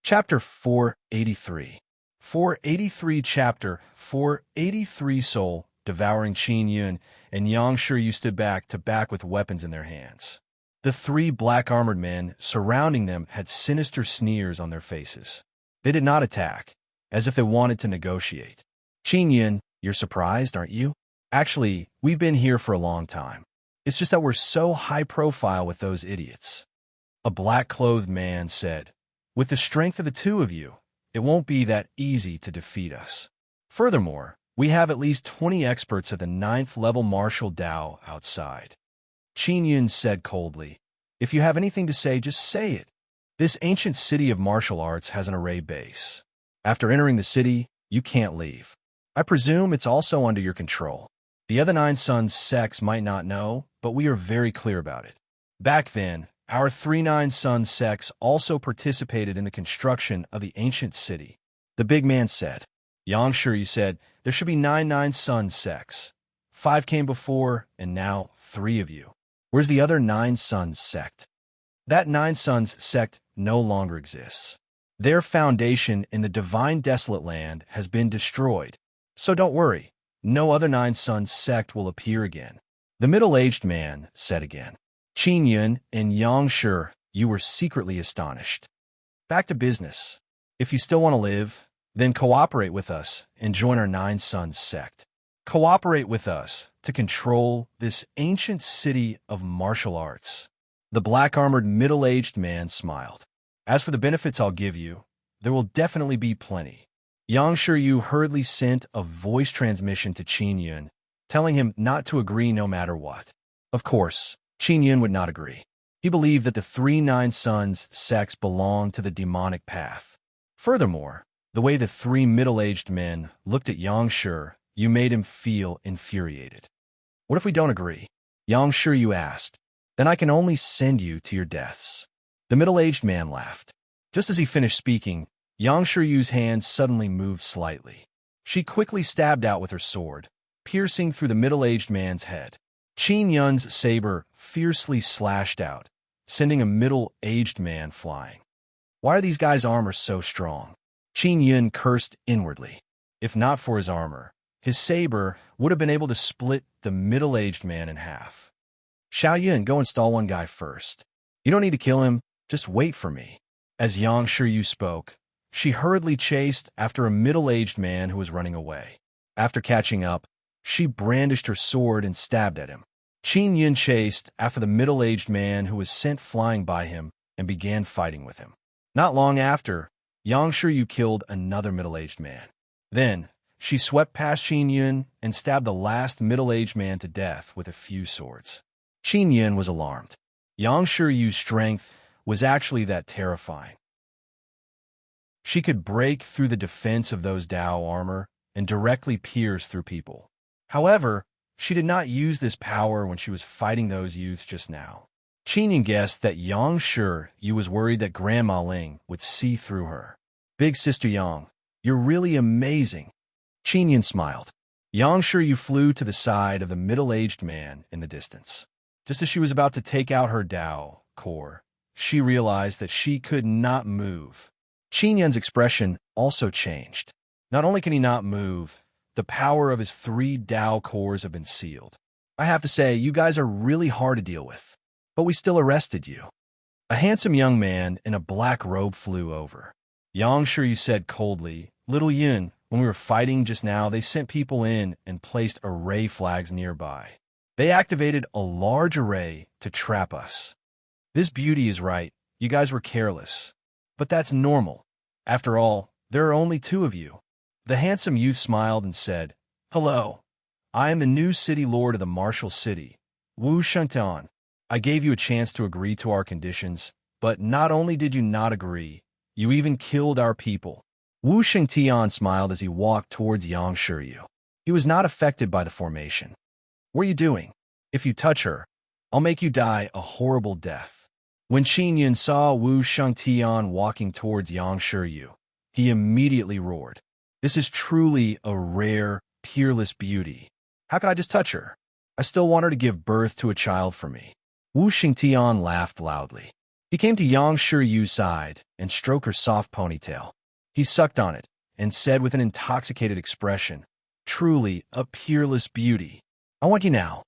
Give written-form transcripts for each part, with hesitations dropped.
Chapter 483. 483 Chapter 483 Soul, devouring Qin Yun and Yang Shiyu stood back to back with weapons in their hands. The three black-armored men surrounding them had sinister sneers on their faces. They did not attack, as if they wanted to negotiate. Qin Yun, you're surprised, aren't you? Actually, we've been here for a long time. It's just that we're so high-profile with those idiots. A black-clothed man said, with the strength of the two of you, it won't be that easy to defeat us. Furthermore, we have at least 20 experts at the 9th level martial Dao outside. Qin Yun said coldly, if you have anything to say, just say it. This ancient city of martial arts has an array base. After entering the city, you can't leave. I presume it's also under your control. The other 9 sons' sects might not know, but we are very clear about it. Back then, our 3 9 Sons sects also participated in the construction of the ancient city. The big man said. Yang Shiyu said, there should be 9 9 Sons sects. 5 came before, and now 3 of you. Where's the other 9 Sons sect? That 9 Sons sect no longer exists. Their foundation in the divine desolate land has been destroyed. So don't worry, no other 9 Sons sect will appear again. The middle-aged man said again. Qin Yun and Yang Shiyu, you were secretly astonished. Back to business. If you still want to live, then cooperate with us and join our 9 Sons sect. Cooperate with us to control this ancient city of martial arts. The black-armored middle-aged man smiled. As for the benefits I'll give you, there will definitely be plenty. Yang Shiyu hurriedly sent a voice transmission to Qin Yun, telling him not to agree no matter what. Of course, Qin Yun would not agree. He believed that the 3 9 Sons sects belonged to the demonic path. Furthermore, the way the 3 middle-aged men looked at Yang Shiyu made him feel infuriated. What if we don't agree? Yang Shiyu asked. Then I can only send you to your deaths. The middle-aged man laughed. Just as he finished speaking, Yang Shiyu's hand suddenly moved slightly. She quickly stabbed out with her sword, piercing through the middle-aged man's head. Qin Yun's saber fiercely slashed out, sending a middle-aged man flying. Why are these guys' armor so strong? Qin Yun cursed inwardly. If not for his armor, his saber would have been able to split the middle-aged man in half. Xiao Yun, go install one guy first. You don't need to kill him, just wait for me. As Yang Shiyu spoke, she hurriedly chased after a middle-aged man who was running away. After catching up, she brandished her sword and stabbed at him. Qin Yun chased after the middle-aged man who was sent flying by him and began fighting with him. Not long after, Yang Shiyu killed another middle-aged man. Then, she swept past Qin Yun and stabbed the last middle-aged man to death with a few swords. Qin Yun was alarmed. Yang Shiyu's strength was actually that terrifying. She could break through the defense of those Dao armor and directly pierce through people. However, she did not use this power when she was fighting those youths just now. Qin Yun guessed that Yang Shiyu was worried that Grandma Ling would see through her. Big Sister Yang, you're really amazing. Qin Yun smiled. Yang Shiyu flew to the side of the middle-aged man in the distance. Just as she was about to take out her Dao core, she realized that she could not move. Qin Yun's expression also changed. Not only can he not move, the power of his 3 Dao cores have been sealed. I have to say, you guys are really hard to deal with. But we still arrested you. A handsome young man in a black robe flew over. Yang Shiyu said coldly, Little Yun, when we were fighting just now, they sent people in and placed array flags nearby. They activated a large array to trap us. This beauty is right. You guys were careless. But that's normal. After all, there are only 2 of you. The handsome youth smiled and said, Hello. I am the new city lord of the martial city, Wu Shengtian. I gave you a chance to agree to our conditions, but not only did you not agree, you even killed our people. Wu Shengtian smiled as he walked towards Yang Shiyu. He was not affected by the formation. What are you doing? If you touch her, I'll make you die a horrible death. When Qin Yun saw Wu Shengtian walking towards Yang Shiyu, he immediately roared. This is truly a rare, peerless beauty. How could I just touch her? I still want her to give birth to a child for me. Wu Xingtian laughed loudly. He came to Yang Shiyu's side and stroked her soft ponytail. He sucked on it and said with an intoxicated expression, "Truly a peerless beauty. I want you now."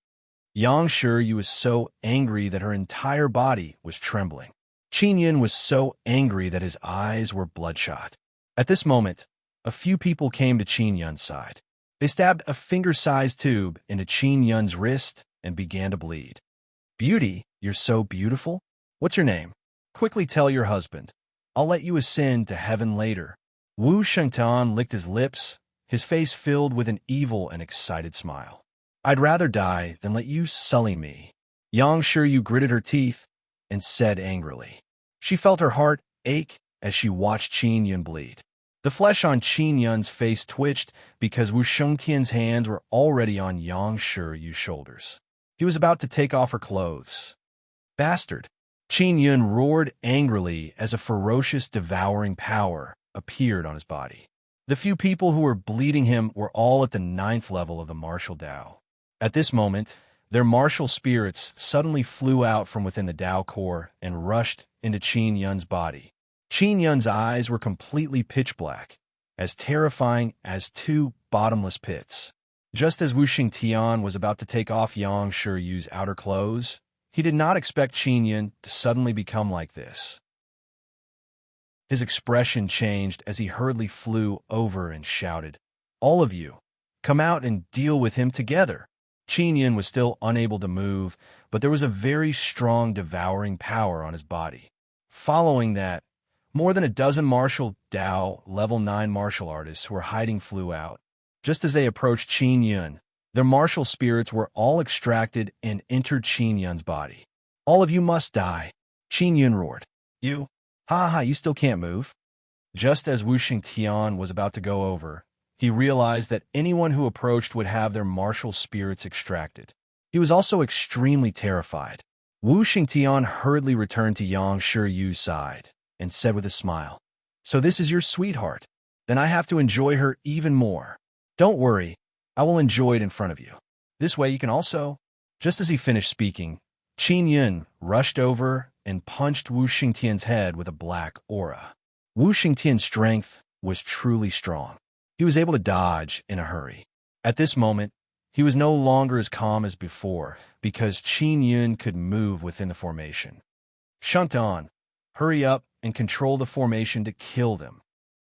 Yang Shiyu was so angry that her entire body was trembling. Qin Yun was so angry that his eyes were bloodshot. At this moment, a few people came to Qin Yun's side. They stabbed a finger-sized tube into Qin Yun's wrist and began to bleed. "Beauty, you're so beautiful? What's your name? Quickly tell your husband. I'll let you ascend to heaven later." Wu Shengtan licked his lips, his face filled with an evil and excited smile. "I'd rather die than let you sully me." Yang Shiryu gritted her teeth and said angrily. She felt her heart ache as she watched Qin Yun bleed. The flesh on Qin Yun's face twitched because Wu Shengtian's hands were already on Yang Shiryu's shoulders. He was about to take off her clothes. "Bastard!" Qin Yun roared angrily as a ferocious, devouring power appeared on his body. The few people who were bleeding him were all at the 9th level of the martial Dao. At this moment, their martial spirits suddenly flew out from within the Dao core and rushed into Qin Yun's body. Qin Yun's eyes were completely pitch black, as terrifying as two bottomless pits. Just as Wu Xingtian was about to take off Yang Shiryu's outer clothes, he did not expect Qin Yun to suddenly become like this. His expression changed as he hurriedly flew over and shouted, "All of you, come out and deal with him together." Qin Yun was still unable to move, but there was a very strong devouring power on his body. Following that, more than a dozen martial Dao level 9 martial artists who were hiding flew out. Just as they approached Qin Yun, their martial spirits were all extracted and entered Qin Yun's body. "All of you must die," Qin Yun roared. "You? Ha ha, you still can't move." Just as Wu Xingtian was about to go over, he realized that anyone who approached would have their martial spirits extracted. He was also extremely terrified. Wu Xingtian hurriedly returned to Yang Shiryu's side and said with a smile, "So this is your sweetheart? Then I have to enjoy her even more. Don't worry, I will enjoy it in front of you. This way you can also..." Just as he finished speaking, Qin Yun rushed over and punched Wu Xingtian's head with a black aura. Wu Xingtian's strength was truly strong. He was able to dodge in a hurry. At this moment, he was no longer as calm as before because Qin Yun could move within the formation. "Shuntan, hurry up and control the formation to kill them,"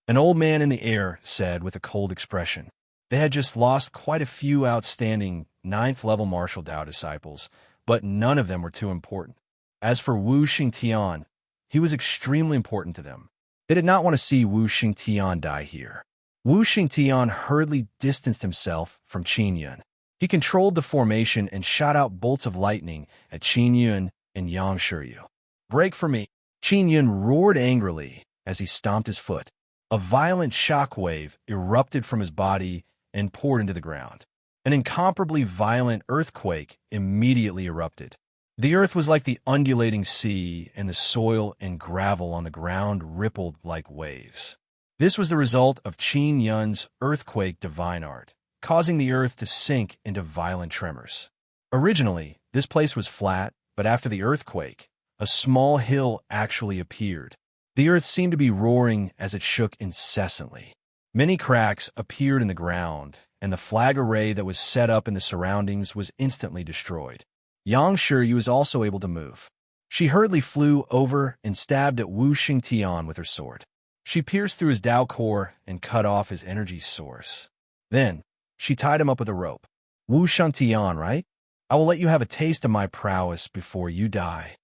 an old man in the air said with a cold expression. They had just lost quite a few outstanding 9th level martial Dao disciples, but none of them were too important. As for Wu Xingtian, he was extremely important to them. They did not want to see Wu Xingtian die here. Wu Xingtian hurriedly distanced himself from Qin Yun. He controlled the formation and shot out bolts of lightning at Qin Yun and Yang Shiryu. "Break for me!" Qin Yun roared angrily as he stomped his foot. A violent shockwave erupted from his body and poured into the ground. An incomparably violent earthquake immediately erupted. The earth was like the undulating sea, and the soil and gravel on the ground rippled like waves. This was the result of Qin Yun's earthquake divine art, causing the earth to sink into violent tremors. Originally, this place was flat, but after the earthquake, a small hill actually appeared. The earth seemed to be roaring as it shook incessantly. Many cracks appeared in the ground, and the flag array that was set up in the surroundings was instantly destroyed. Yang Shiryu was also able to move. She hurriedly flew over and stabbed at Wu Xingtian with her sword. She pierced through his Dao core and cut off his energy source. Then, she tied him up with a rope. "Wu Xingtian, right? I will let you have a taste of my prowess before you die."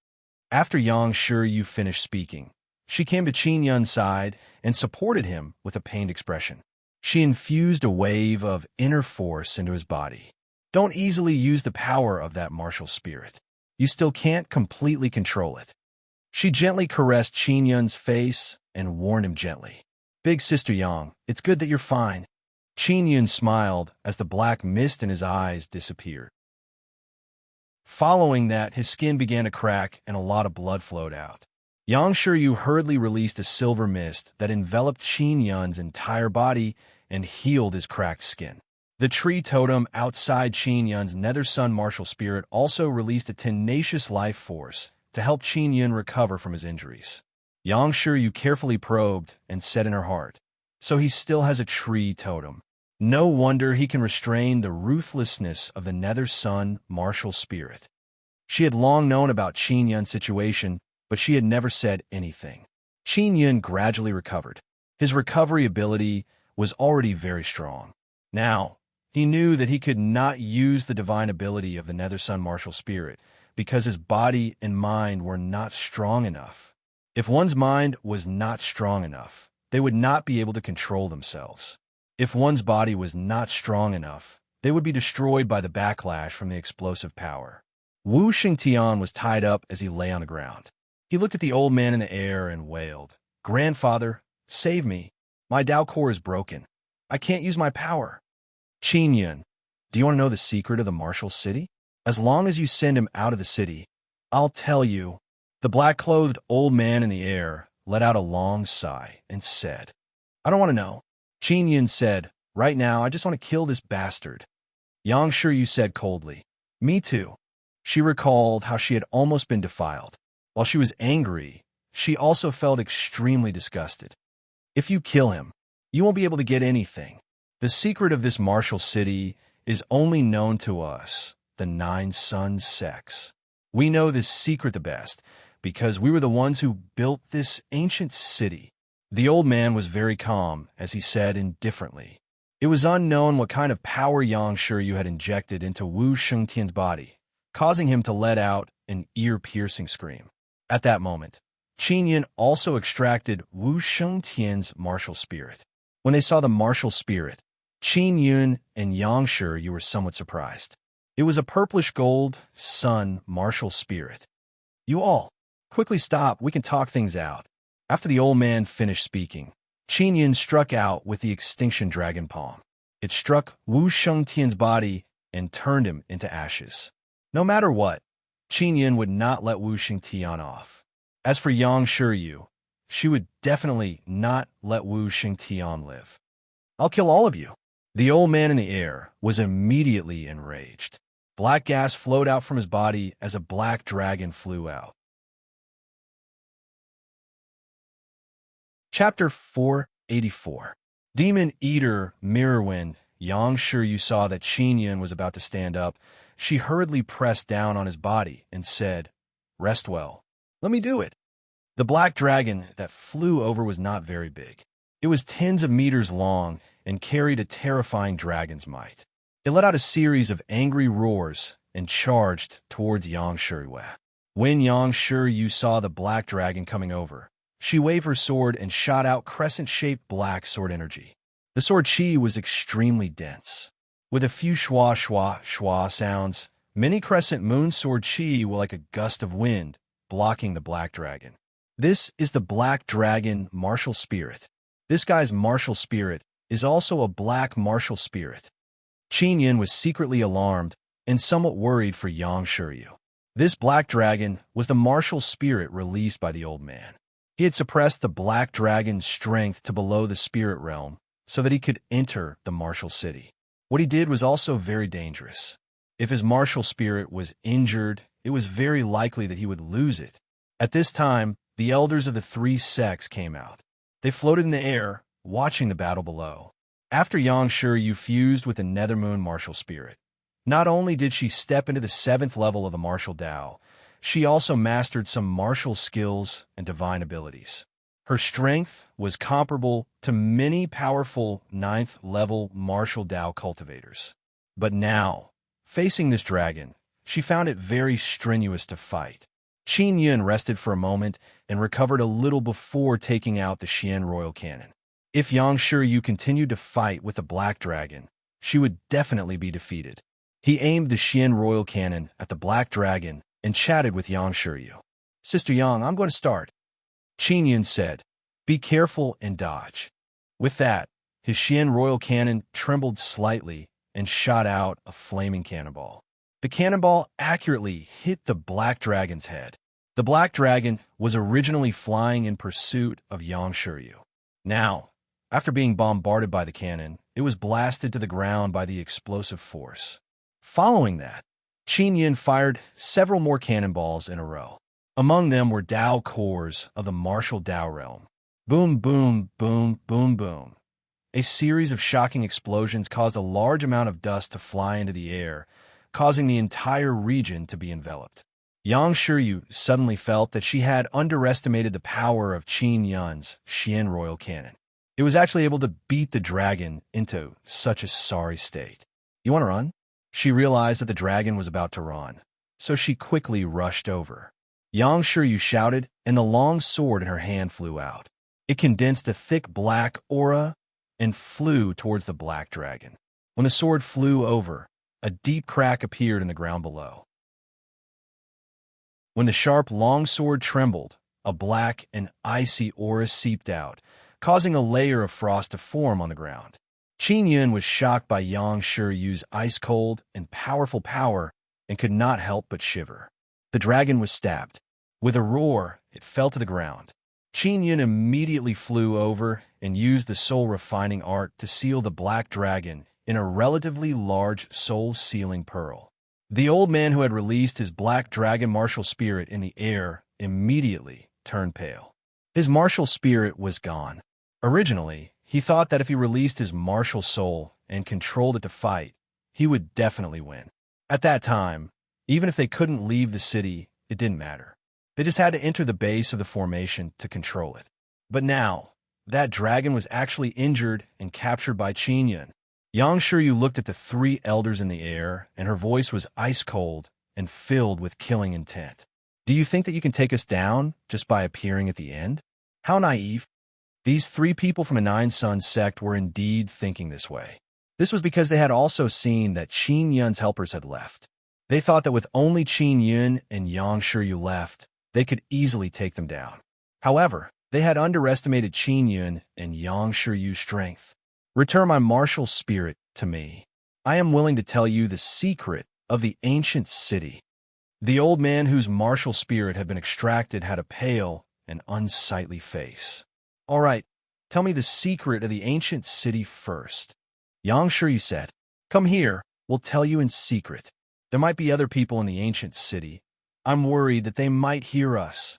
After Yang Shiryu finished speaking, she came to Qin Yun's side and supported him with a pained expression. She infused a wave of inner force into his body. Don't easily use the power of that martial spirit. You still can't completely control it. She gently caressed Qin Yun's face and warned him gently. "Big Sister Yang, it's good that you're fine." Qin Yun smiled as the black mist in his eyes disappeared. Following that, his skin began to crack and a lot of blood flowed out. Yang Shiryu hurriedly released a silver mist that enveloped Qin Yun's entire body and healed his cracked skin. The tree totem outside Qin Yun's nether sun martial spirit also released a tenacious life force to help Qin Yun recover from his injuries. Yang Shiryu carefully probed and said in her heart, "So he still has a tree totem. No wonder he can restrain the ruthlessness of the Nether Sun martial spirit." She had long known about Qin Yun's situation, but she had never said anything. Qin Yun gradually recovered. His recovery ability was already very strong. Now, he knew that he could not use the divine ability of the Nether Sun martial spirit because his body and mind were not strong enough. If one's mind was not strong enough, they would not be able to control themselves. If one's body was not strong enough, they would be destroyed by the backlash from the explosive power. Wu Xingtian was tied up as he lay on the ground. He looked at the old man in the air and wailed, "Grandfather, save me. My Dao core is broken. I can't use my power." "Qin Yun, do you want to know the secret of the martial city? As long as you send him out of the city, I'll tell you." The black-clothed old man in the air let out a long sigh and said, "I don't want to know." Qin Yun said, "Right now, I just want to kill this bastard." Yang Shiryu said coldly, "Me too." She recalled how she had almost been defiled. While she was angry, she also felt extremely disgusted. "If you kill him, you won't be able to get anything. The secret of this martial city is only known to us, the Nine Suns sects. We know this secret the best, because we were the ones who built this ancient city." The old man was very calm as he said indifferently, "It was unknown what kind of power Yang Shiryu had injected into Wu Shengtian's body, causing him to let out an ear-piercing scream. At that moment, Qin Yun also extracted Wu Shengtian's martial spirit. When they saw the martial spirit, Qin Yun and Yang Shiryu were somewhat surprised. It was a purplish gold sun martial spirit. "You all, quickly stop, we can talk things out." After the old man finished speaking, Qin Yun struck out with the extinction dragon palm. It struck Wu Shengtian's body and turned him into ashes. No matter what, Qin Yun would not let Wu Shengtian off. As for Yang Shiryu, she would definitely not let Wu Shengtian live. "I'll kill all of you." The old man in the air was immediately enraged. Black gas flowed out from his body as a black dragon flew out. Chapter 484. Demon Eater Mirrorwind. Yang Shiryu saw that Qin Yun was about to stand up. She hurriedly pressed down on his body and said, "Rest well. Let me do it." The black dragon that flew over was not very big. It was tens of meters long and carried a terrifying dragon's might. It let out a series of angry roars and charged towards Yang Shiryu. When Yang Shiryu saw the black dragon coming over, she waved her sword and shot out crescent-shaped black sword energy. The sword chi was extremely dense. With a few schwa schwa schwa sounds, many crescent moon sword chi were like a gust of wind, blocking the black dragon. This is the black dragon martial spirit. This guy's martial spirit is also a black martial spirit. Qin Yun was secretly alarmed and somewhat worried for Yang Shiryu. This black dragon was the martial spirit released by the old man. He had suppressed the black dragon's strength to below the spirit realm so that he could enter the martial city. What he did was also very dangerous. If his martial spirit was injured, it was very likely that he would lose it. At this time, the elders of the three sects came out. They floated in the air, watching the battle below. After Yang Shiryu fused with the Nethermoon martial spirit, not only did she step into the 7th level of the martial Tao, she also mastered some martial skills and divine abilities. Her strength was comparable to many powerful 9th level martial Tao cultivators. But now, facing this dragon, she found it very strenuous to fight. Qin Yun rested for a moment and recovered a little before taking out the Xian Royal Cannon. If Yang Shiryu continued to fight with the Black Dragon, she would definitely be defeated. He aimed the Xian Royal Cannon at the Black Dragon and chatted with Yang Shiryu. "Sister Yang, I'm going to start." Qin Yun said, "Be careful and dodge." With that, his Xian Royal Cannon trembled slightly and shot out a flaming cannonball. The cannonball accurately hit the Black Dragon's head. The Black Dragon was originally flying in pursuit of Yang Shiryu. Now, after being bombarded by the cannon, it was blasted to the ground by the explosive force. Following that, Qin Yun fired several more cannonballs in a row. Among them were Tao cores of the martial Tao realm. Boom, boom, boom, boom, boom. A series of shocking explosions caused a large amount of dust to fly into the air, causing the entire region to be enveloped. Yang Shiryu suddenly felt that she had underestimated the power of Qin Yun's Xian royal cannon. It was actually able to beat the dragon into such a sorry state. You want to run? She realized that the dragon was about to run, so she quickly rushed over. Yang Shiryu shouted, and the long sword in her hand flew out. It condensed a thick black aura and flew towards the black dragon. When the sword flew over, a deep crack appeared in the ground below. When the sharp long sword trembled, a black and icy aura seeped out, causing a layer of frost to form on the ground. Qin Yun was shocked by Yang Shiryu's ice-cold and powerful power and could not help but shiver. The dragon was stabbed. With a roar, it fell to the ground. Qin Yun immediately flew over and used the soul-refining art to seal the black dragon in a relatively large soul-sealing pearl. The old man who had released his black dragon martial spirit in the air immediately turned pale. His martial spirit was gone. Originally, he thought that if he released his martial soul and controlled it to fight, he would definitely win. At that time, even if they couldn't leave the city, it didn't matter. They just had to enter the base of the formation to control it. But now, that dragon was actually injured and captured by Qin Yun. Yang Shiryu looked at the three elders in the air, and her voice was ice-cold and filled with killing intent. Do you think that you can take us down just by appearing at the end? How naive. These three people from a Nine Suns sect were indeed thinking this way. This was because they had also seen that Qin Yun's helpers had left. They thought that with only Qin Yun and Yang Shiryu left, they could easily take them down. However, they had underestimated Qin Yun and Yang Shiryu's strength. Return my martial spirit to me. I am willing to tell you the secret of the ancient city. The old man whose martial spirit had been extracted had a pale and unsightly face. All right, tell me the secret of the ancient city first. Yang Shiryu said, Come here, we'll tell you in secret. There might be other people in the ancient city. I'm worried that they might hear us.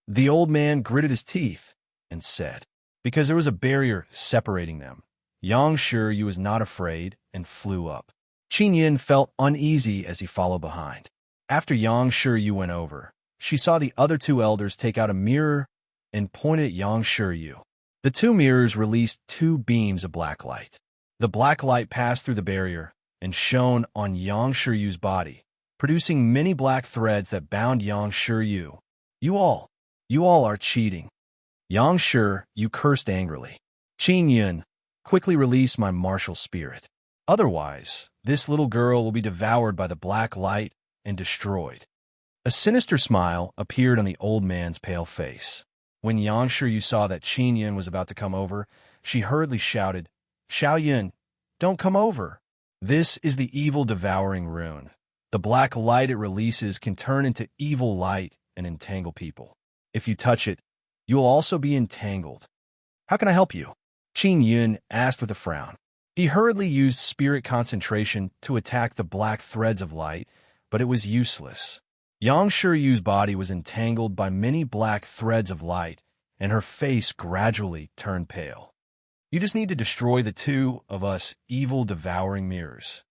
The old man gritted his teeth and said, because there was a barrier separating them. Yang Shiryu was not afraid and flew up. Qin Yun felt uneasy as he followed behind. After Yang Shiryu went over, she saw the other two elders take out a mirror and pointed at Yang Shiryu. The two mirrors released two beams of black light. The black light passed through the barrier and shone on Yang Shiryu's body, producing many black threads that bound Yang Shiryu. You all are cheating. Yang Shiryu cursed angrily. Qin Yun, quickly release my martial spirit. Otherwise, this little girl will be devoured by the black light and destroyed. A sinister smile appeared on the old man's pale face. When Yang Shiryu saw that Qin Yun was about to come over, she hurriedly shouted, Xiao Yun, don't come over. This is the evil devouring rune. The black light it releases can turn into evil light and entangle people. If you touch it, you will also be entangled. How can I help you? Qin Yun asked with a frown. He hurriedly used spirit concentration to attack the black threads of light, but it was useless. Yang Shiryu's body was entangled by many black threads of light, and her face gradually turned pale. You just need to destroy the two of us evil devouring mirrors.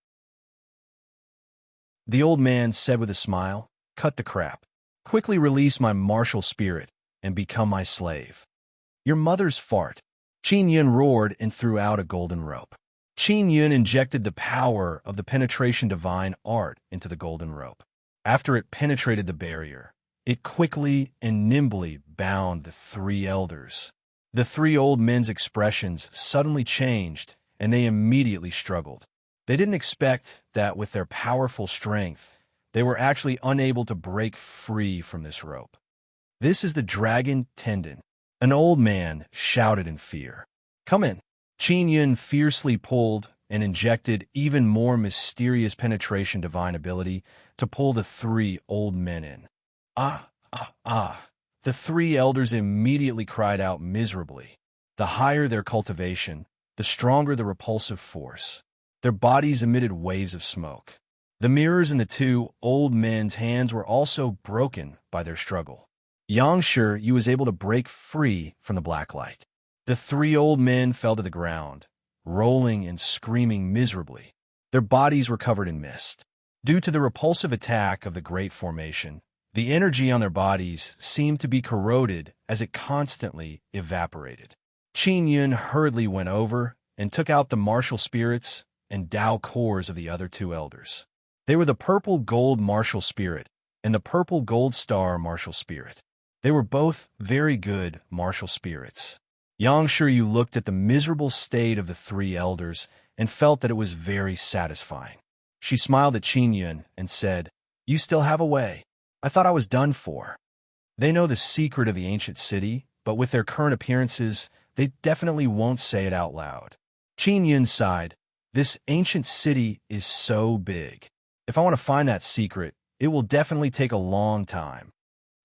The old man said with a smile, Cut the crap. Quickly release my martial spirit and become my slave. Your mother's fart. Qin Yun roared and threw out a golden rope. Qin Yun injected the power of the penetration divine art into the golden rope. After it penetrated the barrier, it quickly and nimbly bound the three elders. The three old men's expressions suddenly changed, and they immediately struggled. They didn't expect that with their powerful strength, they were actually unable to break free from this rope. This is the dragon tendon. An old man shouted in fear. Come in. Qin Yun fiercely pulled and injected even more mysterious penetration divine ability to pull the three old men in. Ah, ah, ah. The three elders immediately cried out miserably. The higher their cultivation, the stronger the repulsive force. Their bodies emitted waves of smoke. The mirrors in the two old men's hands were also broken by their struggle. Yang Shi was able to break free from the black light. The three old men fell to the ground, rolling and screaming miserably. Their bodies were covered in mist. Due to the repulsive attack of the Great Formation, the energy on their bodies seemed to be corroded as it constantly evaporated. Qin Yun hurriedly went over and took out the martial spirits and Tao cores of the other two elders. They were the purple gold martial spirit and the purple gold star martial spirit. They were both very good martial spirits. Yang Shi looked at the miserable state of the three elders and felt that it was very satisfying. She smiled at Qin Yun and said, "You still have a way. I thought I was done for." They know the secret of the ancient city, but with their current appearances, they definitely won't say it out loud. Qin Yun sighed. This ancient city is so big. If I want to find that secret, it will definitely take a long time.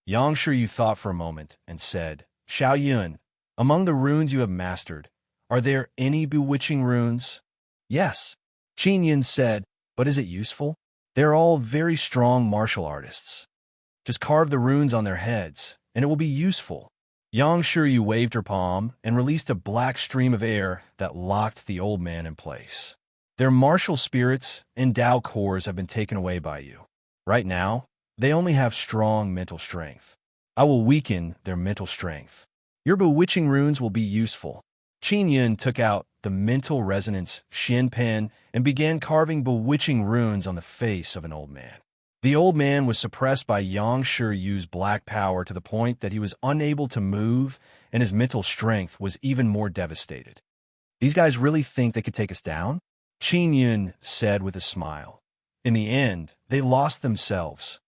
Yang Shi thought for a moment and said, "Xiao Yun, among the runes you have mastered, are there any bewitching runes?" "Yes," Qin Yun said, "but is it useful? They're all very strong martial artists. Just carve the runes on their heads, and it will be useful." Yang Shi waved her palm and released a black stream of air that locked the old man in place. "Their martial spirits and Tao cores have been taken away by you. Right now, they only have strong mental strength. I will weaken their mental strength. Your bewitching runes will be useful." Qin Yun took out the mental resonance Shin pen and began carving bewitching runes on the face of an old man. The old man was suppressed by Yang Shi's black power to the point that he was unable to move, and his mental strength was even more devastated. "These guys really think they could take us down?" Qin Yun said with a smile. In the end, they lost themselves.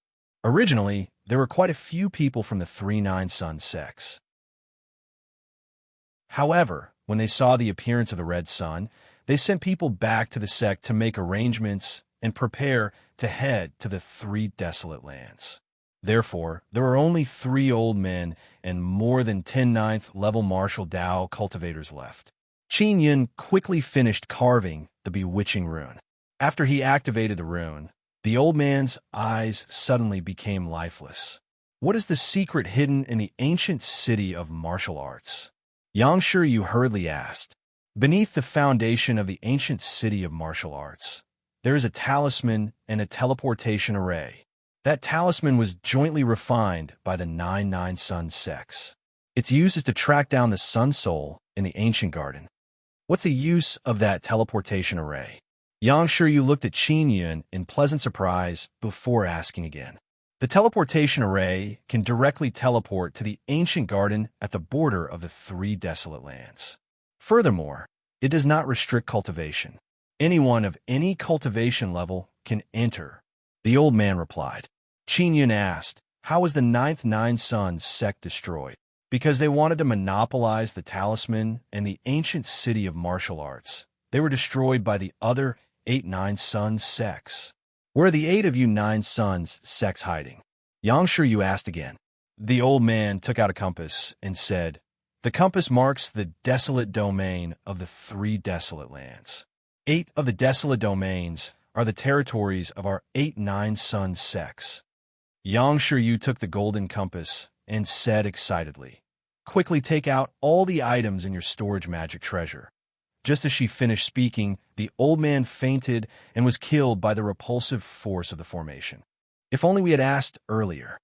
Originally, there were quite a few people from the 3-9 Sun sects. However, when they saw the appearance of the Red Sun, they sent people back to the sect to make arrangements and prepare to head to the 3 desolate lands. Therefore, there were only 3 old men and more than 10 9th level martial Tao cultivators left. Qin Yun quickly finished carving the bewitching rune. After he activated the rune, the old man's eyes suddenly became lifeless. What is the secret hidden in the ancient city of martial arts? Yang Shi hurriedly asked. Beneath the foundation of the ancient city of martial arts, there is a talisman and a teleportation array. That talisman was jointly refined by the 9-9 Sun sects. Its use is to track down the Sun Soul in the ancient garden. What's the use of that teleportation array? Yang Shi looked at Qin Yun in pleasant surprise before asking again. The teleportation array can directly teleport to the ancient garden at the border of the 3 desolate lands. Furthermore, it does not restrict cultivation. Anyone of any cultivation level can enter. The old man replied. Qin Yun asked, how was the 9th 9 Suns sect destroyed? Because they wanted to monopolize the talisman and the ancient city of martial arts. They were destroyed by the other 8-9 Suns sects. Where are the 8 of you 9 Suns sects hiding? Yang Shi asked again. The old man took out a compass and said, the compass marks the desolate domain of the 3 desolate lands. 8 of the desolate domains are the territories of our 8-9 Sun sects. Yang Shi took the golden compass and said excitedly, quickly take out all the items in your storage magic treasure. Just as she finished speaking, the old man fainted and was killed by the repulsive force of the formation. If only we had asked earlier.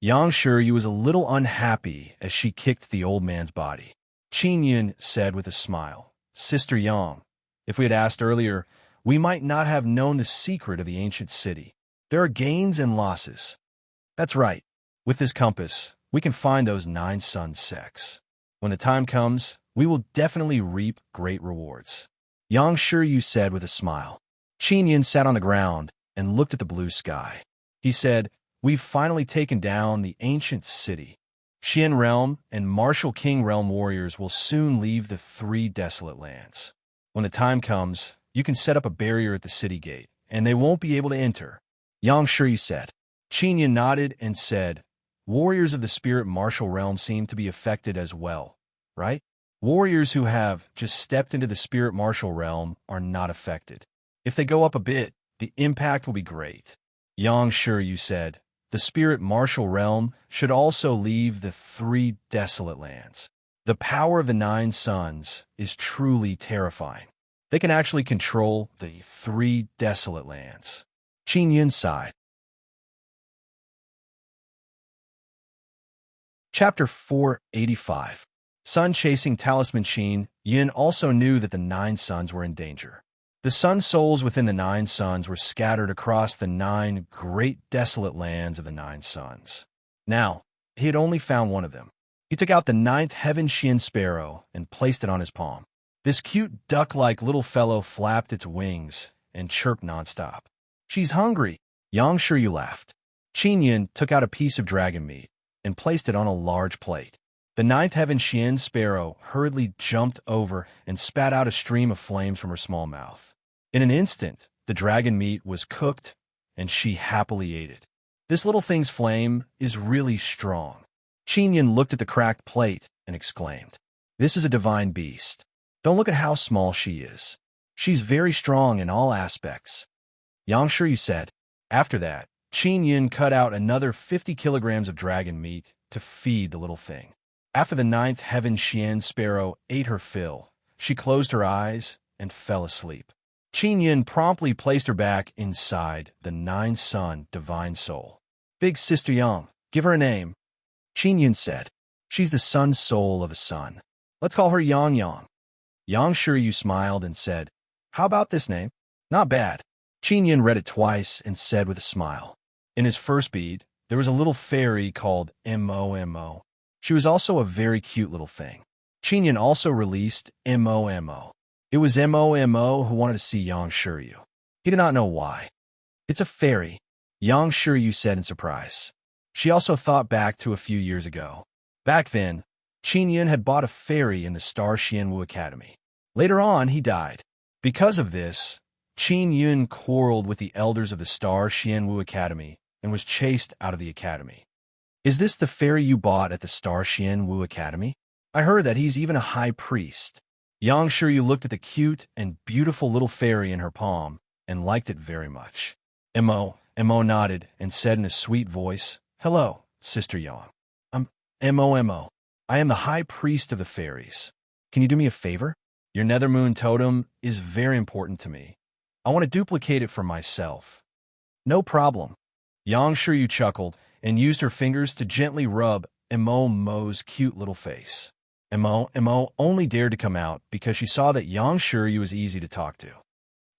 Yang Shi was a little unhappy as she kicked the old man's body. Qin Yun said with a smile, Sister Yang, if we had asked earlier, we might not have known the secret of the ancient city. There are gains and losses. That's right. With this compass, we can find those 9 Sun sects. When the time comes, we will definitely reap great rewards. Yang Shi said with a smile. Qin Yun sat on the ground and looked at the blue sky. He said, we've finally taken down the ancient city. Xian Realm and Martial King Realm warriors will soon leave the 3 desolate lands. When the time comes, you can set up a barrier at the city gate, and they won't be able to enter. Yang Shi said. Qin Yun nodded and said, warriors of the spirit martial realm seem to be affected as well, right? Warriors who have just stepped into the spirit martial realm are not affected. If they go up a bit, The impact will be great. Yang Shiryu said, the spirit martial realm should also leave the 3 desolate lands. The power of the 9 suns is truly terrifying. They can actually control the 3 desolate lands. Qin Yun sighed. Chapter 485. Sun chasing talisman. Qin Yun also knew that the 9 suns were in danger. The sun souls within the 9 suns were scattered across the 9 great desolate lands of the 9 suns. Now, he had only found one of them. He took out the 9th heaven Xian sparrow and placed it on his palm. This cute duck-like little fellow flapped its wings and chirped nonstop. She's hungry. Yang Shiryu laughed. Qin Yun took out a piece of dragon meat and placed it on a large plate. The 9th heaven Xian sparrow hurriedly jumped over and spat out a stream of flames from her small mouth. In an instant, the dragon meat was cooked, and she happily ate it. This little thing's flame is really strong. Qin Yun looked at the cracked plate and exclaimed, this is a divine beast. Don't look at how small she is. She's very strong in all aspects. Yang Shiryu said. After that, Qin Yun cut out another 50 kilograms of dragon meat to feed the little thing. After the 9th heaven Xian sparrow ate her fill, she closed her eyes and fell asleep. Qin Yun promptly placed her back inside the 9 sun divine soul. Big Sister Yang, give her a name. Qin Yun said. She's the sun soul of a sun. Let's call her Yang Yang. Yang Shiryu smiled and said, how about this name? Not bad. Qin Yun read it twice and said with a smile. In his first bead, there was a little fairy called Mo. She was also a very cute little thing. Qin Yun also released Mo. It was Mo who wanted to see Yang Shiryu. He did not know why. It's a fairy, Yang Shiryu said in surprise. She also thought back to a few years ago. Back then, Qin Yun had bought a fairy in the Star Xianwu Academy. Later on, he died. Because of this, Qin Yun quarreled with the elders of the Star Xianwu Academy and was chased out of the academy. Is this the fairy you bought at the Star Xianwu Academy? I heard that he's even a high priest. Yang Shiryu looked at the cute and beautiful little fairy in her palm and liked it very much. Mo nodded and said in a sweet voice, hello, Sister Yang. I'm Mo. I am the high priest of the fairies. Can you do me a favor? Your nether moon totem is very important to me. I want to duplicate it for myself. No problem. Yang Shiryu chuckled and used her fingers to gently rub Mo's cute little face. Mo only dared to come out because she saw that Yang Shiryu was easy to talk to.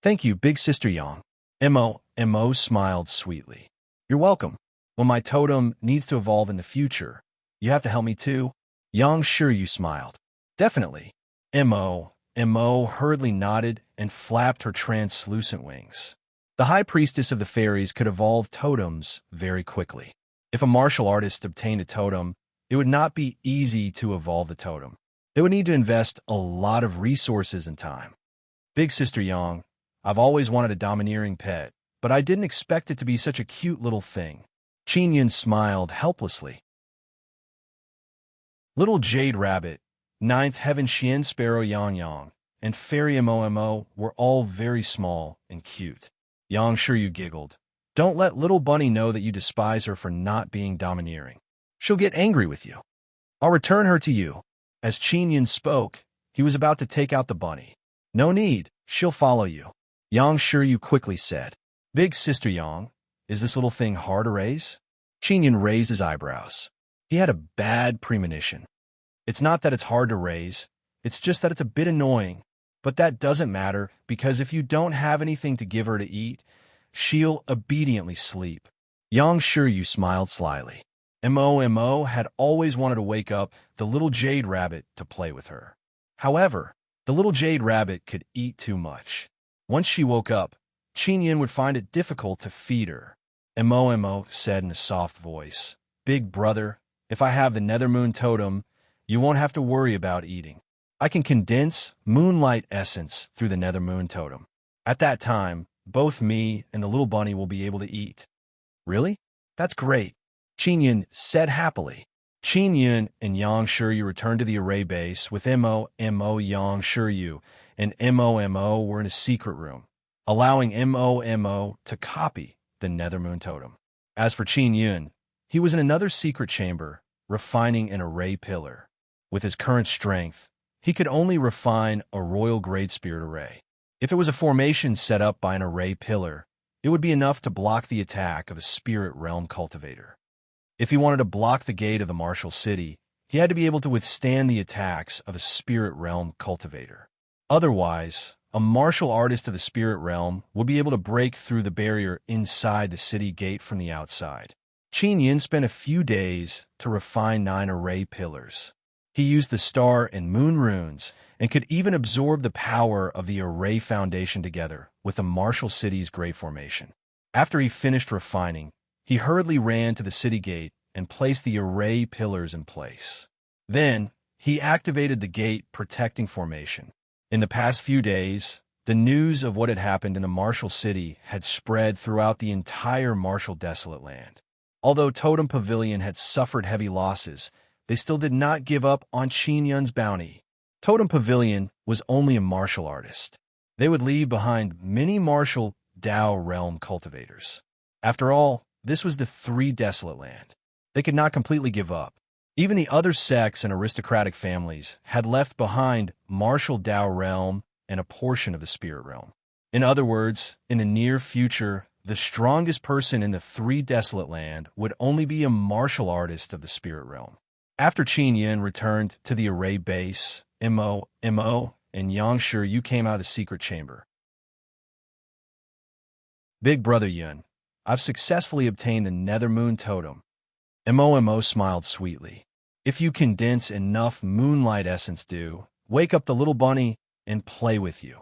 Thank you, Big Sister Yang. Mo smiled sweetly. You're welcome. When my totem needs to evolve in the future, you have to help me too. Yang Shiryu smiled. Definitely. Mo hurriedly nodded and flapped her translucent wings. The high priestess of the fairies could evolve totems very quickly. If a martial artist obtained a totem, it would not be easy to evolve the totem. They would need to invest a lot of resources and time. Big Sister Yang, I've always wanted a domineering pet, but I didn't expect it to be such a cute little thing. Qin Yun smiled helplessly. Little Jade Rabbit, 9th Heaven Xian Sparrow Yang, and Fairy Mo were all very small and cute. Yang Shiryu giggled. Don't let little Bunny know that you despise her for not being domineering. She'll get angry with you. I'll return her to you. As Qin Yun spoke, he was about to take out the bunny. No need, she'll follow you. Yang Shiryu quickly said. Big Sister Yang, is this little thing hard to raise? Qin Yun raised his eyebrows. He had a bad premonition. It's not that it's hard to raise, it's just that it's a bit annoying. But that doesn't matter, because if you don't have anything to give her to eat, she'll obediently sleep. Yang Shiryu smiled slyly. Mo had always wanted to wake up the little Jade Rabbit to play with her. However, the little Jade Rabbit could eat too much. Once she woke up, Qin Yun would find it difficult to feed her. Mo said in a soft voice, Big brother, if I have the Nether Moon Totem, you won't have to worry about eating. I can condense moonlight essence through the Nether Moon Totem. At that time, both me and the little bunny will be able to eat. Really? That's great. Qin Yun said happily. Qin Yun and Yang Shiryu returned to the array base with Mo, Yang Shiryu, and Mo were in a secret room. allowing Mo to copy the Nethermoon totem. As for Qin Yun, he was in another secret chamber, refining an array pillar. With his current strength, he could only refine a royal great spirit array. If it was a formation set up by an array pillar, it would be enough to block the attack of a spirit realm cultivator. If he wanted to block the gate of the martial city, he had to be able to withstand the attacks of a spirit realm cultivator. Otherwise, a martial artist of the spirit realm would be able to break through the barrier inside the city gate from the outside. Qin Yin spent a few days to refine 9 array pillars. He used the star and moon runes and could even absorb the power of the array foundation together with the martial city's great formation. After he finished refining, he hurriedly ran to the city gate and placed the array pillars in place. Then, he activated the gate protecting formation. In the past few days, the news of what had happened in the martial city had spread throughout the entire martial desolate land. Although Totem Pavilion had suffered heavy losses, they still did not give up on Qin Yun's bounty. Totem Pavilion was only a martial artist. They would leave behind many martial Dao realm cultivators. After all, this was the 3 desolate land. They could not completely give up. Even the other sects and aristocratic families had left behind martial Dao realm and a portion of the spirit realm. In other words, in the near future, the strongest person in the 3 desolate land would only be a martial artist of the spirit realm. After Qin Yin returned to the array base, Mo, and Yangshu Yu came out of the secret chamber. Big Brother Yun, I've successfully obtained the Nethermoon totem. Mo smiled sweetly. If you condense enough moonlight essence dew, wake up the little bunny and play with you.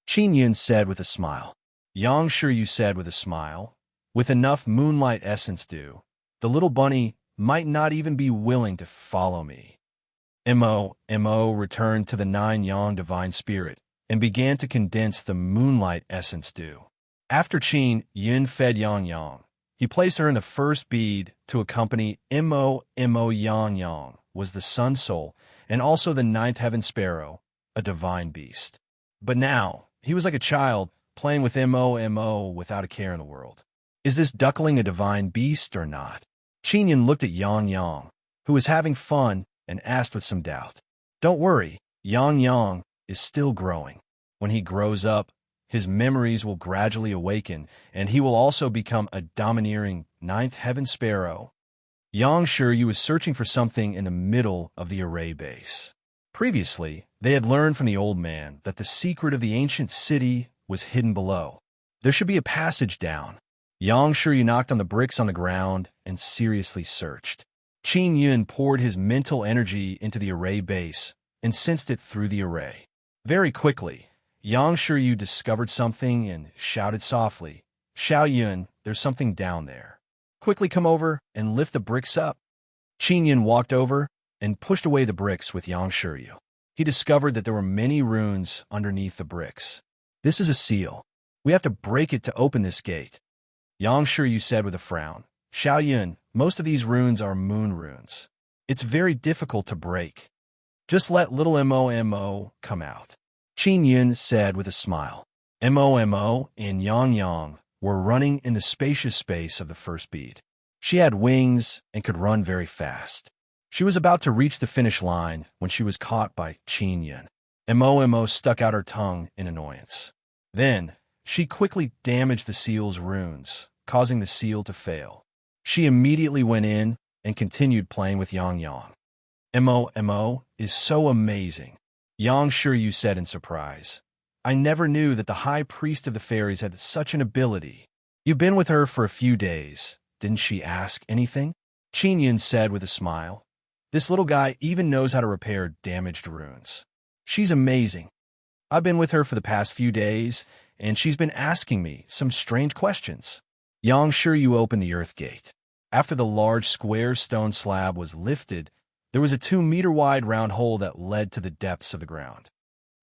Qin Yun said with a smile. Yangshu Yu said with a smile. With enough moonlight essence dew, the little bunny might not even be willing to follow me. Mo returned to the 9 Yang divine spirit and began to condense the moonlight essence dew. After Qin Yun fed Yang, he placed her in the first bead to accompany Mo Yang was the sun soul and also the 9th heaven sparrow, a divine beast. But now, he was like a child playing with Mo without a care in the world. Is this duckling a divine beast or not? Qin Yun looked at Yang, who was having fun, and asked with some doubt. Don't worry, Yang is still growing. When he grows up, his memories will gradually awaken, and he will also become a domineering 9th heaven sparrow. Yangshu Yu was searching for something in the middle of the array base. Previously, they had learned from the old man that the secret of the ancient city was hidden below. There should be a passage down. Yangshu Yu knocked on the bricks on the ground and seriously searched. Qin Yun poured his mental energy into the array base and sensed it through the array. Very quickly, Yangshu Yu discovered something and shouted softly, Xiao Yun, there's something down there. Quickly come over and lift the bricks up. Qin Yun walked over and pushed away the bricks with Yangshu Yu. He discovered that there were many runes underneath the bricks. This is a seal. We have to break it to open this gate. Yangshu Yu said with a frown. Xiao Yun, most of these runes are moon runes. It's very difficult to break. Just let little Mo come out. Qin Yun said with a smile. Mo and Yang were running in the spacious space of the first bead. She had wings and could run very fast. She was about to reach the finish line when she was caught by Qin Yun. Mo stuck out her tongue in annoyance. Then, she quickly damaged the seal's runes, causing the seal to fail. She immediately went in and continued playing with Yang. Mo is so amazing, Yangshu Yu said in surprise. I never knew that the high priest of the fairies had such an ability. You've been with her for a few days. Didn't she ask anything? Qin Yun said with a smile. This little guy even knows how to repair damaged runes. She's amazing. I've been with her for the past few days, and she's been asking me some strange questions. Yangshu Yu opened the earth gate. After the large square stone slab was lifted, there was a 2-meter-wide round hole that led to the depths of the ground.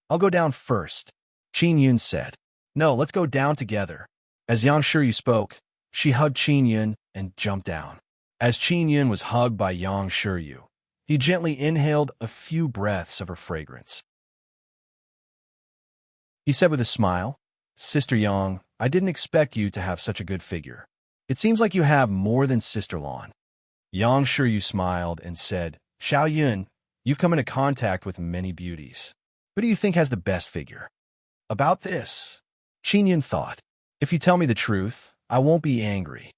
I'll go down first, Qin Yun said. No, let's go down together. As Yangshu Yu spoke, she hugged Qin Yun and jumped down. As Qin Yun was hugged by Yangshu Yu, he gently inhaled a few breaths of her fragrance. He said with a smile, Sister Yang, I didn't expect you to have such a good figure. It seems like you have more than Sister Lan. Yang Shiryu smiled and said, Xiao Yun, you've come into contact with many beauties. Who do you think has the best figure? About this, Qin Yun thought, if you tell me the truth, I won't be angry.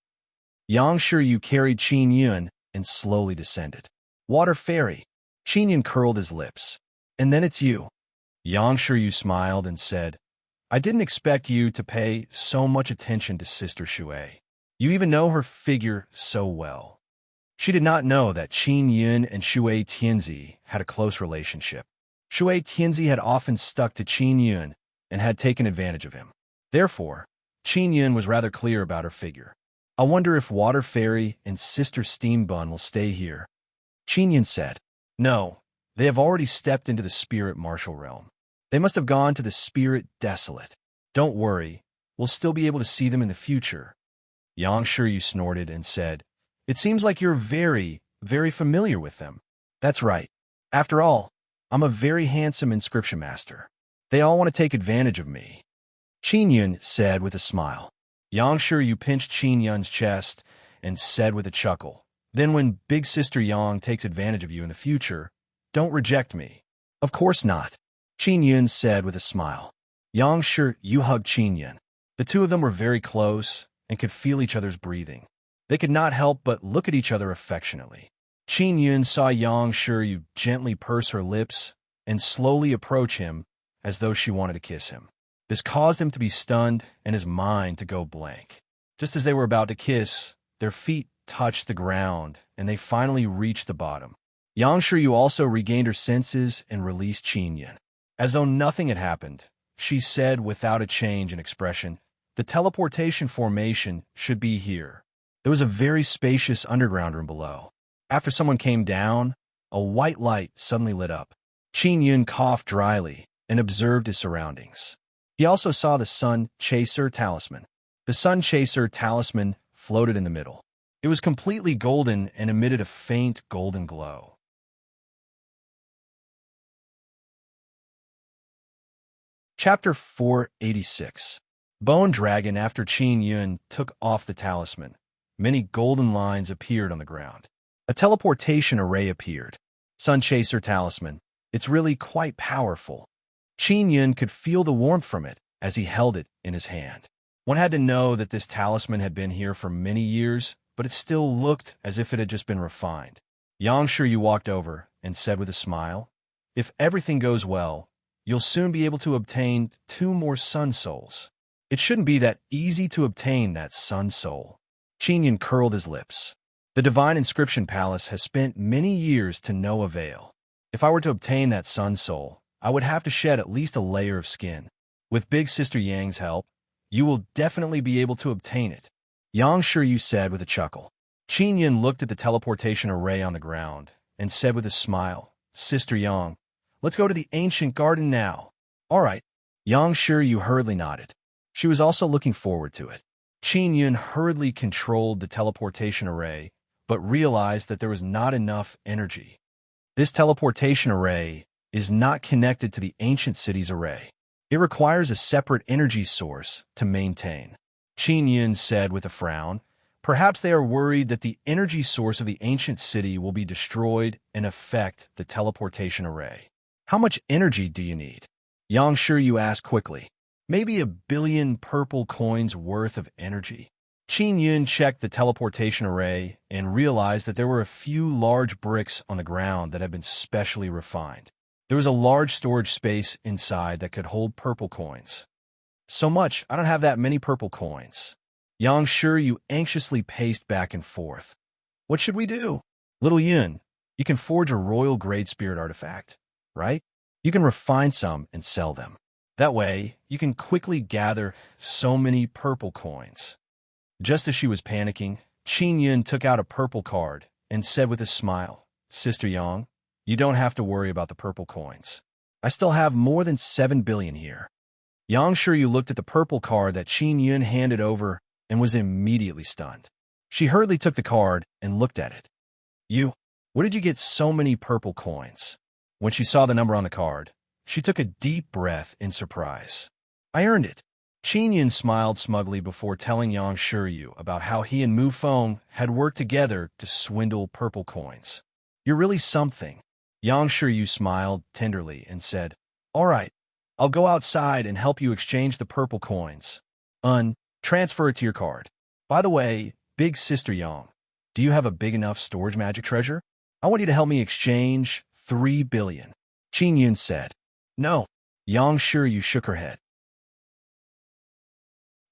Yang Shiryu carried Qin Yun and slowly descended. Water Fairy. Qin Yun curled his lips. And then it's you. Yang Shiryu smiled and said, I didn't expect you to pay so much attention to Sister Shui. You even know her figure so well. She did not know that Qin Yun and Shui Tianzi had a close relationship. Shui Tianzi had often stuck to Qin Yun and had taken advantage of him. Therefore, Qin Yun was rather clear about her figure. I wonder if Water Fairy and Sister Steam Bun will stay here. Qin Yun said, No, they have already stepped into the spirit martial realm. They must have gone to the spirit desolate. Don't worry, we'll still be able to see them in the future. Yang Shiryu snorted and said, It seems like you're very, very familiar with them. That's right. After all, I'm a very handsome inscription master. They all want to take advantage of me. Qin Yun said with a smile. Yang Shiryu pinched Qin Yun's chest and said with a chuckle, Then when Big Sister Yang takes advantage of you in the future, don't reject me. Of course not. Qin Yun said with a smile. Yang Shiryu hugged Qin Yun. The two of them were very close and could feel each other's breathing. They could not help but look at each other affectionately. Qin Yun saw Yang Shiryu gently purse her lips and slowly approach him as though she wanted to kiss him. This caused him to be stunned and his mind to go blank. Just as they were about to kiss, their feet touched the ground and they finally reached the bottom. Yang Shiryu also regained her senses and released Qin Yun. As though nothing had happened, she said without a change in expression, The teleportation formation should be here. There was a very spacious underground room below. After someone came down, a white light suddenly lit up. Qin Yun coughed dryly and observed his surroundings. He also saw the Sun Chaser Talisman. The Sun Chaser Talisman floated in the middle. It was completely golden and emitted a faint golden glow. Chapter 486. Bone Dragon. After Qin Yun took off the talisman, many golden lines appeared on the ground. A teleportation array appeared. Sun Chaser Talisman. It's really quite powerful. Qin Yun could feel the warmth from it as he held it in his hand. One had to know that this talisman had been here for many years, but it still looked as if it had just been refined. Yang Shiryu walked over and said with a smile, If everything goes well, you'll soon be able to obtain 2 more Sun Souls. It shouldn't be that easy to obtain that Sun Soul. Qin Yun curled his lips. The Divine Inscription Palace has spent many years to no avail. If I were to obtain that Sun Soul, I would have to shed at least a layer of skin. With Big Sister Yang's help, you will definitely be able to obtain it. Yang Shiryu said with a chuckle. Qin Yun looked at the teleportation array on the ground and said with a smile, Sister Yang, let's go to the ancient garden now. All right. Yang Shiryu hurriedly nodded. She was also looking forward to it. Qin Yun hurriedly controlled the teleportation array, but realized that there was not enough energy. This teleportation array is not connected to the ancient city's array. It requires a separate energy source to maintain. Qin Yun said with a frown, Perhaps they are worried that the energy source of the ancient city will be destroyed and affect the teleportation array. How much energy do you need? Yang Shiryu asked quickly. Maybe 1 billion purple coins worth of energy. Qin Yun checked the teleportation array and realized that there were a few large bricks on the ground that had been specially refined. There was a large storage space inside that could hold purple coins. So much, I don't have that many purple coins. Yang Shiryu anxiously paced back and forth. What should we do? Little Yun, you can forge a royal grade spirit artifact, right? You can refine some and sell them. That way, you can quickly gather so many purple coins. Just as she was panicking, Qin Yun took out a purple card and said with a smile, Sister Yang, you don't have to worry about the purple coins. I still have more than 7 billion here. Yang Shiryu looked at the purple card that Qin Yun handed over and was immediately stunned. She hurriedly took the card and looked at it. Where did you get so many purple coins? When she saw the number on the card, she took a deep breath in surprise. I earned it. Qin Yun smiled smugly before telling Yang Shiryu about how he and Mu Feng had worked together to swindle purple coins. You're really something. Yang Shiryu smiled tenderly and said, All right, I'll go outside and help you exchange the purple coins. Transfer it to your card. By the way, big sister Yang, do you have a big enough storage magic treasure? I want you to help me exchange 3 billion. Qin Yun said. No. Yang Shiryu shook her head.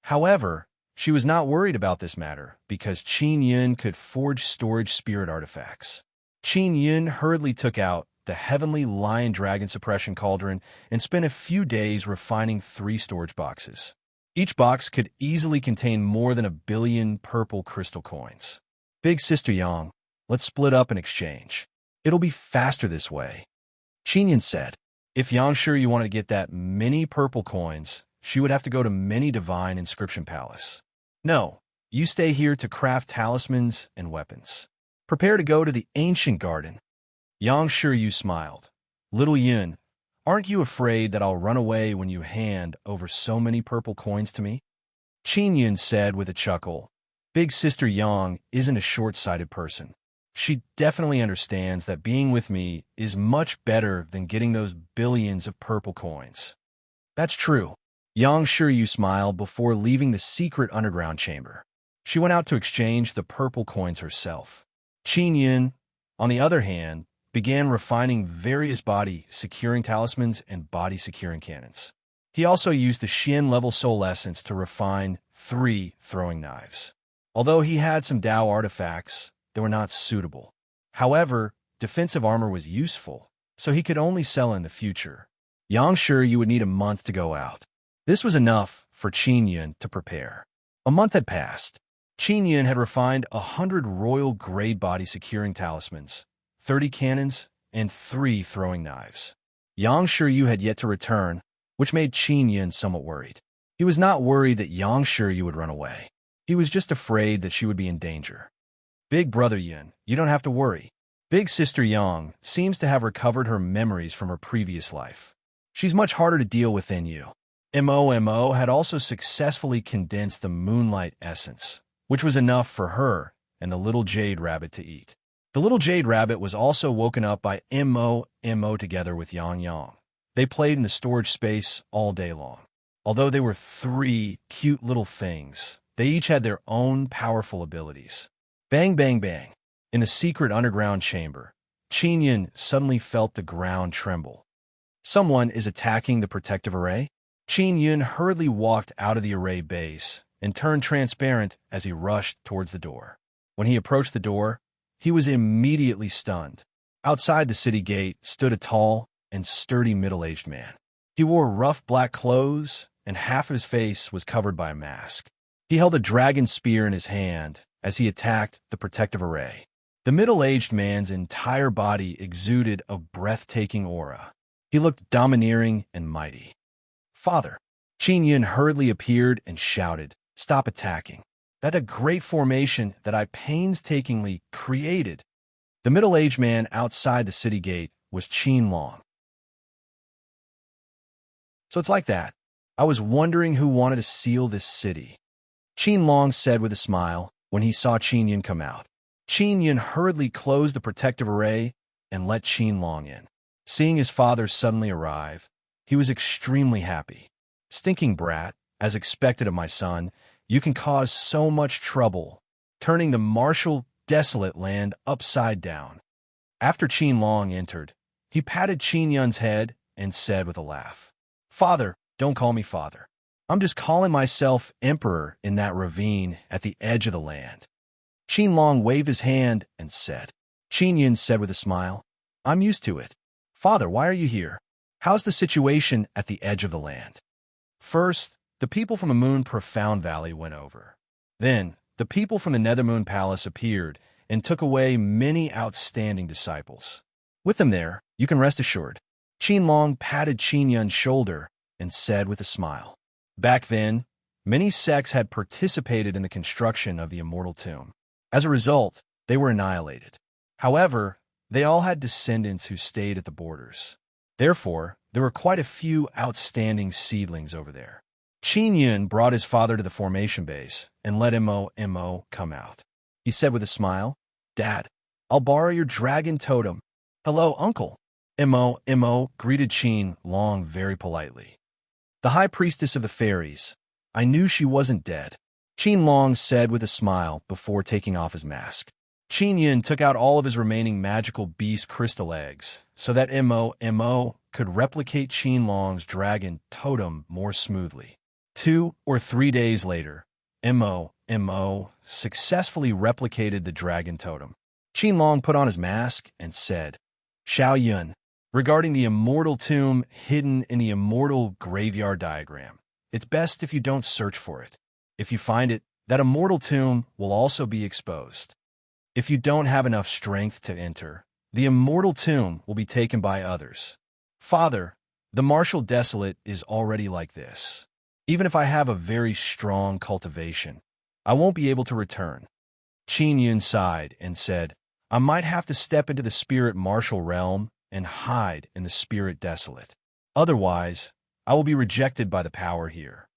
However, she was not worried about this matter because Qin Yun could forge storage spirit artifacts. Qin Yun hurriedly took out the heavenly lion dragon suppression cauldron and spent a few days refining 3 storage boxes. Each box could easily contain more than 1 billion purple crystal coins. Big sister Yang, let's split up and exchange. It'll be faster this way. Qin Yun said. If Yang Shiryu wanted to get that many purple coins, she would have to go to many divine inscription palace. No, you stay here to craft talismans and weapons. Prepare to go to the ancient garden. Yang Shiryu smiled. Little Yun, aren't you afraid that I'll run away when you hand over so many purple coins to me? Qin Yun said with a chuckle. Big sister Yang isn't a short-sighted person. She definitely understands that being with me is much better than getting those billions of purple coins. That's true. Yang Shiryu smiled before leaving the secret underground chamber. She went out to exchange the purple coins herself. Qin Yun, on the other hand, began refining various body-securing talismans and body-securing cannons. He also used the Xian-level soul essence to refine 3 throwing knives. Although he had some Dao artifacts, they were not suitable. However, defensive armor was useful, so he could only sell in the future. Yang Shiryu would need a month to go out. This was enough for Qin Yun to prepare. A month had passed. Qin Yun had refined 100 royal grade body-securing talismans, 30 cannons, and 3 throwing knives. Yang Shiryu had yet to return, which made Qin Yun somewhat worried. He was not worried that Yang Shiryu would run away. He was just afraid that she would be in danger. Big brother Yun, you don't have to worry. Big sister Yang seems to have recovered her memories from her previous life. She's much harder to deal with than you. Mo had also successfully condensed the moonlight essence, which was enough for her and the little jade rabbit to eat. The little jade rabbit was also woken up by Mo together with Yang. They played in the storage space all day long. Although they were 3 cute little things, they each had their own powerful abilities. Bang, bang, bang. In the secret underground chamber, Qin Yun suddenly felt the ground tremble. Someone is attacking the protective array? Qin Yun hurriedly walked out of the array base and turned transparent as he rushed towards the door. When he approached the door, he was immediately stunned. Outside the city gate stood a tall and sturdy middle-aged man. He wore rough black clothes, and half of his face was covered by a mask. He held a dragon spear in his hand as he attacked the protective array. The middle-aged man's entire body exuded a breathtaking aura. He looked domineering and mighty. Father! Qin Yun hurriedly appeared and shouted, Stop attacking. That's a great formation that I painstakingly created. The middle-aged man outside the city gate was Qin Long. So it's like that. I was wondering who wanted to seal this city. Qin Long said with a smile when he saw Qin Yun come out. Qin Yun hurriedly closed the protective array and let Qin Long in. Seeing his father suddenly arrive, he was extremely happy. Stinking brat, as expected of my son, you can cause so much trouble, turning the martial, desolate land upside down. After Qin Long entered, he patted Qin Yun's head and said with a laugh, Father, don't call me father. I'm just calling myself emperor in that ravine at the edge of the land. Qin Long waved his hand and said. Qin Yun said with a smile, I'm used to it. Father, why are you here? How's the situation at the edge of the land? First, the people from the Moon Profound Valley went over. Then, the people from the Nethermoon Palace appeared and took away many outstanding disciples. With them there, you can rest assured. Qin Long patted Qin Yun's shoulder and said with a smile. Back then, many sects had participated in the construction of the immortal tomb. As a result, they were annihilated. However, they all had descendants who stayed at the borders. Therefore, there were quite a few outstanding seedlings over there. Qin Yun brought his father to the formation base and let Mo come out. He said with a smile, "Dad, I'll borrow your dragon totem." "Hello, Uncle." Mo greeted Qin Long very politely. "The high priestess of the fairies. I knew she wasn't dead," Qin Long said with a smile before taking off his mask. Qin Yun took out all of his remaining magical beast crystal eggs so that Mo could replicate Qin Long's dragon totem more smoothly. 2 or 3 days later, Mo successfully replicated the dragon totem. Qin Long put on his mask and said, "Xiao Yun, regarding the immortal tomb hidden in the immortal graveyard diagram, it's best if you don't search for it. If you find it, that immortal tomb will also be exposed. If you don't have enough strength to enter, the immortal tomb will be taken by others. Father, the martial desolate is already like this. Even if I have a very strong cultivation, I won't be able to return." Qin Yun sighed and said, "I might have to step into the spirit martial realm and hide in the spirit desolate. Otherwise, I will be rejected by the power here.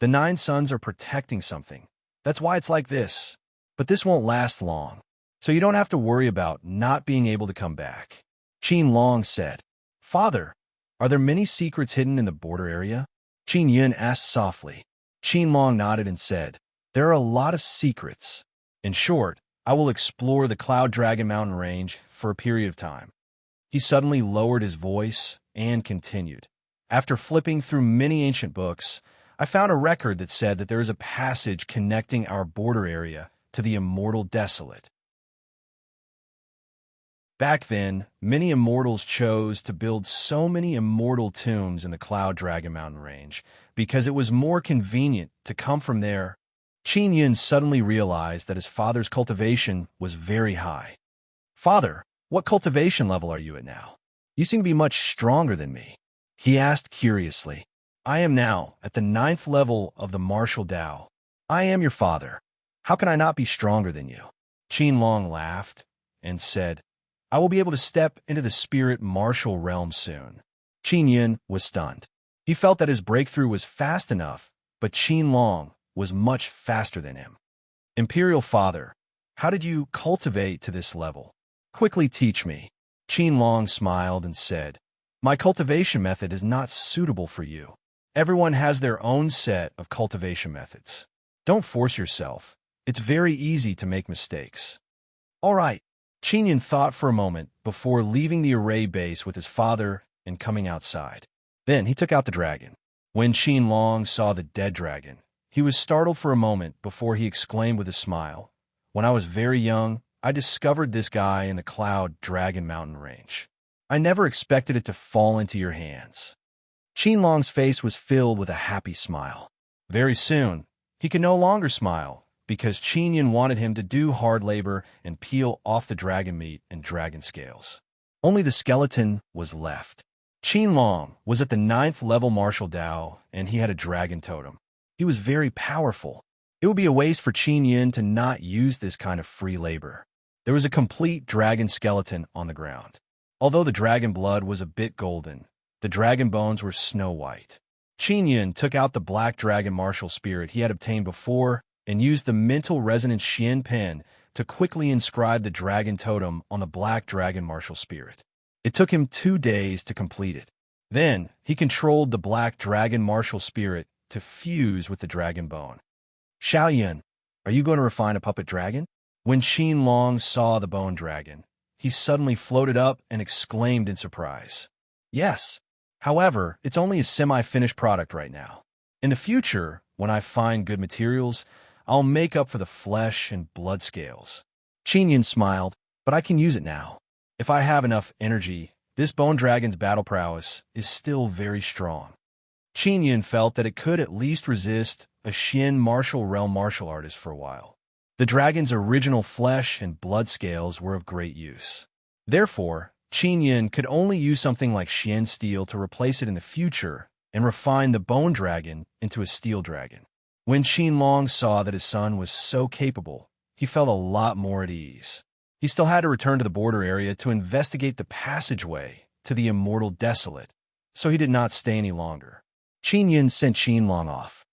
The 9 suns are protecting something. That's why it's like this. But this won't last long, so you don't have to worry about not being able to come back." Qin Long said, "Father, are there many secrets hidden in the border area?" Qin Yun asked softly. Qin Long nodded and said, "There are a lot of secrets. In short, I will explore the Cloud Dragon Mountain range for a period of time." He suddenly lowered his voice and continued, "After flipping through many ancient books, I found a record that said that there is a passage connecting our border area to the immortal desolate. Back then, many immortals chose to build so many immortal tombs in the Cloud Dragon Mountain range because it was more convenient to come from there." Qin Yun suddenly realized that his father's cultivation was very high. "Father, what cultivation level are you at now? You seem to be much stronger than me," he asked curiously. "I am now at the 9th level of the martial Tao. I am your father. How can I not be stronger than you?" Qin Long laughed and said, "I will be able to step into the spirit martial realm soon." Qin Yun was stunned. He felt that his breakthrough was fast enough, but Qin Long was much faster than him. "Imperial Father, how did you cultivate to this level? Quickly teach me." Qin Long smiled and said, "My cultivation method is not suitable for you. Everyone has their own set of cultivation methods. Don't force yourself. It's very easy to make mistakes." "All right." Qin Yun thought for a moment before leaving the array base with his father and coming outside. Then he took out the dragon. When Qin Long saw the dead dragon, he was startled for a moment before he exclaimed with a smile, "When I was very young, I discovered this guy in the Cloud Dragon Mountain range. I never expected it to fall into your hands." Qin Long's face was filled with a happy smile. Very soon, he could no longer smile because Qin Yun wanted him to do hard labor and peel off the dragon meat and dragon scales. Only the skeleton was left. Qin Long was at the 9th level martial Tao, and he had a dragon totem. He was very powerful. It would be a waste for Qin Yun to not use this kind of free labor. There was a complete dragon skeleton on the ground. Although the dragon blood was a bit golden, the dragon bones were snow white. Qin Yun took out the black dragon martial spirit he had obtained before and used the mental resonance Xian pen to quickly inscribe the dragon totem on the black dragon martial spirit. It took him 2 days to complete it. Then he controlled the black dragon martial spirit to fuse with the dragon bone. "Xiao Yun, are you going to refine a puppet dragon?" When Qin Long saw the bone dragon, he suddenly floated up and exclaimed in surprise, "Yes. However, it's only a semi-finished product right now. In the future, when I find good materials, I'll make up for the flesh and blood scales." Qin Yun smiled, "But I can use it now. If I have enough energy, this bone dragon's battle prowess is still very strong." Qin Yun felt that it could at least resist a Xian martial realm martial artist for a while. The dragon's original flesh and blood scales were of great use. Therefore, Qin Yun could only use something like Xian steel to replace it in the future and refine the bone dragon into a steel dragon. When Qin Long saw that his son was so capable, he felt a lot more at ease. He still had to return to the border area to investigate the passageway to the immortal desolate, so he did not stay any longer. Qin Yun sent Qin Long off.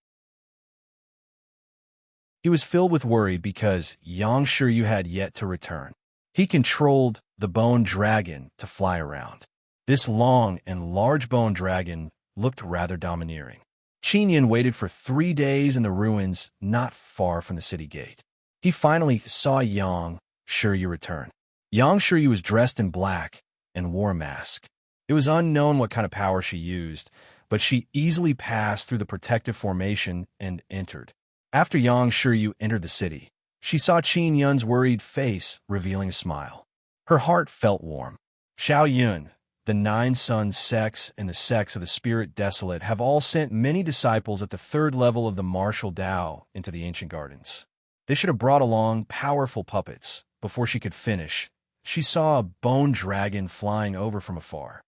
He was filled with worry because Yang Shiryu had yet to return. He controlled the bone dragon to fly around. This long and large bone dragon looked rather domineering. Qin Yin waited for 3 days in the ruins not far from the city gate. He finally saw Yang Shiryu return. Yang Shiryu was dressed in black and wore a mask. It was unknown what kind of power she used, but she easily passed through the protective formation and entered. After Yang Shiryu entered the city, she saw Qin Yun's worried face, revealing a smile. Her heart felt warm. Xiao Yun, the 9 sons sects and the sects of the Spirit Desolate have all sent many disciples at the 3rd level of the martial Tao into the ancient gardens. They should have brought along powerful puppets. Before she could finish, she saw a bone dragon flying over from afar.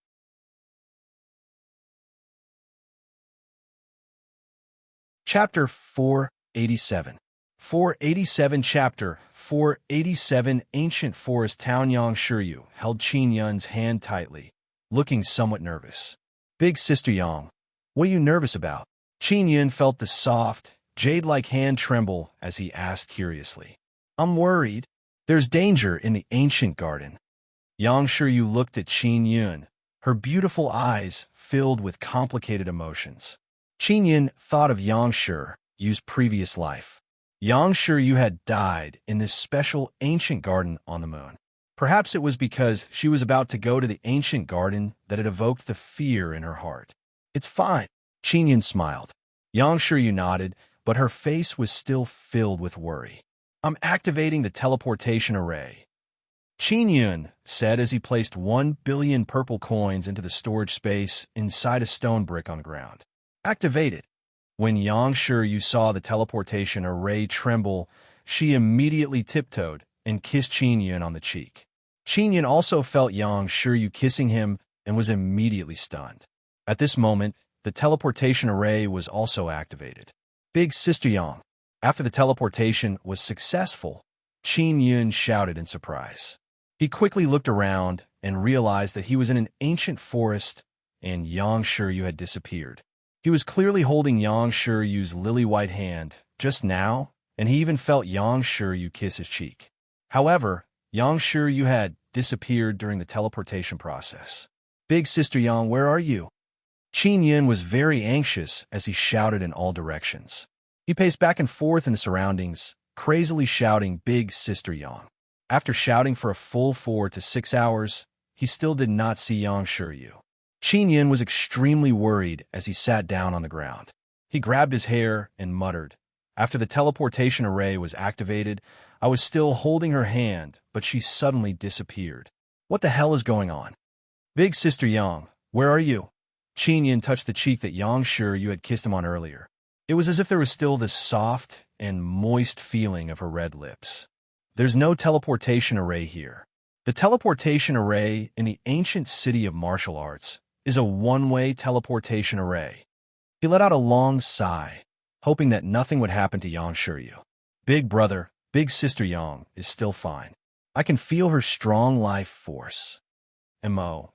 Chapter 487. 487 Chapter 487 Ancient Forest Town. Yang Shiryu held Qin Yun's hand tightly, looking somewhat nervous. Big Sister Yang, what are you nervous about? Qin Yun felt the soft, jade-like hand tremble as he asked curiously. I'm worried. There's danger in the ancient garden. Yang Shiryu looked at Qin Yun, her beautiful eyes filled with complicated emotions. Qin Yun thought of Yang Shiryu's previous life. Yang Shiryu had died in this special ancient garden on the moon. Perhaps it was because she was about to go to the ancient garden that it evoked the fear in her heart. It's fine. Qin Yun smiled. Yang Shiryu nodded, but her face was still filled with worry. I'm activating the teleportation array. Qin Yun said as he placed 1 billion purple coins into the storage space inside a stone brick on the ground. Activate it. When Yang Shiryu saw the teleportation array tremble, she immediately tiptoed and kissed Qin Yun on the cheek. Qin Yun also felt Yang Shiryu kissing him and was immediately stunned. At this moment, the teleportation array was also activated. Big Sister Yang. After the teleportation was successful, Qin Yun shouted in surprise. He quickly looked around and realized that he was in an ancient forest and Yang Shiryu had disappeared. He was clearly holding Yang Shiryu's lily-white hand just now, and he even felt Yang Shiryu kiss his cheek. However, Yang Shiryu had disappeared during the teleportation process. Big Sister Yang, where are you? Qin Yun was very anxious as he shouted in all directions. He paced back and forth in the surroundings, crazily shouting Big Sister Yang. After shouting for a full 4 to 6 hours, he still did not see Yang Shiryu. Qin Yun was extremely worried as he sat down on the ground. He grabbed his hair and muttered, after the teleportation array was activated, I was still holding her hand, but she suddenly disappeared. What the hell is going on? Big Sister Yang, where are you? Qin Yun touched the cheek that Yang Shiryu had kissed him on earlier. It was as if there was still this soft and moist feeling of her red lips. There's no teleportation array here. The teleportation array in the ancient city of martial arts is a one-way teleportation array. He let out a long sigh, hoping that nothing would happen to Yang Shiryu. Big brother, Big Sister Yang is still fine. I can feel her strong life force. M.O.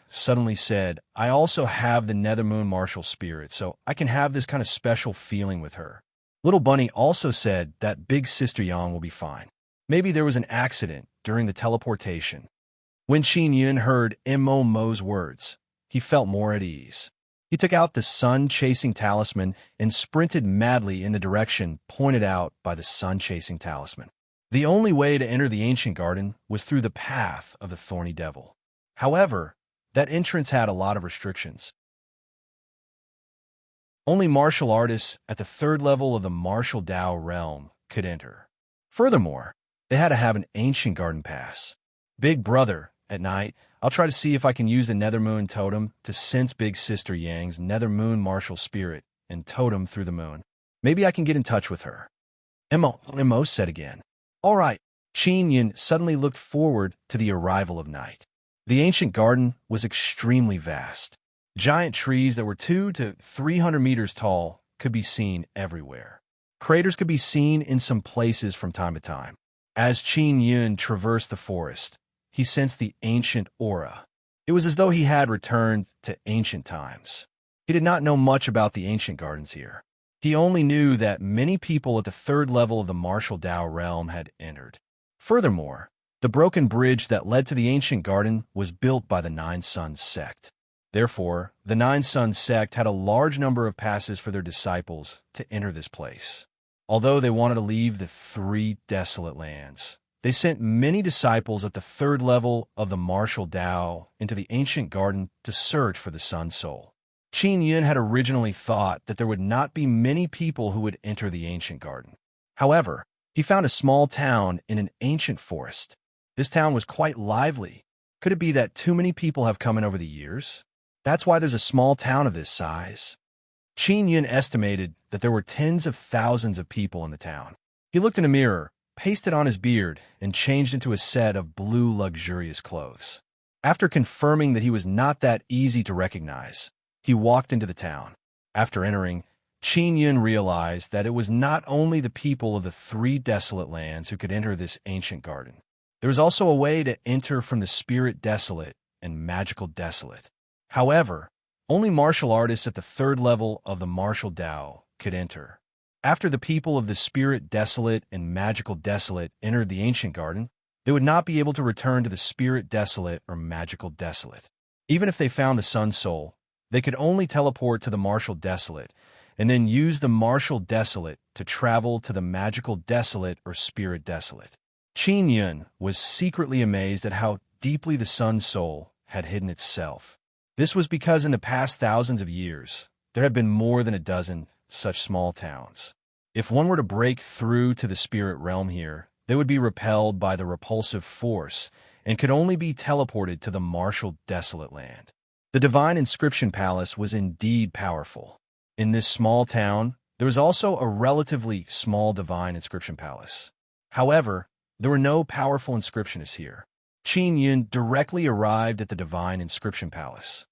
suddenly said, I also have the Nethermoon martial spirit, so I can have this kind of special feeling with her. Little Bunny also said that Big Sister Yang will be fine. Maybe there was an accident during the teleportation. When Qin Yun heard Mo's words, he felt more at ease. He took out the sun-chasing talisman and sprinted madly in the direction pointed out by the sun-chasing talisman. The only way to enter the ancient garden was through the path of the thorny devil. However, that entrance had a lot of restrictions. Only martial artists at the 3rd level of the martial Tao realm could enter. Furthermore, they had to have an ancient garden pass. Big brother, at night, I'll try to see if I can use the Nethermoon totem to sense Big Sister Yang's Nethermoon martial spirit and totem through the moon. Maybe I can get in touch with her. Mo said again. All right. Qin Yun suddenly looked forward to the arrival of night. The ancient garden was extremely vast. Giant trees that were 200 to 300 meters tall could be seen everywhere. Craters could be seen in some places from time to time. As Qin Yun traversed the forest, he sensed the ancient aura. It was as though he had returned to ancient times. He did not know much about the ancient gardens here. He only knew that many people at the third level of the martial Tao realm had entered. Furthermore, the broken bridge that led to the ancient garden was built by the Nine Sons sect. Therefore, the Nine Sons sect had a large number of passes for their disciples to enter this place. Although they wanted to leave the three desolate lands, they sent many disciples at the third level of the martial Tao into the ancient garden to search for the Sun Soul. Qin Yun had originally thought that there would not be many people who would enter the ancient garden. However, he found a small town in an ancient forest. This town was quite lively. Could it be that too many people have come in over the years? That's why there's a small town of this size. Qin Yun estimated that there were tens of thousands of people in the town. He looked in a mirror, pasted on his beard, and changed into a set of blue luxurious clothes. After confirming that he was not that easy to recognize, he walked into the town. After entering, Qin Yun realized that it was not only the people of the three desolate lands who could enter this ancient garden. There was also a way to enter from the spirit desolate and magical desolate. However, only martial artists at the third level of the martial Tao could enter. After the people of the spirit desolate and magical desolate entered the ancient garden, they would not be able to return to the spirit desolate or magical desolate. Even if they found the Sun Soul, they could only teleport to the martial desolate and then use the martial desolate to travel to the magical desolate or spirit desolate. Qin Yun was secretly amazed at how deeply the Sun Soul had hidden itself. This was because in the past thousands of years, there had been more than a dozen such small towns. If one were to break through to the spirit realm here, they would be repelled by the repulsive force and could only be teleported to the martial desolate land. The divine inscription palace was indeed powerful. In this small town, there was also a relatively small divine inscription palace. However, there were no powerful inscriptionists here. Qin Yun directly arrived at the divine inscription palace.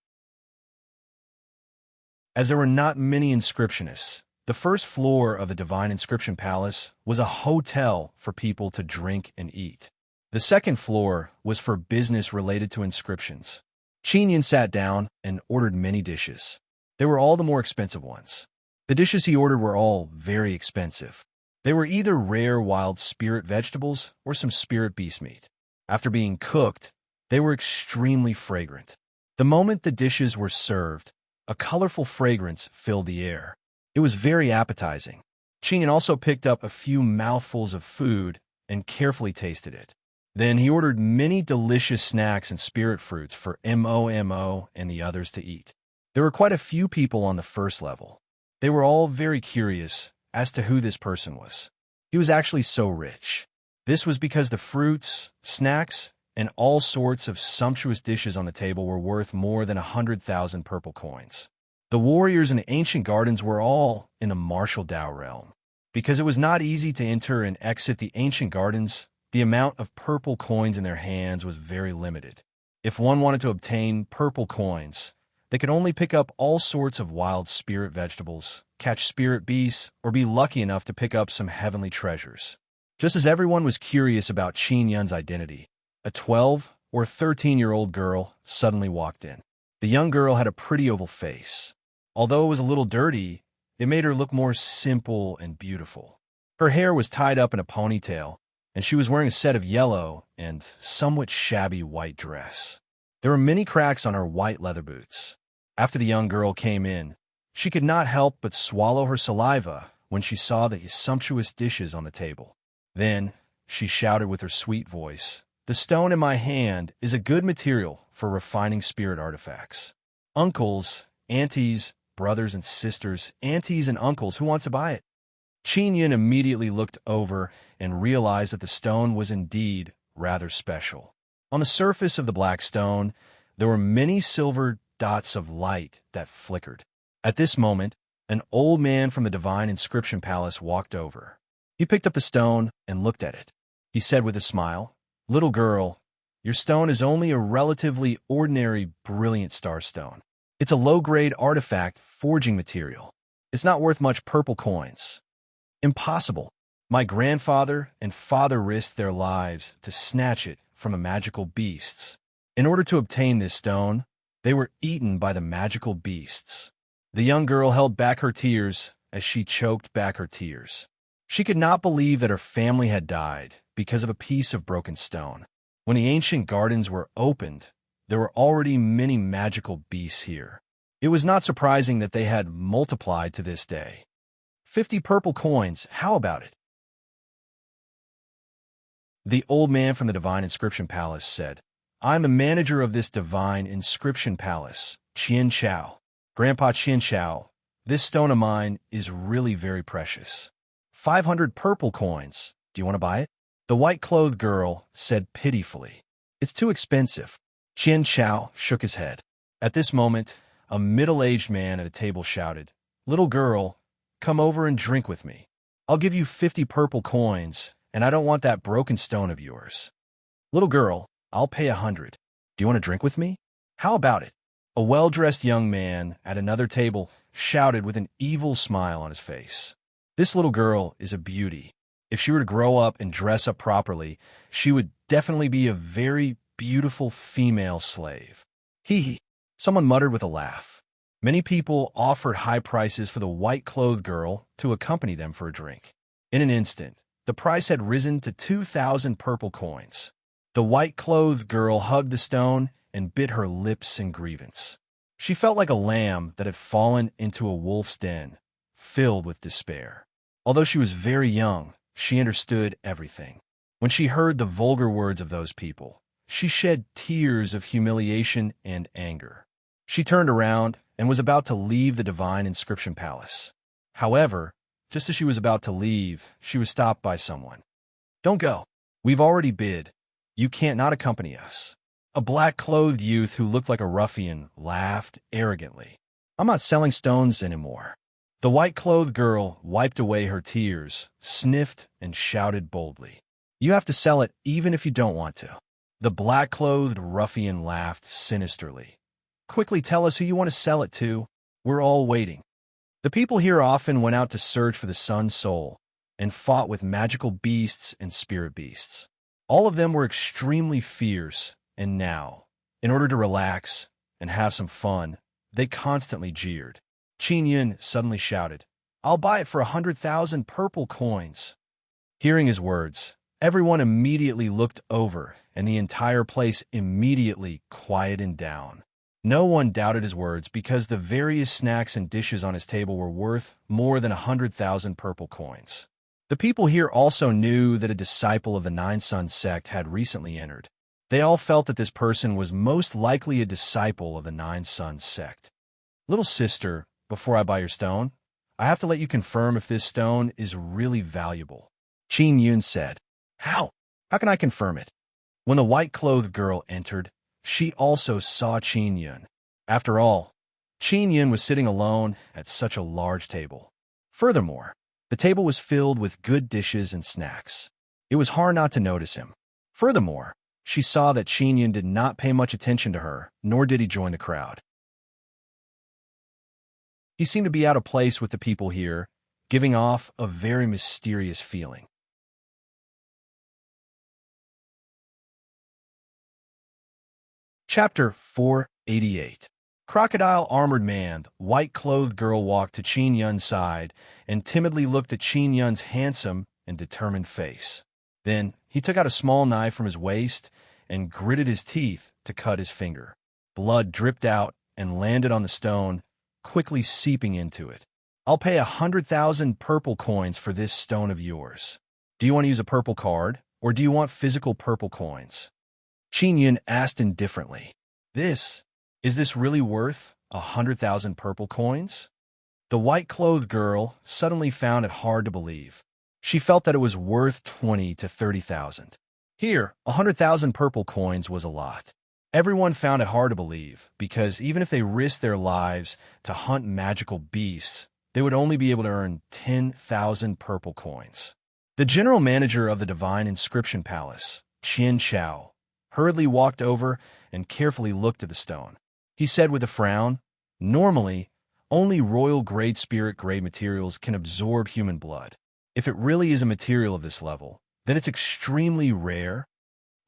As there were not many inscriptionists, the first floor of the divine inscription palace was a hotel for people to drink and eat. The second floor was for business related to inscriptions. Qin Yun sat down and ordered many dishes. They were all the more expensive ones. The dishes he ordered were all very expensive. They were either rare wild spirit vegetables or some spirit beast meat. After being cooked, they were extremely fragrant. The moment the dishes were served, a colorful fragrance filled the air. It was very appetizing. Qin Yun also picked up a few mouthfuls of food and carefully tasted it. Then he ordered many delicious snacks and spirit fruits for Momo and the others to eat. There were quite a few people on the first level. They were all very curious as to who this person was. He was actually so rich. This was because the fruits, snacks, and all sorts of sumptuous dishes on the table were worth more than 100,000 purple coins. The warriors in the ancient gardens were all in the martial Tao realm. Because it was not easy to enter and exit the ancient gardens, the amount of purple coins in their hands was very limited. If one wanted to obtain purple coins, they could only pick up all sorts of wild spirit vegetables, catch spirit beasts, or be lucky enough to pick up some heavenly treasures. Just as everyone was curious about Qin Yun's identity, a 12 or 13-year-old girl suddenly walked in. The young girl had a pretty oval face. Although it was a little dirty, it made her look more simple and beautiful. Her hair was tied up in a ponytail, and she was wearing a set of yellow and somewhat shabby white dress. There were many cracks on her white leather boots. After the young girl came in, she could not help but swallow her saliva when she saw the sumptuous dishes on the table. Then she shouted with her sweet voice, "The stone in my hand is a good material for refining spirit artifacts. Uncles, aunties, brothers and sisters, aunties and uncles, who wants to buy it?" Qin Yun immediately looked over and realized that the stone was indeed rather special. On the surface of the black stone, there were many silver dots of light that flickered. At this moment, an old man from the divine inscription palace walked over. He picked up the stone and looked at it. He said with a smile, "Little girl, your stone is only a relatively ordinary brilliant starstone. It's a low-grade artifact forging material. It's not worth much purple coins." "Impossible. My grandfather and father risked their lives to snatch it from the magical beasts. In order to obtain this stone, they were eaten by the magical beasts." The young girl held back her tears as she choked back her tears. She could not believe that her family had died because of a piece of broken stone. When the ancient gardens were opened, there were already many magical beasts here. It was not surprising that they had multiplied to this day. 50 purple coins, how about it? The old man from the Divine Inscription Palace said, I'm the manager of this Divine Inscription Palace, Qian Chao. Grandpa Qian Chao, this stone of mine is really very precious. 500 purple coins. Do you want to buy it? The white-clothed girl said pitifully. It's too expensive. Qian Chao shook his head. At this moment, a middle-aged man at a table shouted, Little girl, come over and drink with me. I'll give you 50 purple coins, and I don't want that broken stone of yours. Little girl, I'll pay 100. Do you want to drink with me? How about it? A well-dressed young man at another table shouted with an evil smile on his face. This little girl is a beauty. If she were to grow up and dress up properly, she would definitely be a very beautiful female slave. Hee hee, someone muttered with a laugh. Many people offered high prices for the white-clothed girl to accompany them for a drink. In an instant, the price had risen to 2,000 purple coins. The white-clothed girl hugged the stone and bit her lips in grievance. She felt like a lamb that had fallen into a wolf's den, filled with despair. Although she was very young, she understood everything. When she heard the vulgar words of those people, she shed tears of humiliation and anger. She turned around and was about to leave the Divine Inscription Palace. However, just as she was about to leave, she was stopped by someone. Don't go. We've already bid. You can't not accompany us. A black-clothed youth who looked like a ruffian laughed arrogantly. I'm not selling stones anymore. The white-clothed girl wiped away her tears, sniffed, and shouted boldly. You have to sell it even if you don't want to. The black-clothed ruffian laughed sinisterly. Quickly tell us who you want to sell it to. We're all waiting. The people here often went out to search for the sun's soul and fought with magical beasts and spirit beasts. All of them were extremely fierce, and now, in order to relax and have some fun, they constantly jeered. Qin Yun suddenly shouted, I'll buy it for 100,000 purple coins. Hearing his words, everyone immediately looked over, and the entire place immediately quieted down. No one doubted his words because the various snacks and dishes on his table were worth more than 100,000 purple coins. The people here also knew that a disciple of the Nine Suns sect had recently entered. They all felt that this person was most likely a disciple of the Nine Suns sect. Little sister, before I buy your stone, I have to let you confirm if this stone is really valuable. Qin Yun said. How? How can I confirm it? When the white-clothed girl entered, she also saw Qin Yun. After all, Qin Yun was sitting alone at such a large table. Furthermore, the table was filled with good dishes and snacks. It was hard not to notice him. Furthermore, she saw that Qin Yun did not pay much attention to her, nor did he join the crowd. He seemed to be out of place with the people here, giving off a very mysterious feeling. Chapter 488. Crocodile-armored man, white-clothed girl walked to Qin Yun's side and timidly looked at Qin Yun's handsome and determined face. Then he took out a small knife from his waist and gritted his teeth to cut his finger. Blood dripped out and landed on the stone, quickly seeping into it. I'll pay 100,000 purple coins for this stone of yours. Do you want to use a purple card, or do you want physical purple coins? Qin Yun asked indifferently. Is this really worth 100,000 purple coins? The white-clothed girl suddenly found it hard to believe. She felt that it was worth 20 to 30,000. Here, 100,000 purple coins was a lot. Everyone found it hard to believe, because even if they risked their lives to hunt magical beasts, they would only be able to earn 10,000 purple coins. The general manager of the Divine Inscription Palace, Qian Chao, hurriedly walked over and carefully looked at the stone. He said with a frown, Normally, only royal-grade spirit-grade materials can absorb human blood. If it really is a material of this level, then it's extremely rare.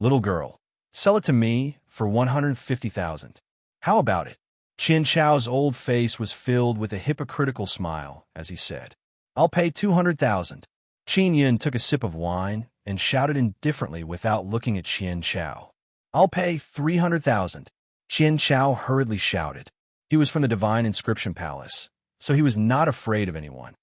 Little girl, sell it to me for 150,000. How about it? Qian Chao's old face was filled with a hypocritical smile as he said, "I'll pay 200,000. Qin Yun took a sip of wine and shouted indifferently without looking at Qian Chao. "I'll pay 300,000. Qian Chao hurriedly shouted. He was from the Divine Inscription Palace, so he was not afraid of anyone.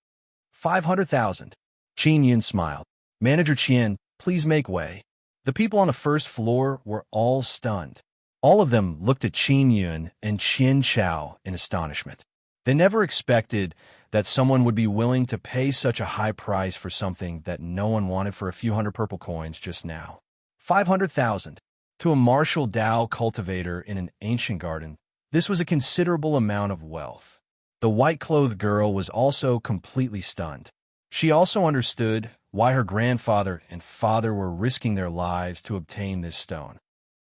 500,000. Qin Yun smiled. "Manager Qian, please make way." The people on the first floor were all stunned. All of them looked at Qin Yun and Qian Chao in astonishment. They never expected that someone would be willing to pay such a high price for something that no one wanted for a few hundred purple coins just now. 500,000. To a martial Dao cultivator in an ancient garden, this was a considerable amount of wealth. The white-clothed girl was also completely stunned. She also understood why her grandfather and father were risking their lives to obtain this stone.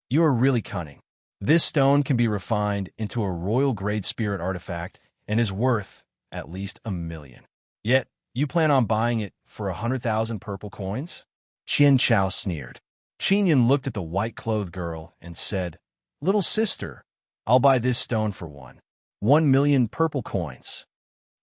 "You are really cunning. This stone can be refined into a royal-grade spirit artifact and is worth at least 1,000,000. Yet, you plan on buying it for 100,000 purple coins?" Qian Chao sneered. Qin Yun looked at the white-clothed girl and said, "Little sister, I'll buy this stone for 1,000,000 purple coins.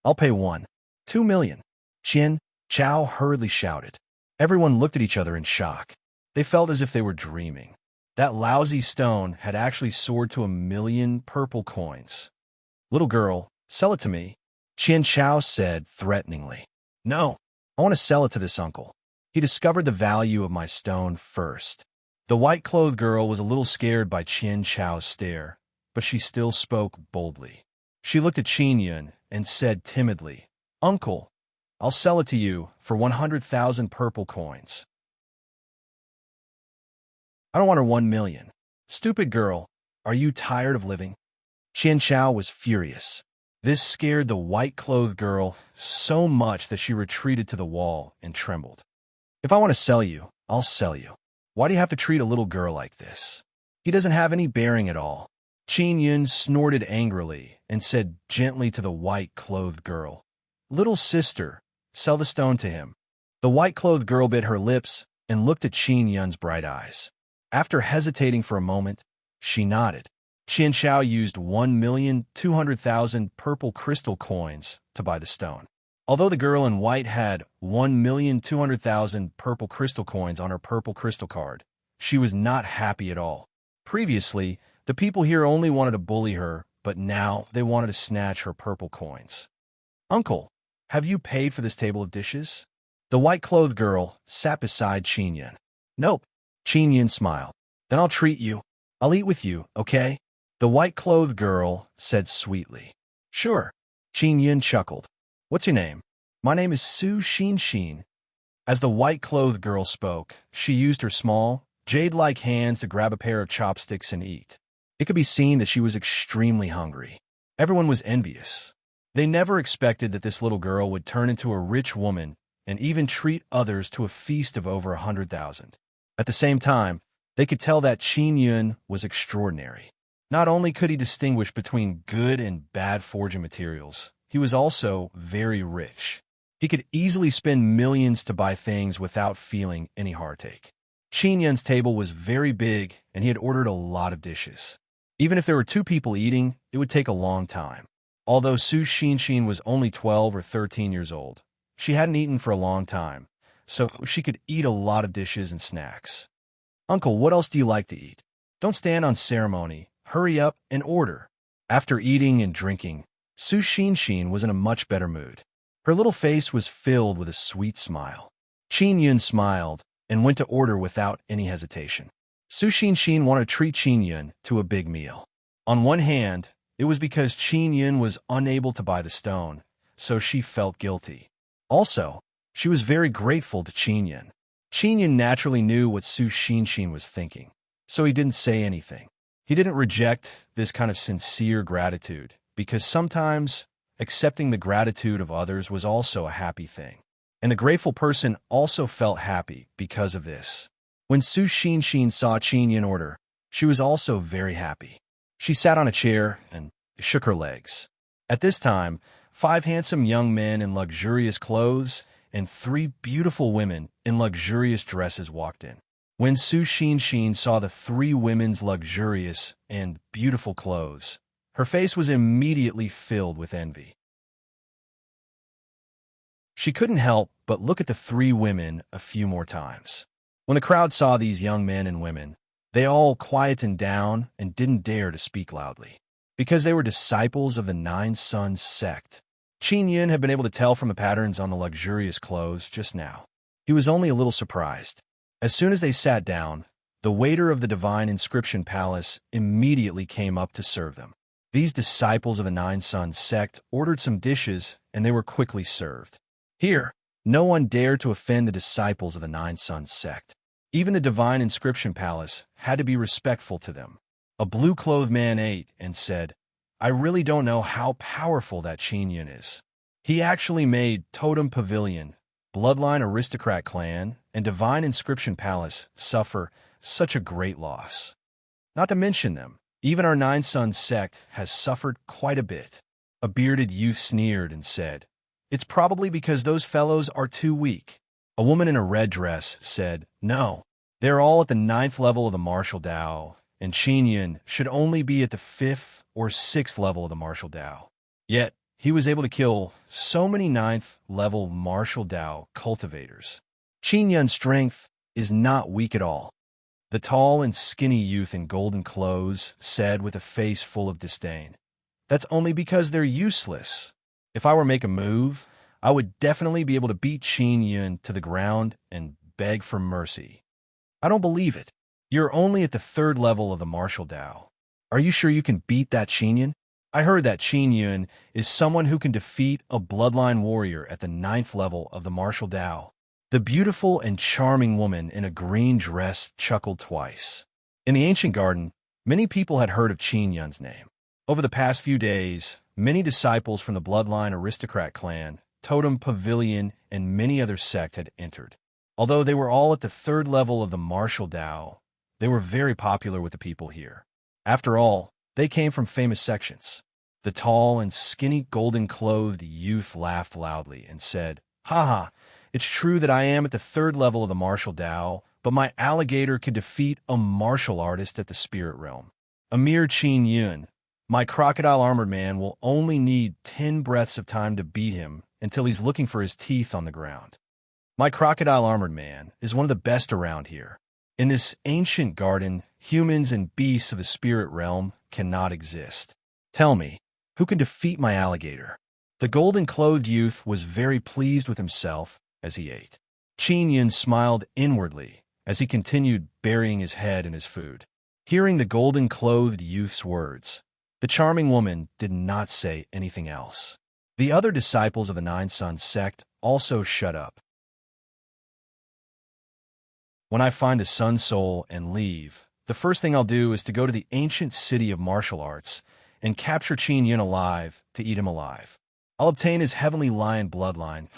I'll pay 2,000,000. Qian Chao hurriedly shouted. Everyone looked at each other in shock. They felt as if they were dreaming. That lousy stone had actually soared to 1,000,000 purple coins. "Little girl, sell it to me," Qian Chao said threateningly. "No, I want to sell it to this uncle. He discovered the value of my stone first." The white-clothed girl was a little scared by Qian Chao's stare, but she still spoke boldly. She looked at Qin Yun and said timidly, "Uncle, I'll sell it to you for 100,000 purple coins." "I don't want her 1,000,000. Stupid girl, are you tired of living?" Qian Chao was furious. This scared the white-clothed girl so much that she retreated to the wall and trembled. "If I want to sell you, I'll sell you. Why do you have to treat a little girl like this? He doesn't have any bearing at all." Qin Yun snorted angrily and said gently to the white-clothed girl, "Little sister, sell the stone to him." The white-clothed girl bit her lips and looked at Qin Yun's bright eyes. After hesitating for a moment, she nodded. Qian Chao used 1,200,000 purple crystal coins to buy the stone. Although the girl in white had 1,200,000 purple crystal coins on her purple crystal card, she was not happy at all. Previously, the people here only wanted to bully her, but now they wanted to snatch her purple coins. "Uncle, have you paid for this table of dishes?" The white-clothed girl sat beside Qin Yun. "Nope." Qin Yun smiled. "Then I'll treat you. I'll eat with you, okay?" The white-clothed girl said sweetly. "Sure." Qin Yun chuckled. "What's your name?" "My name is Su Xin. As the white-clothed girl spoke, she used her small, jade-like hands to grab a pair of chopsticks and eat. It could be seen that she was extremely hungry. Everyone was envious. They never expected that this little girl would turn into a rich woman and even treat others to a feast of over 100,000. At the same time, they could tell that Qin Yun was extraordinary. Not only could he distinguish between good and bad forging materials, he was also very rich. He could easily spend millions to buy things without feeling any heartache. Qin Yun's table was very big, and he had ordered a lot of dishes. Even if there were 2 people eating, it would take a long time. Although Su Xin was only 12 or 13 years old, she hadn't eaten for a long time, so she could eat a lot of dishes and snacks. "Uncle, what else do you like to eat? Don't stand on ceremony. Hurry up and order." After eating and drinking, Su Xin was in a much better mood. Her little face was filled with a sweet smile. Qin Yun smiled and went to order without any hesitation. Su Xin wanted to treat Qin Yun to a big meal. On one hand, it was because Qin Yun was unable to buy the stone, so she felt guilty. Also, she was very grateful to Qin Yun. Qin Yun naturally knew what Su Xin was thinking, so he didn't say anything. He didn't reject this kind of sincere gratitude, because sometimes accepting the gratitude of others was also a happy thing. And the grateful person also felt happy because of this. When Su Xin saw Qin Yun order, she was also very happy. She sat on a chair and shook her legs. At this time, 5 handsome young men in luxurious clothes and 3 beautiful women in luxurious dresses walked in. When Su Xin saw the 3 women's luxurious and beautiful clothes, Her face was immediately filled with envy. She couldn't help but look at the three women a few more times. When the crowd saw these young men and women, they all quietened down and didn't dare to speak loudly, because they were disciples of the Nine Sons sect. Qin Yun had been able to tell from the patterns on the luxurious clothes just now. He was only a little surprised. As soon as they sat down, the waiter of the Divine Inscription Palace immediately came up to serve them. These disciples of the Nine Sons sect ordered some dishes, and they were quickly served. Here, no one dared to offend the disciples of the Nine Sons sect. Even the Divine Inscription Palace had to be respectful to them. A blue-clothed man ate and said, "I really don't know how powerful that Qin Yun is. He actually made Totem Pavilion, Bloodline Aristocrat Clan, and Divine Inscription Palace suffer such a great loss. Not to mention them, even our Nine Sons sect has suffered quite a bit." A bearded youth sneered and said, "It's probably because those fellows are too weak." A woman in a red dress said, "No, they're all at the 9th level of the martial Dao, and Qin Yun should only be at the 5th or 6th level of the martial Dao. Yet, he was able to kill so many 9th level martial Dao cultivators. Qin Yun's strength is not weak at all." The tall and skinny youth in golden clothes said with a face full of disdain, "That's only because they're useless. If I were to make a move, I would definitely be able to beat Qin Yun to the ground and beg for mercy." "I don't believe it. You're only at the 3rd level of the martial Dao. Are you sure you can beat that Qin Yun? I heard that Qin Yun is someone who can defeat a bloodline warrior at the 9th level of the martial Dao." The beautiful and charming woman in a green dress chuckled twice. In the ancient garden, many people had heard of Qin Yun's name. Over the past few days, many disciples from the Bloodline Aristocrat Clan, Totem Pavilion, and many other sects had entered. Although they were all at the 3rd level of the martial Dao, they were very popular with the people here. After all, they came from famous sections. The tall and skinny golden-clothed youth laughed loudly and said, "Ha ha! It's true that I am at the 3rd level of the martial Dao, but my alligator could defeat a martial artist at the spirit realm. A mere Qin Yun. My crocodile-armored man will only need 10 breaths of time to beat him until he's looking for his teeth on the ground. My crocodile-armored man is one of the best around here. In this ancient garden, humans and beasts of the spirit realm cannot exist. Tell me, who can defeat my alligator?" The golden-clothed youth was very pleased with himself as he ate. Qin Yun smiled inwardly as he continued burying his head in his food. Hearing the golden-clothed youth's words, the charming woman did not say anything else. The other disciples of the Nine Sons sect also shut up. "When I find the Sun Soul and leave, the first thing I'll do is to go to the ancient city of martial arts and capture Qin Yun alive to eat him alive. I'll obtain his heavenly lion bloodline,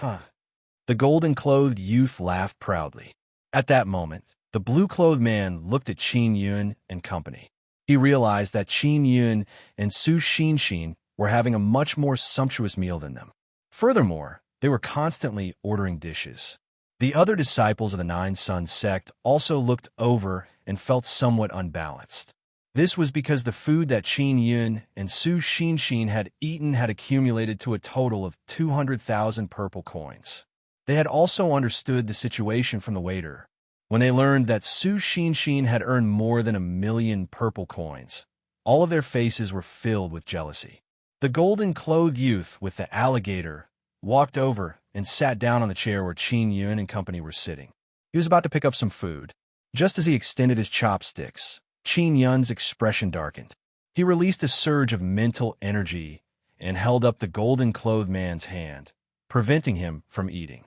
The golden-clothed youth laughed proudly. At that moment, the blue-clothed man looked at Qin Yun and company. He realized that Qin Yun and Su Xinshin were having a much more sumptuous meal than them. Furthermore, they were constantly ordering dishes. The other disciples of the Nine Sons sect also looked over and felt somewhat unbalanced. This was because the food that Qin Yun and Su Xinshin had eaten had accumulated to a total of 200,000 purple coins. They had also understood the situation from the waiter. When they learned that Su Xinshin had earned more than 1,000,000 purple coins, all of their faces were filled with jealousy. The golden-clothed youth with the alligator walked over and sat down on the chair where Qin Yun and company were sitting. He was about to pick up some food. Just as he extended his chopsticks, Qin Yun's expression darkened. He released a surge of mental energy and held up the golden-clothed man's hand, preventing him from eating.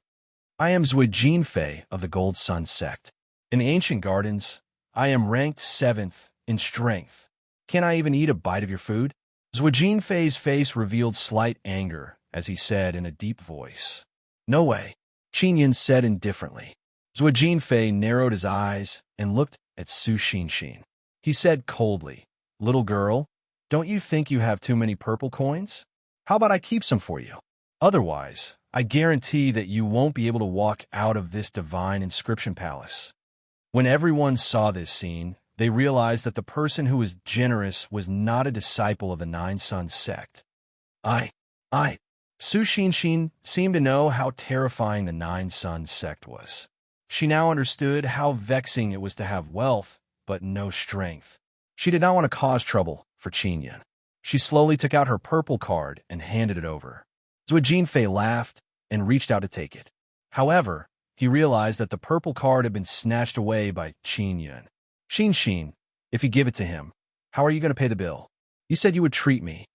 "I am Zui Jinfei of the Gold Sun sect. In the ancient gardens, I am ranked 7th in strength. Can I even eat a bite of your food?" Zui Jinfei's face revealed slight anger as he said in a deep voice. "No way," Qin Yun said indifferently. Zui Jinfei narrowed his eyes and looked at Su Xinshin. He said coldly, "Little girl, don't you think you have too many purple coins? How about I keep some for you? Otherwise, I guarantee that you won't be able to walk out of this divine inscription palace." When everyone saw this scene, they realized that the person who was generous was not a disciple of the Nine Sons sect. I. Su Xinshin seemed to know how terrifying the Nine Sons sect was. She now understood how vexing it was to have wealth, but no strength. She did not want to cause trouble for Qinyan. She slowly took out her purple card and handed it over. Zhuo Jinfei laughed and reached out to take it. However, he realized that the purple card had been snatched away by Qinyan. Xin, if you give it to him, how are you going to pay the bill? You said you would treat me.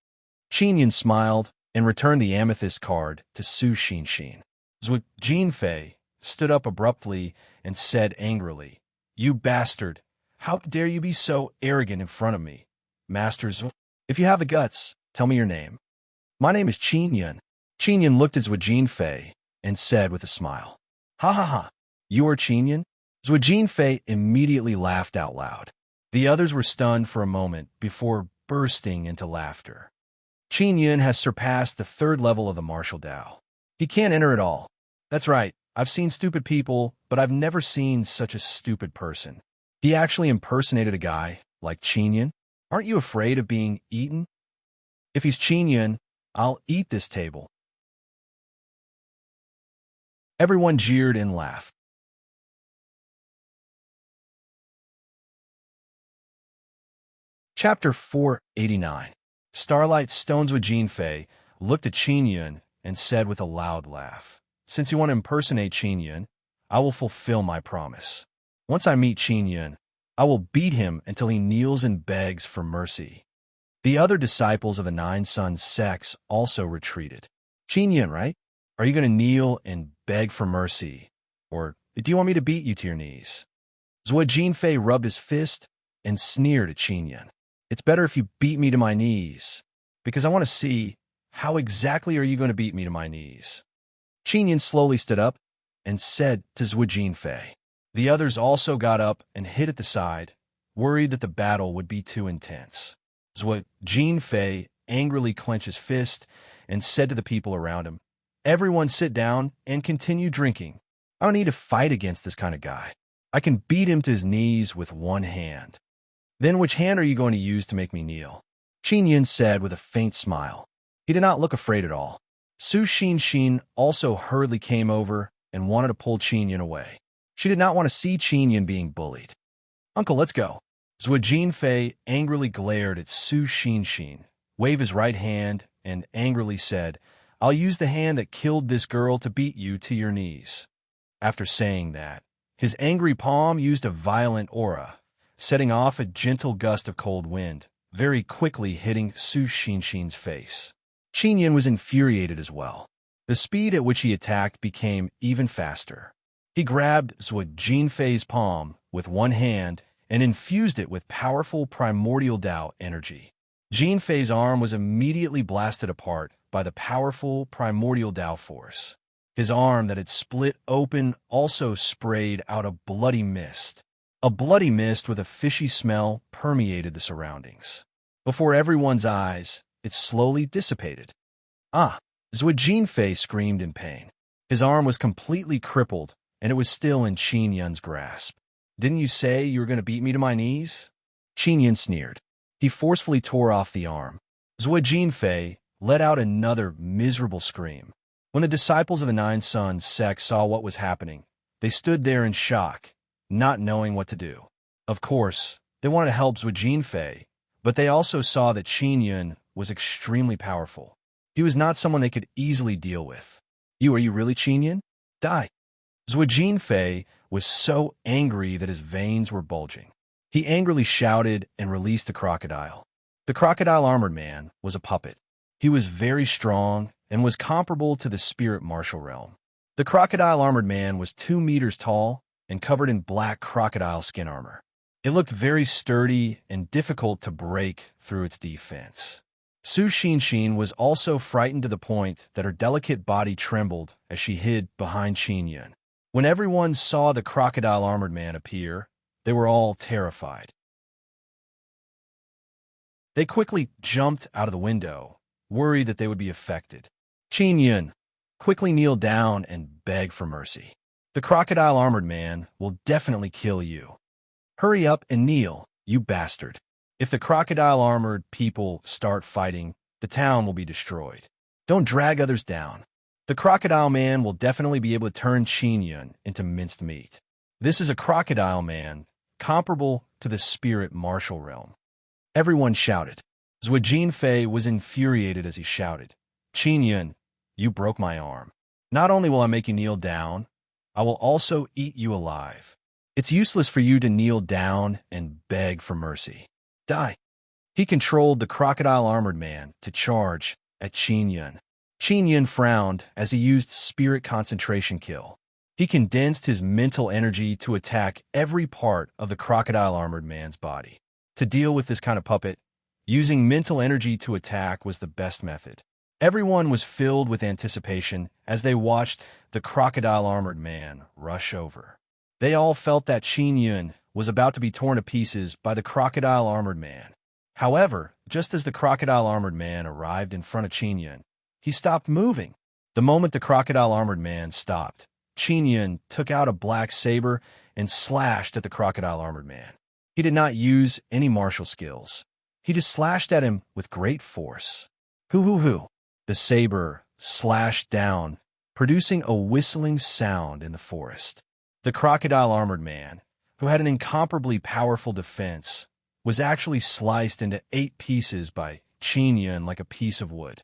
Qinyan smiled and returned the amethyst card to Su Xinshin. Zhuo Jinfei stood up abruptly and said angrily, "You bastard! How dare you be so arrogant in front of me? Masters, if you have the guts, tell me your name." "My name is Qinyan." Qinyan looked at Zhuo Jinfei and said with a smile, "Ha ha ha, you are Qinyan?" Zhuo Jinfei immediately laughed out loud. The others were stunned for a moment before bursting into laughter. Qinyan has surpassed the third level of the martial Dao. He can't enter at all. That's right, I've seen stupid people, but I've never seen such a stupid person. He actually impersonated a guy like Qinyan. Aren't you afraid of being eaten? If he's Qinyan, I'll eat this table. Everyone jeered and laughed. Chapter 489. Starlight Stones with Jinfei looked at Qinyan and said with a loud laugh, "Since you want to impersonate Qinyan, I will fulfill my promise. Once I meet Qinyan, I will beat him until he kneels and begs for mercy." The other disciples of the Nine Sons sects also retreated. "Qinyan, right? Are you going to kneel and beg for mercy? Or do you want me to beat you to your knees?" Zhuo Jinfei rubbed his fist and sneered at Qinyan. "It's better if you beat me to my knees, because I want to see how exactly are you going to beat me to my knees." Qinyan slowly stood up and said to Zhuo Jinfei. The others also got up and hid at the side, worried that the battle would be too intense. Zhuo Jinfei angrily clenched his fist and said to the people around him, "Everyone sit down and continue drinking. I don't need to fight against this kind of guy. I can beat him to his knees with one hand." "Then which hand are you going to use to make me kneel?" Qinyan said with a faint smile. He did not look afraid at all. Su Xinshin also hurriedly came over and wanted to pull Qinyan away. She did not want to see Qinyan being bullied. "Uncle, let's go." Zhuo Jinfei angrily glared at Su Xinshin, waved his right hand, and angrily said, "I'll use the hand that killed this girl to beat you to your knees." After saying that, his angry palm used a violent aura, setting off a gentle gust of cold wind, very quickly hitting Su Xinshin's face. Qinyan was infuriated as well. The speed at which he attacked became even faster. He grabbed Zhuo Jinfei's palm with one hand and infused it with powerful primordial Dao energy. Jinfei's arm was immediately blasted apart by the powerful primordial Dao force. His arm that had split open also sprayed out a bloody mist. A bloody mist with a fishy smell permeated the surroundings. Before everyone's eyes, it slowly dissipated. "Ah!" Zhuo Jinfei screamed in pain. His arm was completely crippled, and it was still in Qinyan's grasp. "Didn't you say you were going to beat me to my knees?" Qinyan sneered. He forcefully tore off the arm. Zhuo Jinfei let out another miserable scream. When the disciples of the Nine Sons sect saw what was happening, they stood there in shock, not knowing what to do. Of course, they wanted to help Zhuo Jinfei, but they also saw that Qinyan was extremely powerful. He was not someone they could easily deal with. Are you really Qinyan? Die." Zhuo Jinfei was so angry that his veins were bulging. He angrily shouted and released the crocodile. The crocodile-armored man was a puppet. He was very strong and was comparable to the spirit martial realm. The crocodile-armored man was 2 meters tall and covered in black crocodile skin armor. It looked very sturdy and difficult to break through its defense. Su Xinshin was also frightened to the point that her delicate body trembled as she hid behind Qinyan. When everyone saw the crocodile-armored man appear, they were all terrified. They quickly jumped out of the window, worried that they would be affected. "Qinyan, quickly kneel down and beg for mercy. The crocodile-armored man will definitely kill you. Hurry up and kneel." You bastard. If the crocodile-armored people start fighting, the town will be destroyed. Don't drag others down. The crocodile man will definitely be able to turn Qin Yun into minced meat. This is a crocodile man, comparable to the spirit martial realm. Everyone shouted. Zhuo Jinfei was infuriated as he shouted, Qin Yun, you broke my arm. Not only will I make you kneel down, I will also eat you alive. It's useless for you to kneel down and beg for mercy. Die. He controlled the crocodile-armored man to charge at Qin Yun. Qin Yun frowned as he used spirit concentration kill. He condensed his mental energy to attack every part of the crocodile-armored man's body. To deal with this kind of puppet, using mental energy to attack was the best method. Everyone was filled with anticipation as they watched the crocodile-armored man rush over. They all felt that Qin Yun was about to be torn to pieces by the crocodile-armored man. However, just as the crocodile-armored man arrived in front of Qin Yun, he stopped moving. The moment the crocodile-armored man stopped, Qin Yun took out a black saber and slashed at the crocodile-armored man. He did not use any martial skills. He just slashed at him with great force. Hoo-hoo-hoo. The saber slashed down, producing a whistling sound in the forest. The crocodile-armored man, who had an incomparably powerful defense, was actually sliced into 8 pieces by Qin Yun like a piece of wood.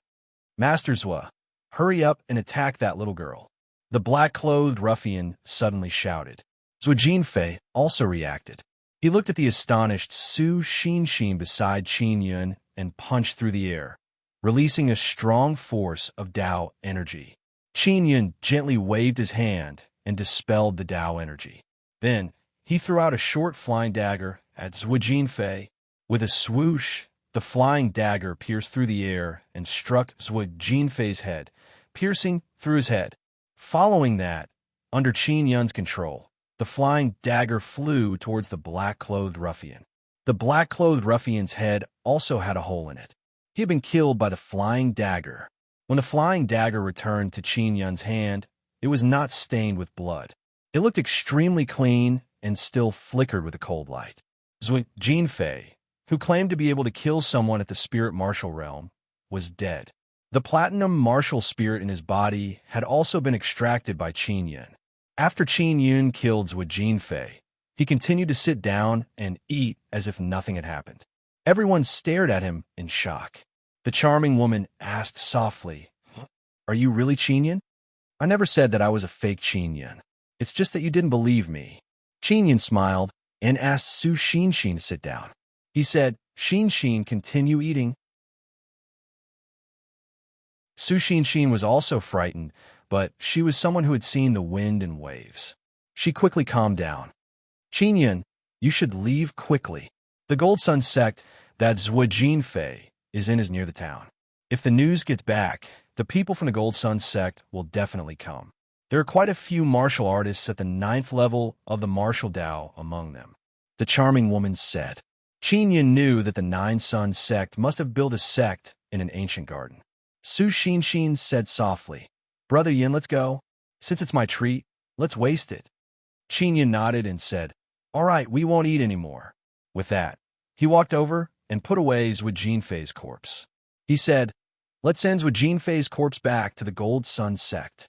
Master Zhuo, hurry up and attack that little girl. The black-clothed ruffian suddenly shouted. Zhuo Jinfei also reacted. He looked at the astonished Su Xinxin beside Qin Yun and punched through the air, releasing a strong force of Dao energy. Qin Yun gently waved his hand and dispelled the Dao energy. Then, he threw out a short flying dagger at Zhuo Jinfei. With a swoosh, the flying dagger pierced through the air and struck Zhuo Jinfei's head, piercing through his head. Following that, under Qin Yun's control, the flying dagger flew towards the black-clothed ruffian. The black-clothed ruffian's head also had a hole in it. He had been killed by the flying dagger. When the flying dagger returned to Qin Yun's hand, it was not stained with blood. It looked extremely clean and still flickered with the cold light. Zhuo Jinfei, who claimed to be able to kill someone at the spirit martial realm, was dead. The platinum martial spirit in his body had also been extracted by Qin Yun. After Qin Yun killed Zhuo Jinfei, he continued to sit down and eat as if nothing had happened. Everyone stared at him in shock. The charming woman asked softly, Are you really Qin Yun? I never said that I was a fake Qin Yun. It's just that you didn't believe me. Qin Yun smiled and asked Su Xinxin to sit down. He said, Xinxin, continue eating. Su Xinxin was also frightened, but she was someone who had seen the wind and waves. She quickly calmed down. Qin Yun, you should leave quickly. The Gold Sun sect that Zhuo Jinfei is in is near the town. If the news gets back, the people from the Gold Sun sect will definitely come. There are quite a few martial artists at the 9th level of the martial Dao among them. The charming woman said. Qin Yun knew that the 9 Sun sect must have built a sect in an ancient garden. Su Xinxin said softly, Brother Yin, let's go. Since it's my treat, let's waste it. Qin Yun nodded and said, All right, we won't eat anymore. With that, he walked over and put away Zhuo Jinfei's corpse. He said, Let's send Zhuo Jinfei's corpse back to the Gold Sun sect.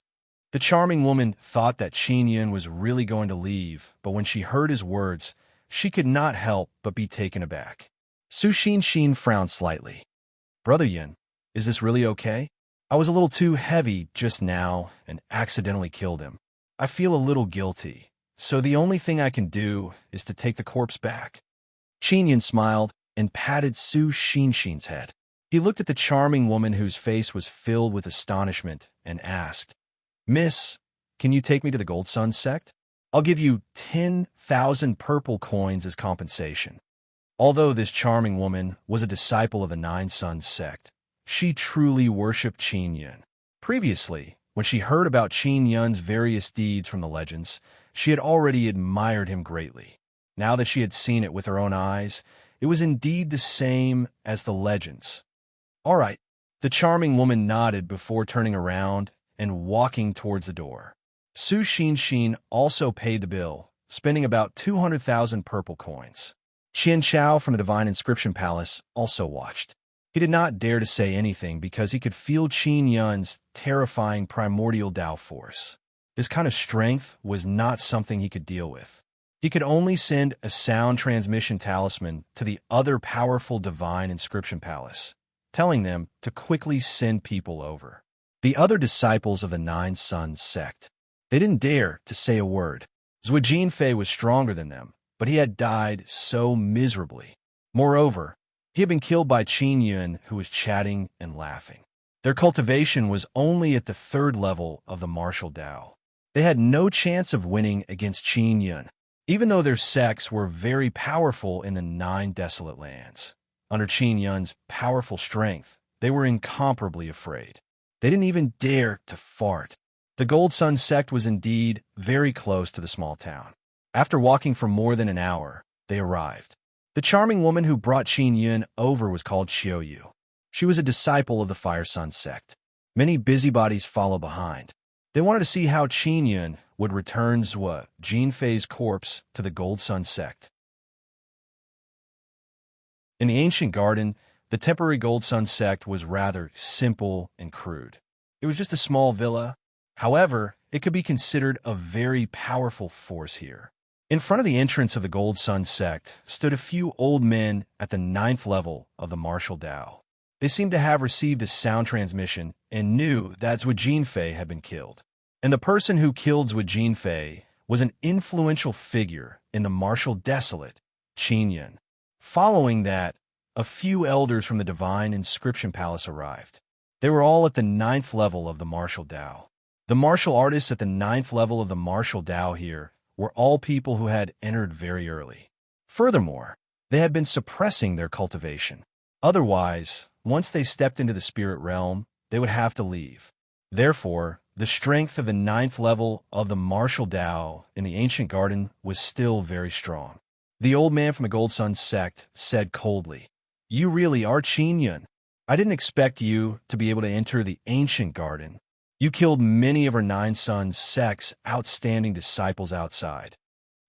The charming woman thought that Qin Yun was really going to leave, but when she heard his words, she could not help but be taken aback. Su Xinxin frowned slightly. Brother Yin, is this really okay? I was a little too heavy just now and accidentally killed him. I feel a little guilty, so the only thing I can do is to take the corpse back. Qin Yun smiled and patted Su Xinxin's head. He looked at the charming woman whose face was filled with astonishment and asked, Miss, can you take me to the Gold Sun sect? I'll give you 10,000 purple coins as compensation. Although this charming woman was a disciple of the 9 Sun sect, she truly worshipped Qin Yun. Previously, when she heard about Qin Yun's various deeds from the legends, she had already admired him greatly. Now that she had seen it with her own eyes, it was indeed the same as the legends. All right, the charming woman nodded before turning around and walking towards the door. Su Xinxin also paid the bill, spending about 200,000 purple coins. Qian Chao from the Divine Inscription Palace also watched. He did not dare to say anything because he could feel Qin Yun's terrifying primordial Tao force. This kind of strength was not something he could deal with. He could only send a sound transmission talisman to the other powerful Divine Inscription Palace, telling them to quickly send people over. The other disciples of the Nine Suns sect, they didn't dare to say a word. Zhuo Jinfei was stronger than them, but he had died so miserably. Moreover, he had been killed by Qin Yun, who was chatting and laughing. Their cultivation was only at the 3rd level of the martial Tao. They had no chance of winning against Qin Yun, even though their sects were very powerful in the 9 desolate lands. Under Qin Yun's powerful strength, they were incomparably afraid. They didn't even dare to fart. The Gold Sun sect was indeed very close to the small town. After walking for more than an hour, they arrived. The charming woman who brought Qin Yun over was called Xiao Yu. She was a disciple of the Fire Sun sect. Many busybodies followed behind. They wanted to see how Qin Yun would return Zhuo Jinfei's corpse to the Gold Sun sect. In the ancient garden, the temporary Gold Sun sect was rather simple and crude. It was just a small villa. However, it could be considered a very powerful force here. In front of the entrance of the Gold Sun sect stood a few old men at the 9th level of the martial Tao. They seemed to have received a sound transmission and knew that Zhuo Jinfei had been killed. And the person who killed Zhuo Jinfei was an influential figure in the martial desolate, Qin Yun. Following that, a few elders from the Divine Inscription Palace arrived. They were all at the 9th level of the martial Tao. The martial artists at the 9th level of the martial Tao here were all people who had entered very early. Furthermore, they had been suppressing their cultivation. Otherwise, once they stepped into the spirit realm, they would have to leave. Therefore, the strength of the 9th level of the martial Tao in the ancient garden was still very strong. The old man from the Gold Sun sect said coldly, "You really are Qin Yun. I didn't expect you to be able to enter the ancient garden. You killed many of our 9 Suns sect's outstanding disciples outside.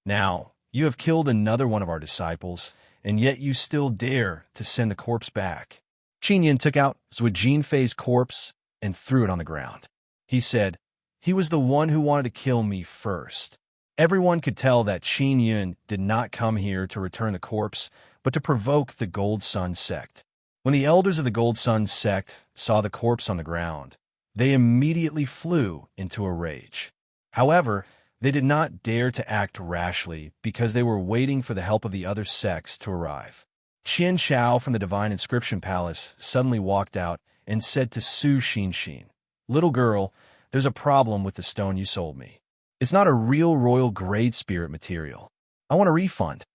Now, you have killed another one of our disciples, and yet you still dare to send the corpse back." Qin Yun took out Zhuo Jinfei's corpse and threw it on the ground. He said, "He was the one who wanted to kill me first." Everyone could tell that Qin Yun did not come here to return the corpse, but to provoke the Gold Sun sect. When the elders of the Gold Sun sect saw the corpse on the ground, they immediately flew into a rage. However, they did not dare to act rashly because they were waiting for the help of the other sects to arrive. Qian Chao from the Divine Inscription Palace suddenly walked out and said to Su Xinxin, "Little girl, there's a problem with the stone you sold me. It's not a real royal grade spirit material. I want a refund."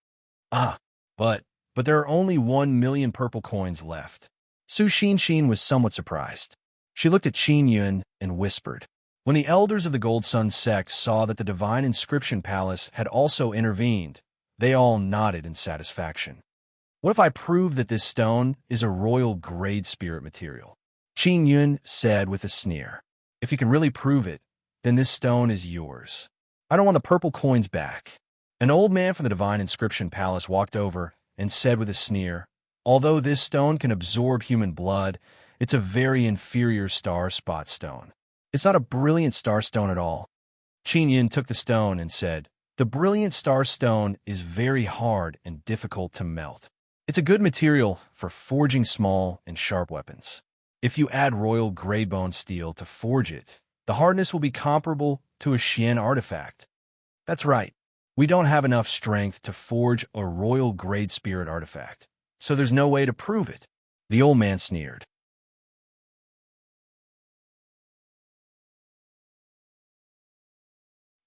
But there are only 1 million purple coins left." Su Xinxin was somewhat surprised. She looked at Qin Yun and whispered. When the elders of the Gold Sun sect saw that the Divine Inscription Palace had also intervened, they all nodded in satisfaction. "What if I prove that this stone is a royal grade spirit material?" Qin Yun said with a sneer. "If you can really prove it, then this stone is yours. I don't want the purple coins back." An old man from the Divine Inscription Palace walked over and said with a sneer, "Although this stone can absorb human blood, it's a very inferior star spot stone. It's not a brilliant star stone at all." Qin Yun took the stone and said, "The brilliant star stone is very hard and difficult to melt. It's a good material for forging small and sharp weapons. If you add royal grade bone steel to forge it, the hardness will be comparable to a Xian artifact." "That's right. We don't have enough strength to forge a royal grade spirit artifact, so there's no way to prove it." The old man sneered.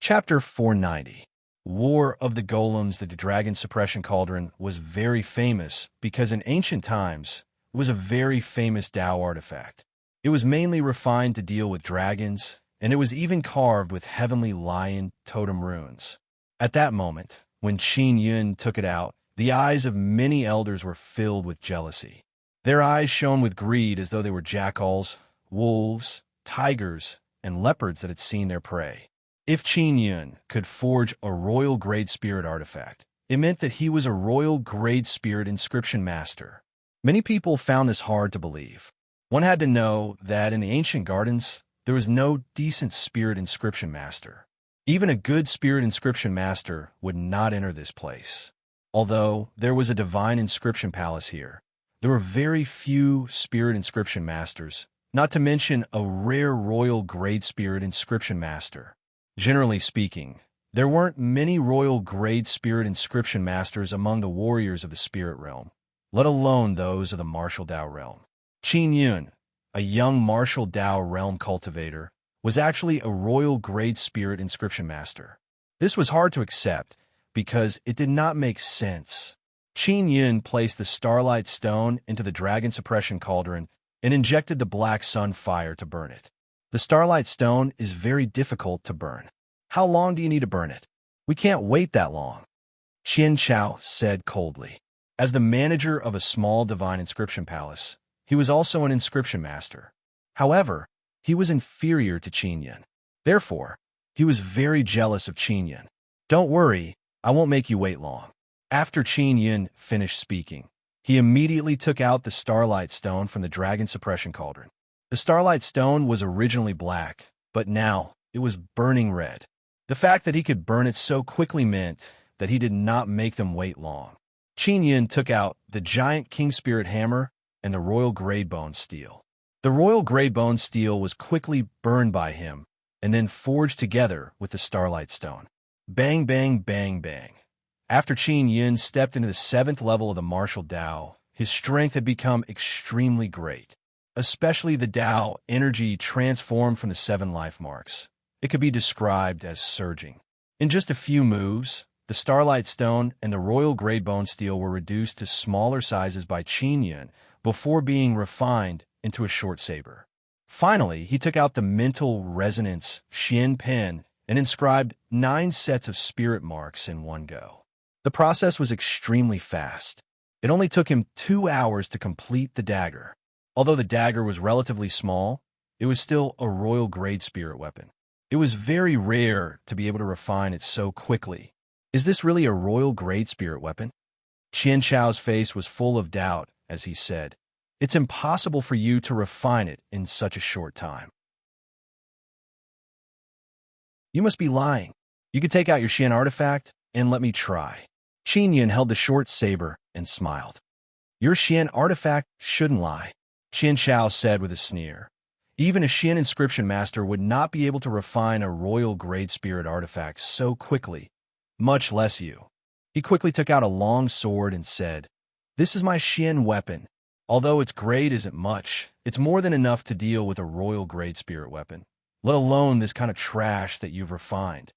Chapter 490. War of the Golems. The Dragon Suppression Cauldron was very famous because in ancient times it was a very famous Tao artifact. It was mainly refined to deal with dragons, and it was even carved with heavenly lion totem runes. At that moment, when Qin Yun took it out, the eyes of many elders were filled with jealousy. Their eyes shone with greed as though they were jackals, wolves, tigers, and leopards that had seen their prey. If Qin Yun could forge a royal grade spirit artifact, It meant that he was a royal grade spirit inscription master. Many people found this hard to believe. One had to know that in the ancient gardens, there was no decent spirit inscription master. Even a good spirit inscription master would not enter this place. Although there was a divine inscription palace here, there were very few spirit inscription masters, not to mention a rare royal grade spirit inscription master. Generally speaking, there weren't many royal grade spirit inscription masters among the warriors of the spirit realm, let alone those of the martial Dao realm. Qin Yun, a young martial Dao realm cultivator, was actually a royal grade spirit inscription master. This was hard to accept because it did not make sense. Qin Yun placed the starlight stone into the dragon suppression cauldron and injected the black sun fire to burn it. The starlight stone is very difficult to burn. How long do you need to burn it? We can't wait that long, Qian Chao said coldly. As the manager of a small divine inscription palace, he was also an inscription master. However, he was inferior to Qin Yun. Therefore, he was very jealous of Qin Yun. Don't worry, I won't make you wait long. After Qin Yun finished speaking, he immediately took out the starlight stone from the dragon suppression cauldron. The starlight stone was originally black, but now it was burning red. The fact that he could burn it so quickly meant that he did not make them wait long. Qin Yun took out the giant king spirit hammer and the royal grade bone steel. The royal grade bone steel was quickly burned by him and then forged together with the starlight stone. Bang, bang, bang, bang. After Qin Yun stepped into the 7th level of the martial Dao, his strength had become extremely great. Especially the Dao energy transformed from the 7 life marks. It could be described as surging. In just a few moves, the starlight stone and the royal grade bone steel were reduced to smaller sizes by Qin Yun before being refined into a short saber. Finally, he took out the mental resonance Xian pen and inscribed 9 sets of spirit marks in one go. The process was extremely fast. It only took him 2 hours to complete the dagger. Although the dagger was relatively small, it was still a royal grade spirit weapon. It was very rare to be able to refine it so quickly. Is this really a royal grade spirit weapon? Qian Chao's face was full of doubt as he said, "It's impossible for you to refine it in such a short time. You must be lying. You could take out your Xian artifact and let me try." Qin Yun held the short saber and smiled. "Your Xian artifact shouldn't lie," Qian Chao said with a sneer. Even a Xian inscription master would not be able to refine a royal grade spirit artifact so quickly, much less you. He quickly took out a long sword and said, "This is my Xian weapon. Although its grade isn't much, it's more than enough to deal with a royal grade spirit weapon, let alone this kind of trash that you've refined."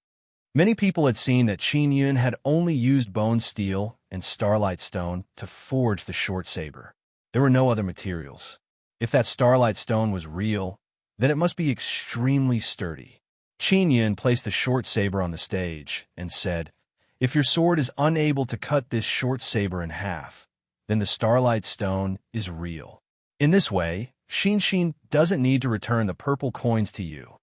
Many people had seen that Qin Yun had only used bone steel and starlight stone to forge the short saber. There were no other materials. If that starlight stone was real, then it must be extremely sturdy. Qin Yun placed the short saber on the stage and said, "If your sword is unable to cut this short saber in half, then the starlight stone is real. In this way, Xin doesn't need to return the purple coins to you."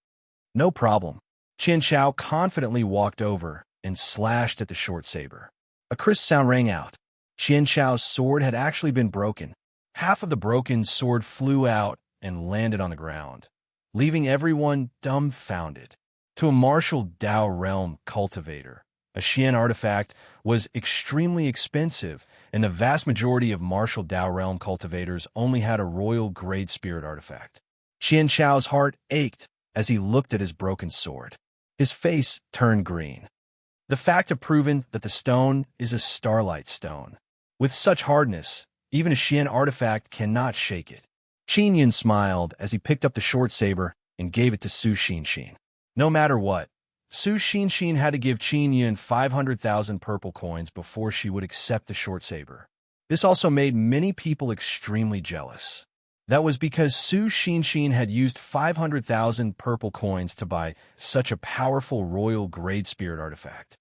"No problem." Qian Chao confidently walked over and slashed at the short saber. A crisp sound rang out. Qian Chao's sword had actually been broken. Half of the broken sword flew out and landed on the ground, leaving everyone dumbfounded. To a martial Dao realm cultivator, a Xian artifact was extremely expensive, and the vast majority of martial Dao realm cultivators only had a royal grade spirit artifact. Qian Chao's heart ached as he looked at his broken sword. His face turned green. The fact had proven that the stone is a starlight stone. With such hardness, even a Xian artifact cannot shake it. Qin Yun smiled as he picked up the short saber and gave it to Su Xin. No matter what, Su Xin had to give Qin Yun 500,000 purple coins before she would accept the short saber. This also made many people extremely jealous. That was because Su Xin had used 500,000 purple coins to buy such a powerful royal grade spirit artifact.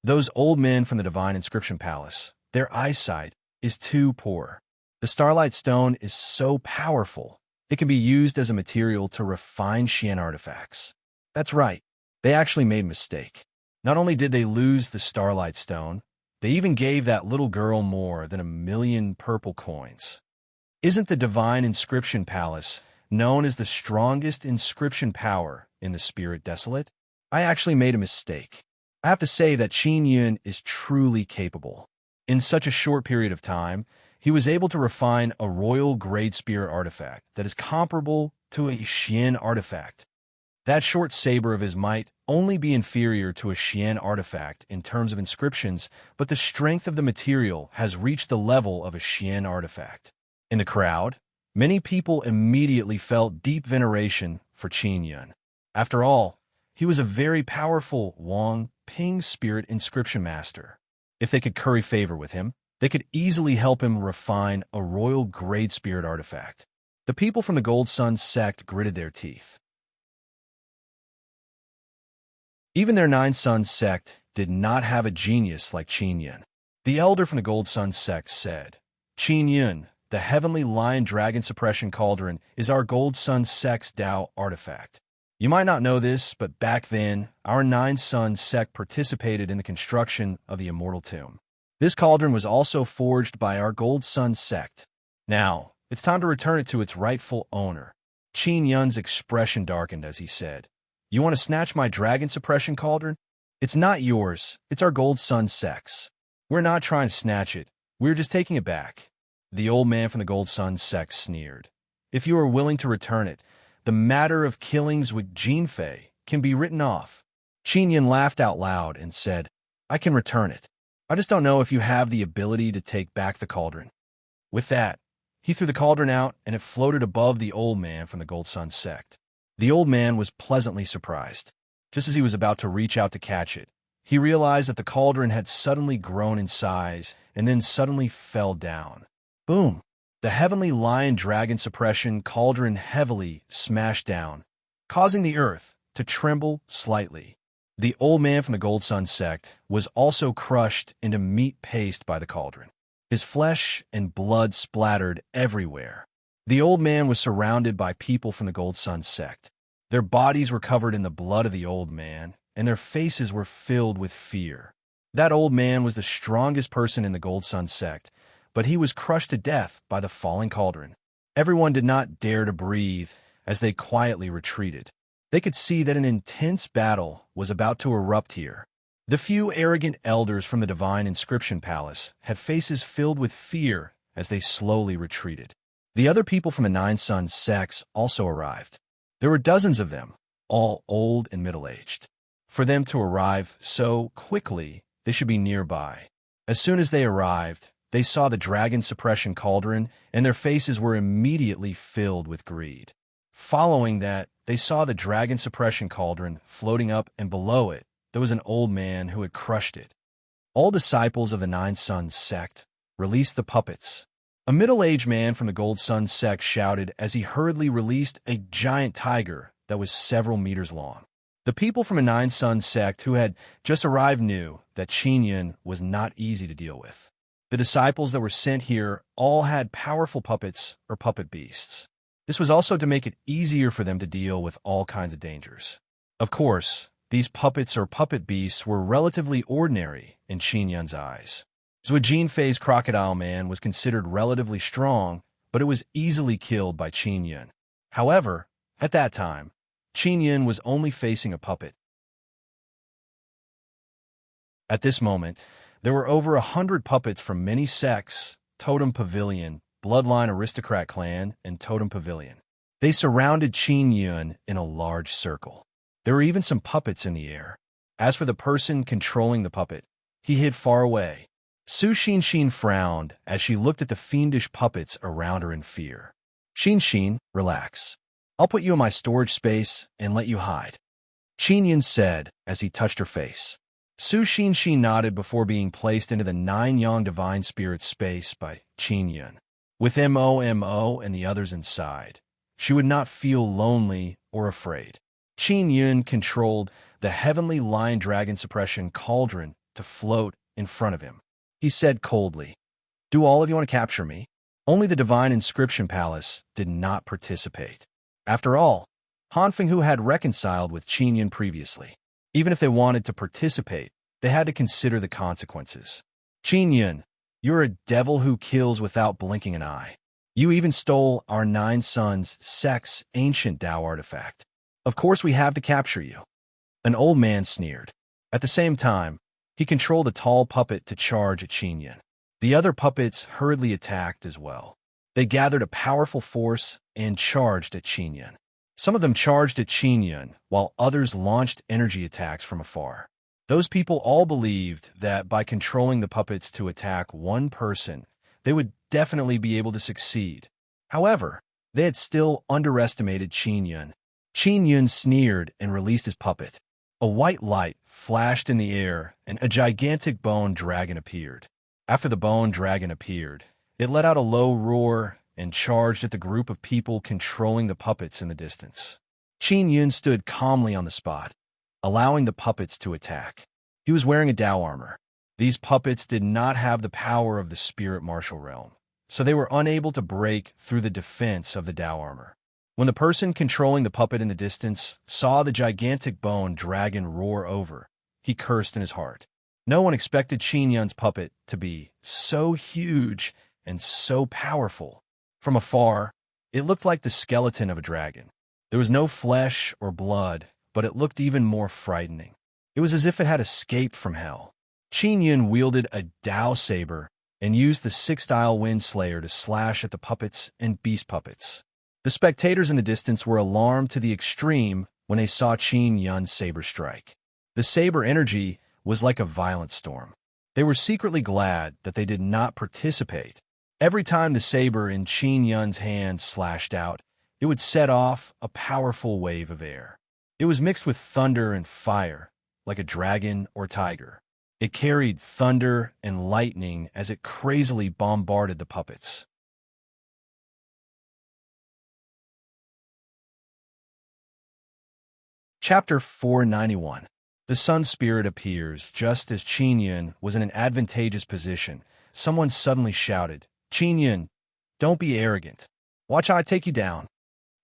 Those old men from the Divine Inscription Palace, their eyesight is too poor. The Starlight Stone is so powerful, it can be used as a material to refine Xian artifacts. That's right, they actually made a mistake. Not only did they lose the Starlight Stone, They even gave that little girl more than 1,000,000 purple coins. Isn't the divine inscription palace known as the strongest inscription power in the spirit desolate? I actually made a mistake. I have to say that Qin Yun is truly capable. In such a short period of time, he was able to refine a royal grade spear artifact that is comparable to a Xian artifact. That short saber of his might only be inferior to a Xian artifact in terms of inscriptions, but the strength of the material has reached the level of a Xian artifact. In the crowd, many people immediately felt deep veneration for Qin Yun. After all, he was a very powerful Wang Ping spirit inscription master. If they could curry favor with him, they could easily help him refine a royal grade spirit artifact. The people from the Gold Sun sect gritted their teeth. Even their Nine Sun sect did not have a genius like Qin Yun. The elder from the Gold Sun sect said, "Qin Yun, the heavenly lion dragon suppression cauldron, is our Gold Sun sect's Tao artifact. You might not know this, but back then, our Nine Sun sect participated in the construction of the Immortal Tomb. This cauldron was also forged by our Gold Sun sect. Now, it's time to return it to its rightful owner." Qin Yun's expression darkened as he said, "You want to snatch my dragon suppression cauldron? It's not yours, it's our Gold Sun sect's. We're not trying to snatch it, we're just taking it back." The old man from the Gold Sun sect sneered. "If you are willing to return it, the matter of killings with Jinfei can be written off." Qin Yun laughed out loud and said, "I can return it. I just don't know if you have the ability to take back the cauldron." With that, he threw the cauldron out and it floated above the old man from the Gold Sun sect. The old man was pleasantly surprised. Just as he was about to reach out to catch it, he realized that the cauldron had suddenly grown in size and then suddenly fell down. Boom! The heavenly lion dragon suppression cauldron heavily smashed down, causing the earth to tremble slightly. The old man from the Gold Sun sect was also crushed into meat paste by the cauldron. His flesh and blood splattered everywhere. The old man was surrounded by people from the Gold Sun sect. Their bodies were covered in the blood of the old man, and their faces were filled with fear. That old man was the strongest person in the Gold Sun sect, but he was crushed to death by the falling cauldron. Everyone did not dare to breathe as they quietly retreated. They could see that an intense battle was about to erupt here. The few arrogant elders from the Divine Inscription Palace had faces filled with fear as they slowly retreated. The other people from the Nine Sun sects also arrived. There were dozens of them, all old and middle-aged. For them to arrive so quickly, they should be nearby. As soon as they arrived, they saw the dragon suppression cauldron, and their faces were immediately filled with greed. Following that, they saw the dragon suppression cauldron floating up, and below it, there was an old man who had crushed it. All disciples of the Nine Sun sect released the puppets. A middle-aged man from the Gold Sun sect shouted as he hurriedly released a giant tiger that was several meters long. The people from the Nine Sun sect who had just arrived knew that Qin Yun was not easy to deal with. The disciples that were sent here all had powerful puppets or puppet beasts. This was also to make it easier for them to deal with all kinds of dangers. Of course, these puppets or puppet beasts were relatively ordinary in Qin Yun's eyes. Zhou Jinfei's crocodile man was considered relatively strong, but it was easily killed by Qin Yun. However, at that time, Qin Yun was only facing a puppet. At this moment, there were over 100 puppets from many sects, Totem Pavilion, Bloodline Aristocrat Clan, and Totem Pavilion. They surrounded Qin Yun in a large circle. There were even some puppets in the air. As for the person controlling the puppet, he hid far away. Su Xinxin frowned as she looked at the fiendish puppets around her in fear. "Xinxin, relax. I'll put you in my storage space and let you hide," Qin Yun said as he touched her face. Su Xinxin nodded before being placed into the Nine Yang Divine Spirit space by Qin Yun. With Momo and the others inside, she would not feel lonely or afraid. Qin Yun controlled the heavenly lion dragon suppression cauldron to float in front of him. He said coldly, "Do all of you want to capture me?" Only the Divine Inscription Palace did not participate. After all, Han Fenghu had reconciled with Qin Yun previously. Even if they wanted to participate, they had to consider the consequences. Qin Yun, you're a devil who kills without blinking an eye. You even stole our 9 Suns Sect's ancient Tao artifact. Of course we have to capture you. An old man sneered. At the same time, he controlled a tall puppet to charge at Qin Yun. The other puppets hurriedly attacked as well. They gathered a powerful force and charged at Qin Yun. Some of them charged at Qin Yun, while others launched energy attacks from afar. Those people all believed that by controlling the puppets to attack one person, they would definitely be able to succeed. However, they had still underestimated Qin Yun. Qin Yun sneered and released his puppet. A white light flashed in the air, and a gigantic bone dragon appeared. After the bone dragon appeared, it let out a low roar and charged at the group of people controlling the puppets in the distance. Qin Yun stood calmly on the spot, allowing the puppets to attack. He was wearing a Tao armor. These puppets did not have the power of the spirit martial realm, so they were unable to break through the defense of the Tao armor. When the person controlling the puppet in the distance saw the gigantic bone dragon roar over, he cursed in his heart. No one expected Qin Yun's puppet to be so huge and so powerful. From afar, it looked like the skeleton of a dragon. There was no flesh or blood, but it looked even more frightening. It was as if it had escaped from hell. Qin Yun wielded a Tao saber and used the 6-style Wind Slayer to slash at the puppets and beast puppets. The spectators in the distance were alarmed to the extreme when they saw Qin Yun's saber strike. The saber energy was like a violent storm. They were secretly glad that they did not participate. Every time the saber in Qin Yun's hand slashed out, it would set off a powerful wave of air. It was mixed with thunder and fire, like a dragon or tiger. It carried thunder and lightning as it crazily bombarded the puppets. Chapter 491. The Sun Spirit appears just as Qin Yun was in an advantageous position. Someone suddenly shouted, "Qin Yun, don't be arrogant. Watch how I take you down."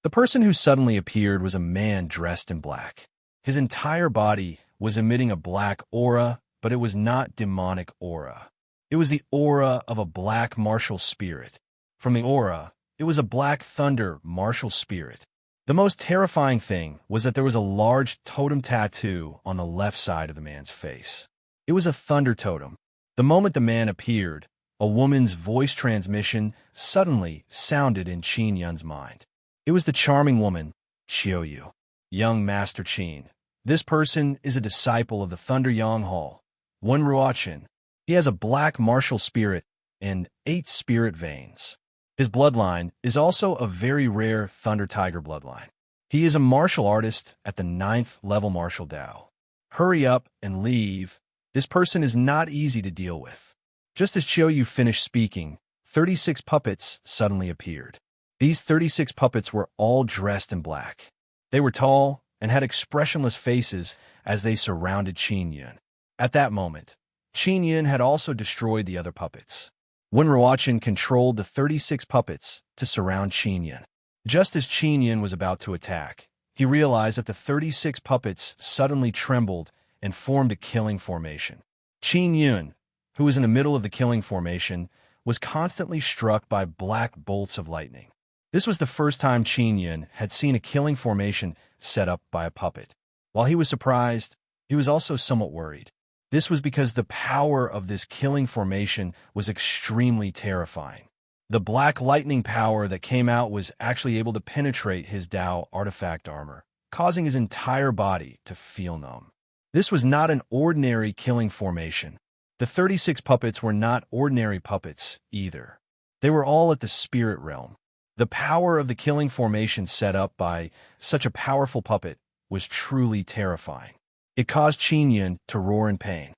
The person who suddenly appeared was a man dressed in black. His entire body was emitting a black aura, but it was not demonic aura. It was the aura of a black martial spirit. From the aura, it was a black thunder martial spirit. The most terrifying thing was that there was a large totem tattoo on the left side of the man's face. It was a thunder totem. The moment the man appeared, a woman's voice transmission suddenly sounded in Qin Yun's mind. It was the charming woman, Xiaoyu. Young Master Qin. This person is a disciple of the Thunder Yang Hall, Wen Ruochen. He has a black martial spirit and 8 spirit veins. His bloodline is also a very rare Thunder Tiger bloodline. He is a martial artist at the 9th level martial Tao. Hurry up and leave. This person is not easy to deal with. Just as Xiaoyu finished speaking, 36 puppets suddenly appeared. These 36 puppets were all dressed in black. They were tall and had expressionless faces as they surrounded Qin Yun. At that moment, Qin Yun had also destroyed the other puppets. Wen Ruochen controlled the 36 puppets to surround Qin Yun. Just as Qin Yun was about to attack, he realized that the 36 puppets suddenly trembled and formed a killing formation. Qin Yun, who was in the middle of the killing formation, was constantly struck by black bolts of lightning. This was the first time Qin Yun had seen a killing formation set up by a puppet. While he was surprised, he was also somewhat worried. This was because the power of this killing formation was extremely terrifying. The black lightning power that came out was actually able to penetrate his Tao artifact armor, causing his entire body to feel numb. This was not an ordinary killing formation. The 36 puppets were not ordinary puppets either. They were all at the spirit realm. The power of the killing formation set up by such a powerful puppet was truly terrifying. It caused Qin Yun to roar in pain.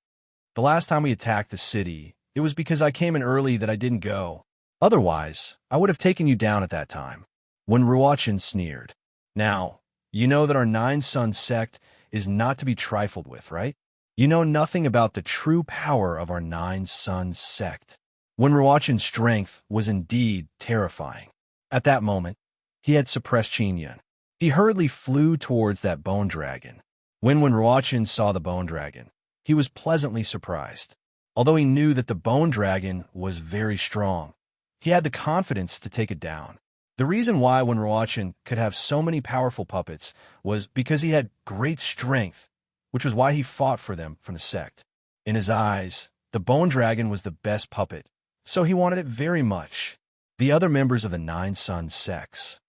The last time we attacked the city, it was because I came in early that I didn't go. Otherwise, I would have taken you down at that time. Wen Ruochen sneered. Now, you know that our 9 Sun sect is not to be trifled with, right? You know nothing about the true power of our 9 Sun sect. Wen Ruochen's strength was indeed terrifying. At that moment, he had suppressed Qin Yun. He hurriedly flew towards that bone dragon. When Ruochen saw the bone dragon, he was pleasantly surprised. Although he knew that the bone dragon was very strong, he had the confidence to take it down. The reason why Wenruachin could have so many powerful puppets was because he had great strength, which was why he fought for them from the sect. In his eyes, the bone dragon was the best puppet, so he wanted it very much. The other members of the Nine Sons sects.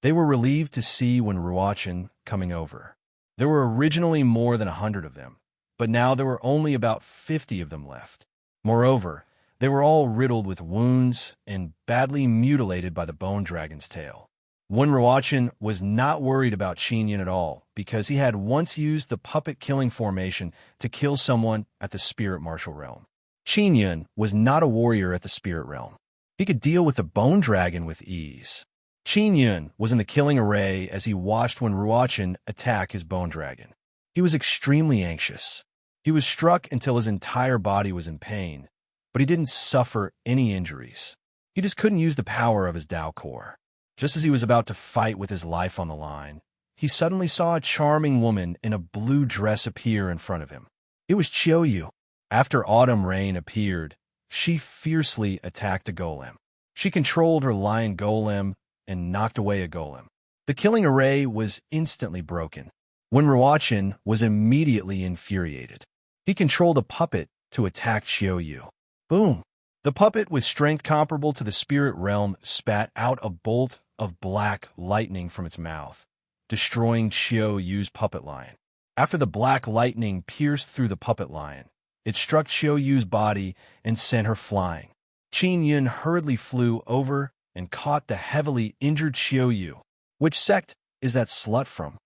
They were relieved to see Wenruachin coming over. There were originally more than 100 of them, but now there were only about 50 of them left. Moreover, they were all riddled with wounds and badly mutilated by the bone dragon's tail. Wenruachin was not worried about Qingyun at all because he had once used the puppet-killing formation to kill someone at the spirit martial realm. Qingyun was not a warrior at the spirit realm. He could deal with the bone dragon with ease. Qingyun was in the killing array as he watched Wenruachin attack his bone dragon. He was extremely anxious. He was struck until his entire body was in pain, but he didn't suffer any injuries. He just couldn't use the power of his Dao core. Just as he was about to fight with his life on the line, he suddenly saw a charming woman in a blue dress appear in front of him. It was Qiuyu. After autumn rain appeared, she fiercely attacked a golem. She controlled her lion golem and knocked away a golem. The killing array was instantly broken. Wenruachin was immediately infuriated. He controlled a puppet to attack Qiuyu. Boom! The puppet, with strength comparable to the spirit realm, spat out a bolt of black lightning from its mouth, destroying Qiuyu's puppet lion. After the black lightning pierced through the puppet lion, it struck Qiuyu's body and sent her flying. Qingyun hurriedly flew over and caught the heavily injured Qiuyu. Which sect is that slut from?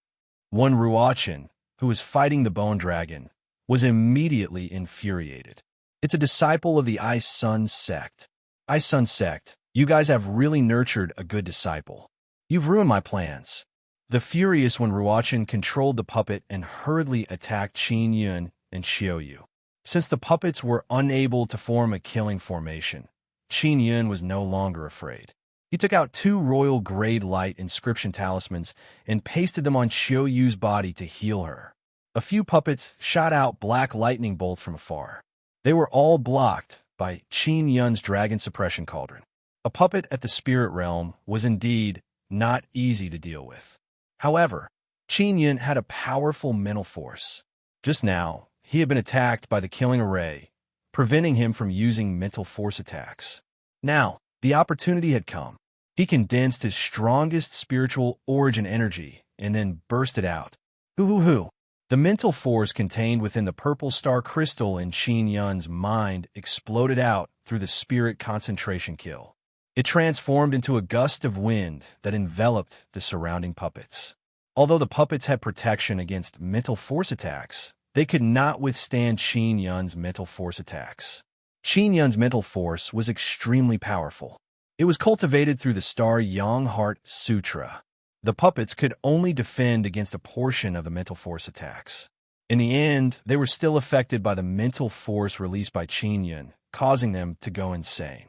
Wenruachin, who was fighting the bone dragon, was immediately infuriated. It's a disciple of the Ice Sun sect. Ice Sun sect, you guys have really nurtured a good disciple. You've ruined my plans. The furious Wenruachin controlled the puppet and hurriedly attacked Qingyun and Qiuyu. Since the puppets were unable to form a killing formation, Qingyun was no longer afraid. He took out 2 royal grade light inscription talismans and pasted them on Qiuyu's body to heal her. A few puppets shot out black lightning bolts from afar. They were all blocked by Qingyun's dragon suppression cauldron. A puppet at the spirit realm was indeed not easy to deal with. However, Qingyun had a powerful mental force. Just now, he had been attacked by the killing array, preventing him from using mental force attacks. Now, the opportunity had come. He condensed his strongest spiritual origin energy and then burst it out. Hoo-hoo-hoo. The mental force contained within the purple star crystal in Qingyun's mind exploded out through the spirit concentration kill. It transformed into a gust of wind that enveloped the surrounding puppets. Although the puppets had protection against mental force attacks, they could not withstand Qingyun's mental force attacks. Qingyun's mental force was extremely powerful. It was cultivated through the Star Yang Heart Sutra. The puppets could only defend against a portion of the mental force attacks. In the end, they were still affected by the mental force released by Qingyun, causing them to go insane.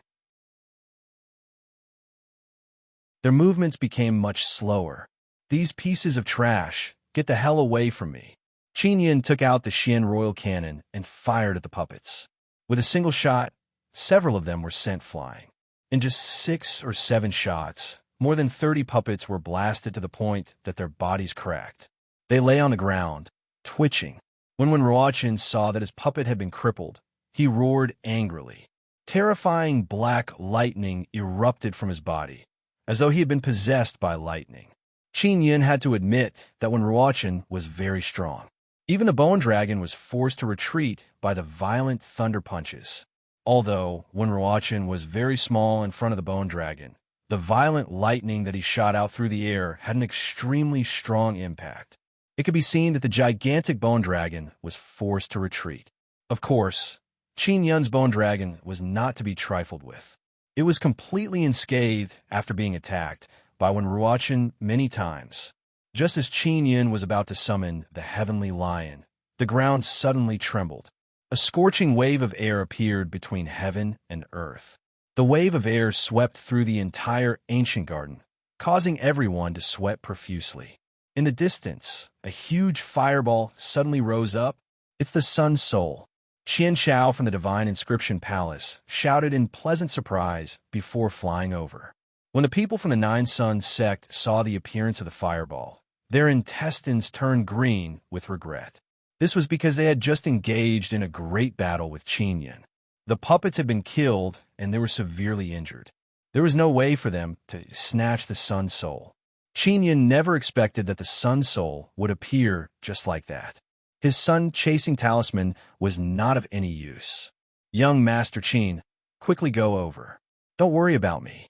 Their movements became much slower. These pieces of trash, get the hell away from me. Qingyun took out the Xian Royal Cannon and fired at the puppets. With a single shot, several of them were sent flying. In just 6 or 7 shots, more than 30 puppets were blasted to the point that their bodies cracked. They lay on the ground, twitching. When Wenruachin saw that his puppet had been crippled, he roared angrily. Terrifying black lightning erupted from his body, as though he had been possessed by lightning. Qingyun had to admit that Wenruachin was very strong. Even the bone dragon was forced to retreat by the violent thunder punches. Although Wenruachin was very small in front of the bone dragon, the violent lightning that he shot out through the air had an extremely strong impact. It could be seen that the gigantic bone dragon was forced to retreat. Of course, Qingyun's bone dragon was not to be trifled with. It was completely unscathed after being attacked by Wenruachin many times. Just as Qingyun was about to summon the heavenly lion, the ground suddenly trembled. A scorching wave of air appeared between heaven and earth. The wave of air swept through the entire ancient garden, causing everyone to sweat profusely. In the distance, a huge fireball suddenly rose up It's the Sun Soul. Qian Chao from the Divine Inscription Palace shouted in pleasant surprise before flying over. When the people from the Nine Suns sect saw the appearance of the fireball, their intestines turned green with regret. This was because they had just engaged in a great battle with Qin Yin. The puppets had been killed, and they were severely injured. There was no way for them to snatch the Sun Soul. Qin Yin never expected that the Sun Soul would appear just like that. His sun-chasing talisman was not of any use. Young Master Qin, quickly go over. Don't worry about me.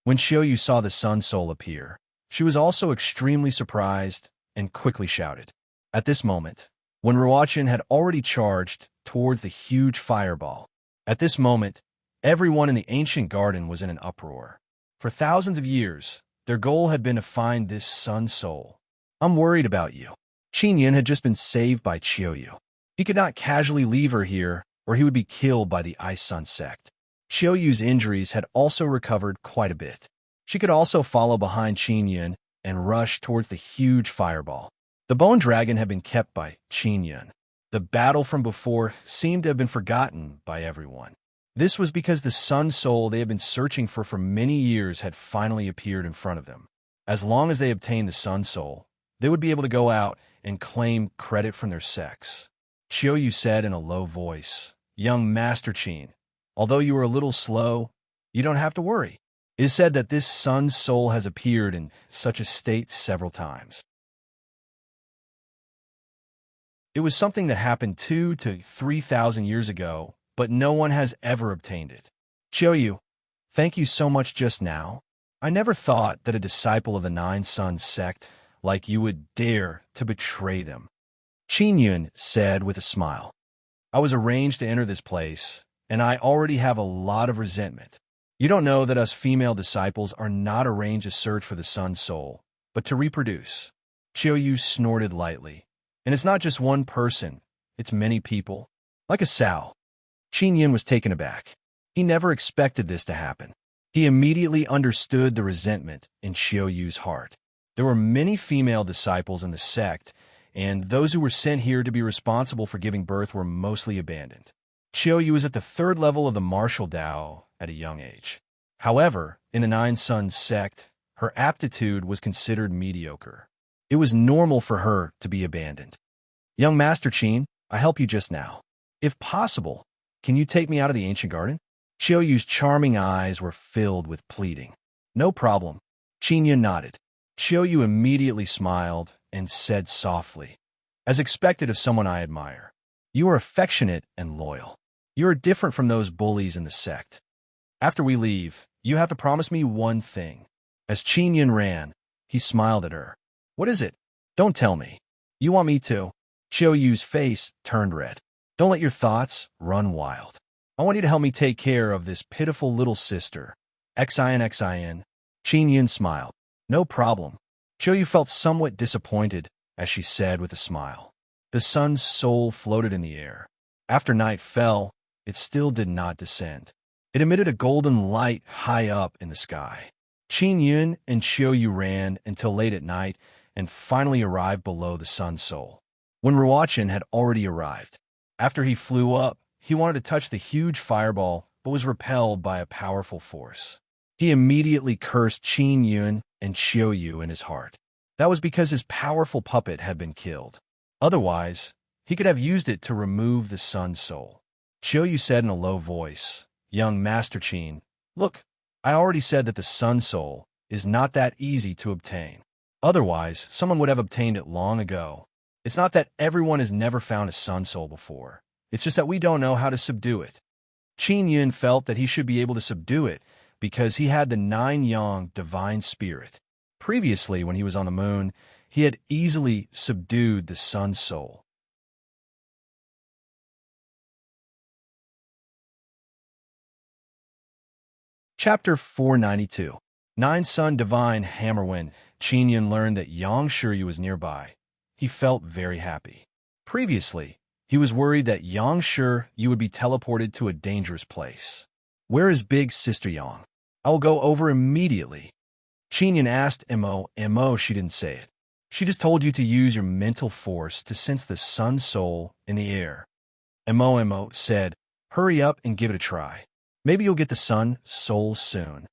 When Xiaoyu saw the Sun Soul appear, she was also extremely surprised and quickly shouted. At this moment, when Ruochen had already charged towards the huge fireball, at this moment, everyone in the ancient garden was in an uproar. For thousands of years, their goal had been to find this Sun Soul. I'm worried about you. Qin Yin had just been saved by Xiaoyu. He could not casually leave her here, or he would be killed by the Ice Sun sect. Xiaoyu's injuries had also recovered quite a bit. She could also follow behind Qin Yin and rush towards the huge fireball. The bone dragon had been kept by Qin Yin. The battle from before seemed to have been forgotten by everyone. This was because the Sun Soul they had been searching for many years had finally appeared in front of them. As long as they obtained the Sun Soul, they would be able to go out and claim credit from their sex. Xiaoyu said in a low voice, Young Master Qin, although you are a little slow, you don't have to worry. It is said that this Sun Soul has appeared in such a state several times. It was something that happened 2,000 to 3,000 years ago, but no one has ever obtained it. Xiaoyu, thank you so much just now. I never thought that a disciple of the Nine Suns sect like you would dare to betray them. Qin Yun said with a smile. I was arranged to enter this place, and I already have a lot of resentment. You don't know that us female disciples are not arranged to search for the Sun Soul, but to reproduce. Xiaoyu snorted lightly. And it's not just one person, it's many people. Like a sow. Qin Yin was taken aback. He never expected this to happen. He immediately understood the resentment in Xiaoyu's heart. There were many female disciples in the sect, and those who were sent here to be responsible for giving birth were mostly abandoned. Xiaoyu was at the 3rd level of the martial Dao at a young age. However, in the Nine Suns sect, her aptitude was considered mediocre. It was normal for her to be abandoned. Young Master Qin, I help you just now. If possible, can you take me out of the ancient garden? Xiaoyu's charming eyes were filled with pleading. No problem. Qin Yin nodded. Xiaoyu immediately smiled and said softly, as expected of someone I admire, you are affectionate and loyal. You are different from those bullies in the sect. After we leave, you have to promise me one thing. As Qin Yin ran, he smiled at her. What is it? Don't tell me. You want me to? Xiaoyu's face turned red. Don't let your thoughts run wild. I want you to help me take care of this pitiful little sister. Xin. Qin Yin smiled. No problem. Xiaoyu felt somewhat disappointed as she said with a smile. The Sun Soul floated in the air. After night fell, it still did not descend. It emitted a golden light high up in the sky. Qin Yin and Xiaoyu ran until late at night and finally arrived below the Sun Soul. When Ruochen had already arrived, after he flew up, he wanted to touch the huge fireball but was repelled by a powerful force. He immediately cursed Qin Yin and Xiaoyu in his heart. That was because his powerful puppet had been killed. Otherwise, he could have used it to remove the Sun Soul. Xiaoyu said in a low voice, Young Master Qin, look, I already said that the Sun Soul is not that easy to obtain. Otherwise, someone would have obtained it long ago. It's not that everyone has never found a Sun Soul before. It's just that we don't know how to subdue it. Qin Yin felt that he should be able to subdue it because he had the 9-yang divine spirit. Previously, when he was on the moon, he had easily subdued the Sun Soul. Chapter 492. 9-Sun Divine Hammer. When Qin Yin learned that Yang Shiryu was nearby, he felt very happy. Previously, he was worried that Yang Shiryu would be teleported to a dangerous place. Where is Big Sister Yang? I will go over immediately. Qin Yin asked Mo. She didn't say it. She just told you to use your mental force to sense the sun soul in the air. Mo said, hurry up and give it a try. Maybe you'll get the sun soul soon.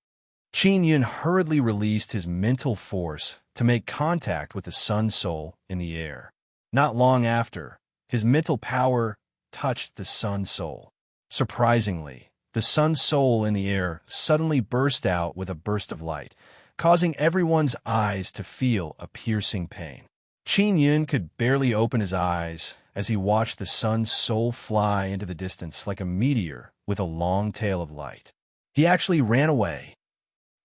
Qin Yun hurriedly released his mental force to make contact with the sun soul in the air. Not long after, his mental power touched the sun soul. Surprisingly, the sun soul in the air suddenly burst out with a burst of light, causing everyone's eyes to feel a piercing pain. Qin Yun could barely open his eyes as he watched the sun soul fly into the distance like a meteor with a long tail of light. He actually ran away.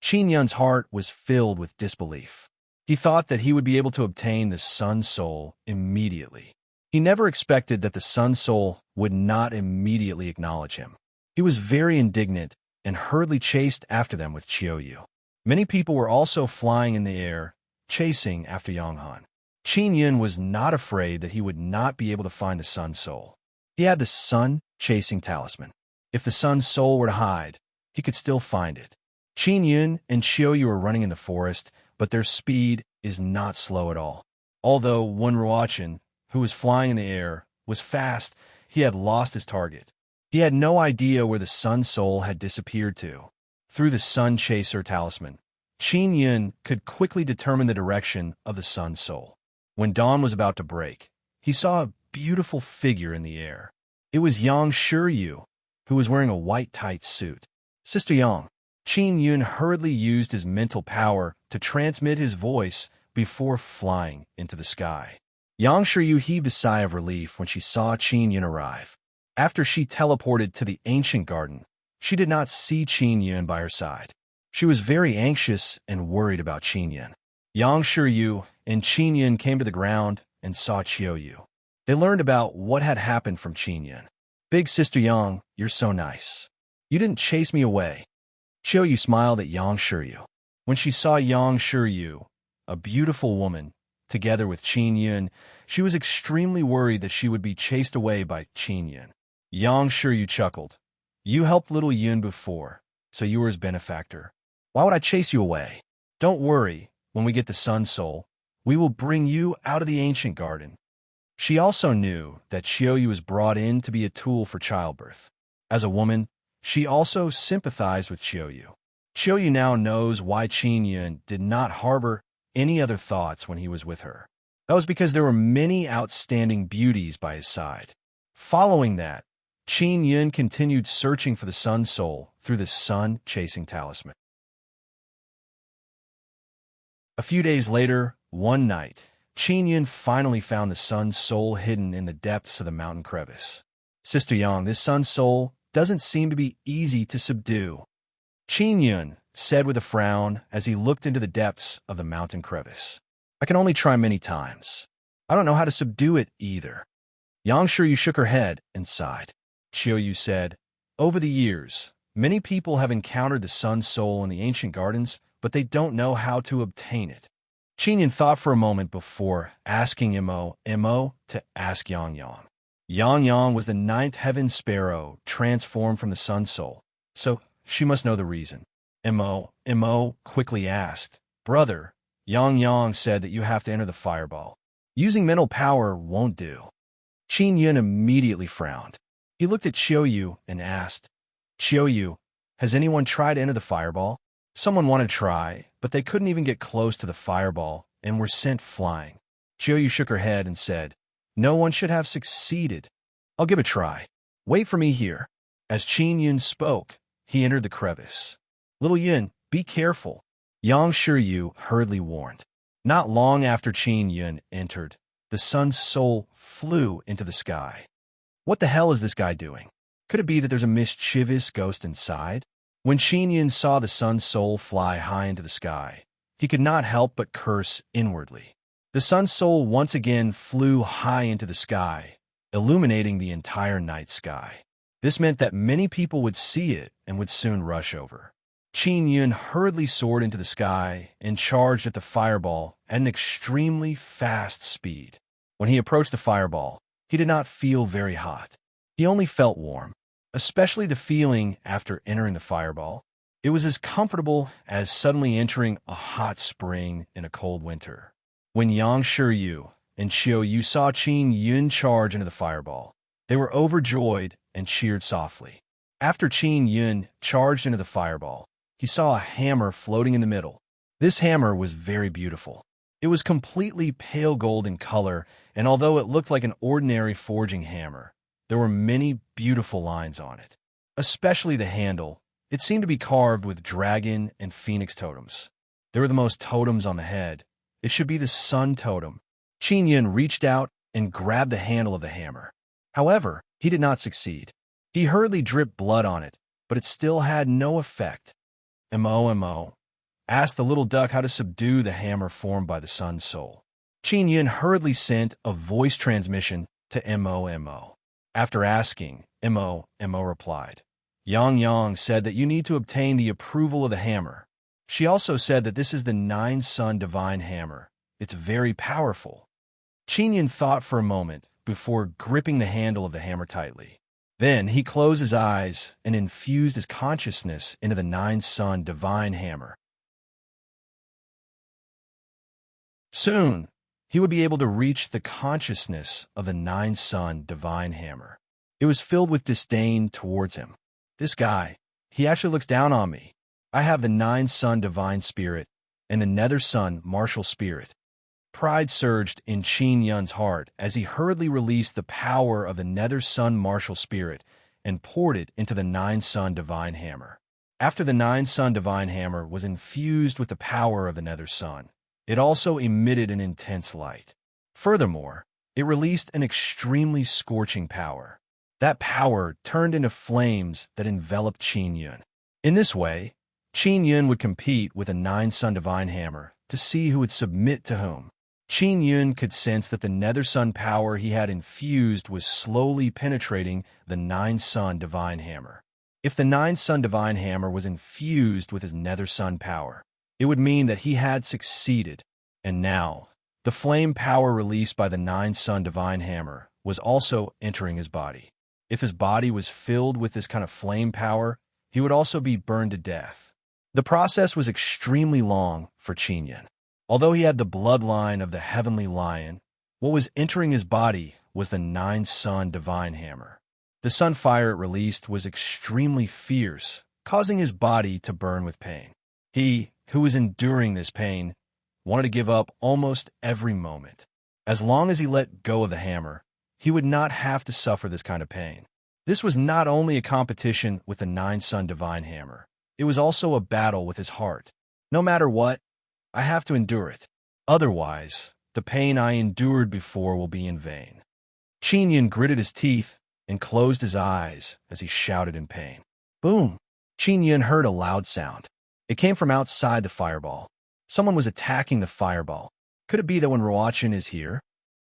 Qin Yun's heart was filled with disbelief. He thought that he would be able to obtain the sun soul immediately. He never expected that the sun soul would not immediately acknowledge him. He was very indignant and hurriedly chased after them with Qiuyu. Many people were also flying in the air, chasing after Yonghan. Qin Yun was not afraid that he would not be able to find the sun soul. He had the sun-chasing talisman. If the sun soul were to hide, he could still find it. Qin Yun and Qiuyu were running in the forest, but their speed is not slow at all. Although Wen Ruochen, who was flying in the air, was fast, he had lost his target. He had no idea where the sun soul had disappeared to. Through the sun chaser talisman, Qin Yun could quickly determine the direction of the sun soul. When dawn was about to break, he saw a beautiful figure in the air. It was Yang Shiryu, who was wearing a white tight suit. Sister Yang. Qin Yun hurriedly used his mental power to transmit his voice before flying into the sky. Yang Shiryu heaved a sigh of relief when she saw Qin Yun arrive. After she teleported to the ancient garden, she did not see Qin Yun by her side. She was very anxious and worried about Qin Yun. Yang Shiryu and Qin Yun came to the ground and saw Qiuyu. They learned about what had happened from Qin Yun. Big Sister Yang, you're so nice. You didn't chase me away. Qiuyu smiled at Yang Shiryu. When she saw Yang Shiryu, a beautiful woman, together with Qin Yun, she was extremely worried that she would be chased away by Qin Yun. Yang Shiryu chuckled. You helped little Yun before, so you were his benefactor. Why would I chase you away? Don't worry, when we get the sun soul, we will bring you out of the ancient garden. She also knew that Qiuyu was brought in to be a tool for childbirth. As a woman, she also sympathized with Qiuyu. Qiuyu now knows why Qin Yun did not harbor any other thoughts when he was with her. That was because there were many outstanding beauties by his side. Following that, Qin Yun continued searching for the sun soul through the sun-chasing talisman. A few days later, one night, Qin Yun finally found the sun soul hidden in the depths of the mountain crevice. Sister Yang, this sun soul doesn't seem to be easy to subdue. Qin Yun said with a frown as he looked into the depths of the mountain crevice. I can only try many times. I don't know how to subdue it either. Yang Shiryu shook her head and sighed. Qiuyu said, over the years, many people have encountered the sun soul in the ancient gardens, but they don't know how to obtain it. Qin Yun thought for a moment before asking Mo to ask Yang Yang. Yang Yang was the ninth heaven sparrow transformed from the sun soul, so she must know the reason. Mo quickly asked, Brother, Yang Yang said that you have to enter the fireball. Using mental power won't do. Qin Yun immediately frowned. He looked at Qiuyu and asked, Qiuyu, has anyone tried to enter the fireball? Someone wanted to try, but they couldn't even get close to the fireball and were sent flying. Qiuyu shook her head and said, no one should have succeeded. I'll give a try. Wait for me here. As Qin Yun spoke, he entered the crevice. Little Yun, be careful. Yang Shiryu hurriedly warned. Not long after Qin Yun entered, the sun's soul flew into the sky. What the hell is this guy doing? Could it be that there's a mischievous ghost inside? When Qin Yun saw the sun's soul fly high into the sky, he could not help but curse inwardly. The sun's soul once again flew high into the sky, illuminating the entire night sky. This meant that many people would see it and would soon rush over. Qin Yun hurriedly soared into the sky and charged at the fireball at an extremely fast speed. When he approached the fireball, he did not feel very hot. He only felt warm, especially the feeling after entering the fireball. It was as comfortable as suddenly entering a hot spring in a cold winter. When Yang Shiryu and Xiao Yu saw Qin Yun charge into the fireball, they were overjoyed and cheered softly. After Qin Yun charged into the fireball, he saw a hammer floating in the middle. This hammer was very beautiful. It was completely pale gold in color, and although it looked like an ordinary forging hammer, there were many beautiful lines on it. Especially the handle. It seemed to be carved with dragon and phoenix totems. There were the most totems on the head. It should be the sun totem. Qin Yun reached out and grabbed the handle of the hammer. However, he did not succeed. He hurriedly dripped blood on it, but it still had no effect. Mo, asked the little duck how to subdue the hammer formed by the sun's soul. Qin Yun hurriedly sent a voice transmission to Mo. After asking, Mo replied. Yang said that you need to obtain the approval of the hammer. She also said that this is the Nine Sun Divine Hammer. It's very powerful. Qin Yun thought for a moment before gripping the handle of the hammer tightly. Then he closed his eyes and infused his consciousness into the Nine Sun Divine Hammer. Soon, he would be able to reach the consciousness of the Nine Sun Divine Hammer. It was filled with disdain towards him. This guy, he actually looks down on me. I have the Nine Sun Divine Spirit and the Nether Sun Martial Spirit. Pride surged in Qin Yun's heart as he hurriedly released the power of the Nether Sun Martial Spirit and poured it into the Nine Sun Divine Hammer. After the Nine Sun Divine Hammer was infused with the power of the Nether Sun, it also emitted an intense light. Furthermore, it released an extremely scorching power. That power turned into flames that enveloped Qin Yun. In this way, Qin Yun would compete with a Nine Sun Divine Hammer to see who would submit to whom. Qin Yun could sense that the Nether Sun power he had infused was slowly penetrating the Nine Sun Divine Hammer. If the Nine Sun Divine Hammer was infused with his Nether Sun power, it would mean that he had succeeded. And now, the flame power released by the Nine Sun Divine Hammer was also entering his body. If his body was filled with this kind of flame power, he would also be burned to death. The process was extremely long for Qin Yun. Although he had the bloodline of the Heavenly Lion, what was entering his body was the Nine Sun Divine Hammer. The sun fire it released was extremely fierce, causing his body to burn with pain. He, who was enduring this pain, wanted to give up almost every moment. As long as he let go of the hammer, he would not have to suffer this kind of pain. This was not only a competition with the Nine Sun Divine Hammer, it was also a battle with his heart. No matter what, I have to endure it. Otherwise, the pain I endured before will be in vain. Qin Yun gritted his teeth and closed his eyes as he shouted in pain. Boom! Qin Yun heard a loud sound. It came from outside the fireball. Someone was attacking the fireball. Could it be that when Ruachin is here?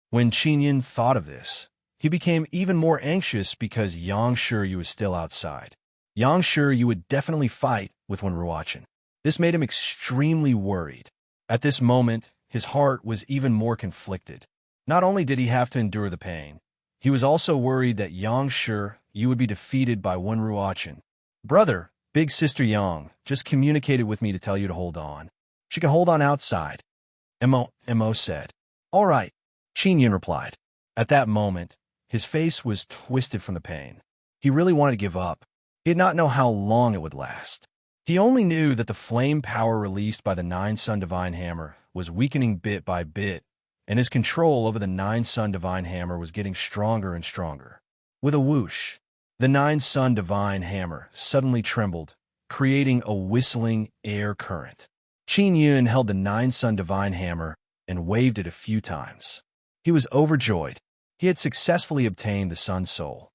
When Qin Yun thought of this, he became even more anxious because Yang Shiryu was still outside. Yang Shiryu would definitely fight with Wen Ruachin. This made him extremely worried. At this moment, his heart was even more conflicted. Not only did he have to endure the pain, he was also worried that Yang Shiryu would be defeated by Wen Ruachin. Brother, big sister Yang, just communicated with me to tell you to hold on. She can hold on outside. Mo said. All right, Qin Yun replied. At that moment, his face was twisted from the pain. He really wanted to give up. He did not know how long it would last. He only knew that the flame power released by the Nine Sun Divine Hammer was weakening bit by bit, and his control over the Nine Sun Divine Hammer was getting stronger and stronger. With a whoosh, the Nine Sun Divine Hammer suddenly trembled, creating a whistling air current. Qin Yun held the Nine Sun Divine Hammer and waved it a few times. He was overjoyed. He had successfully obtained the Sun Soul.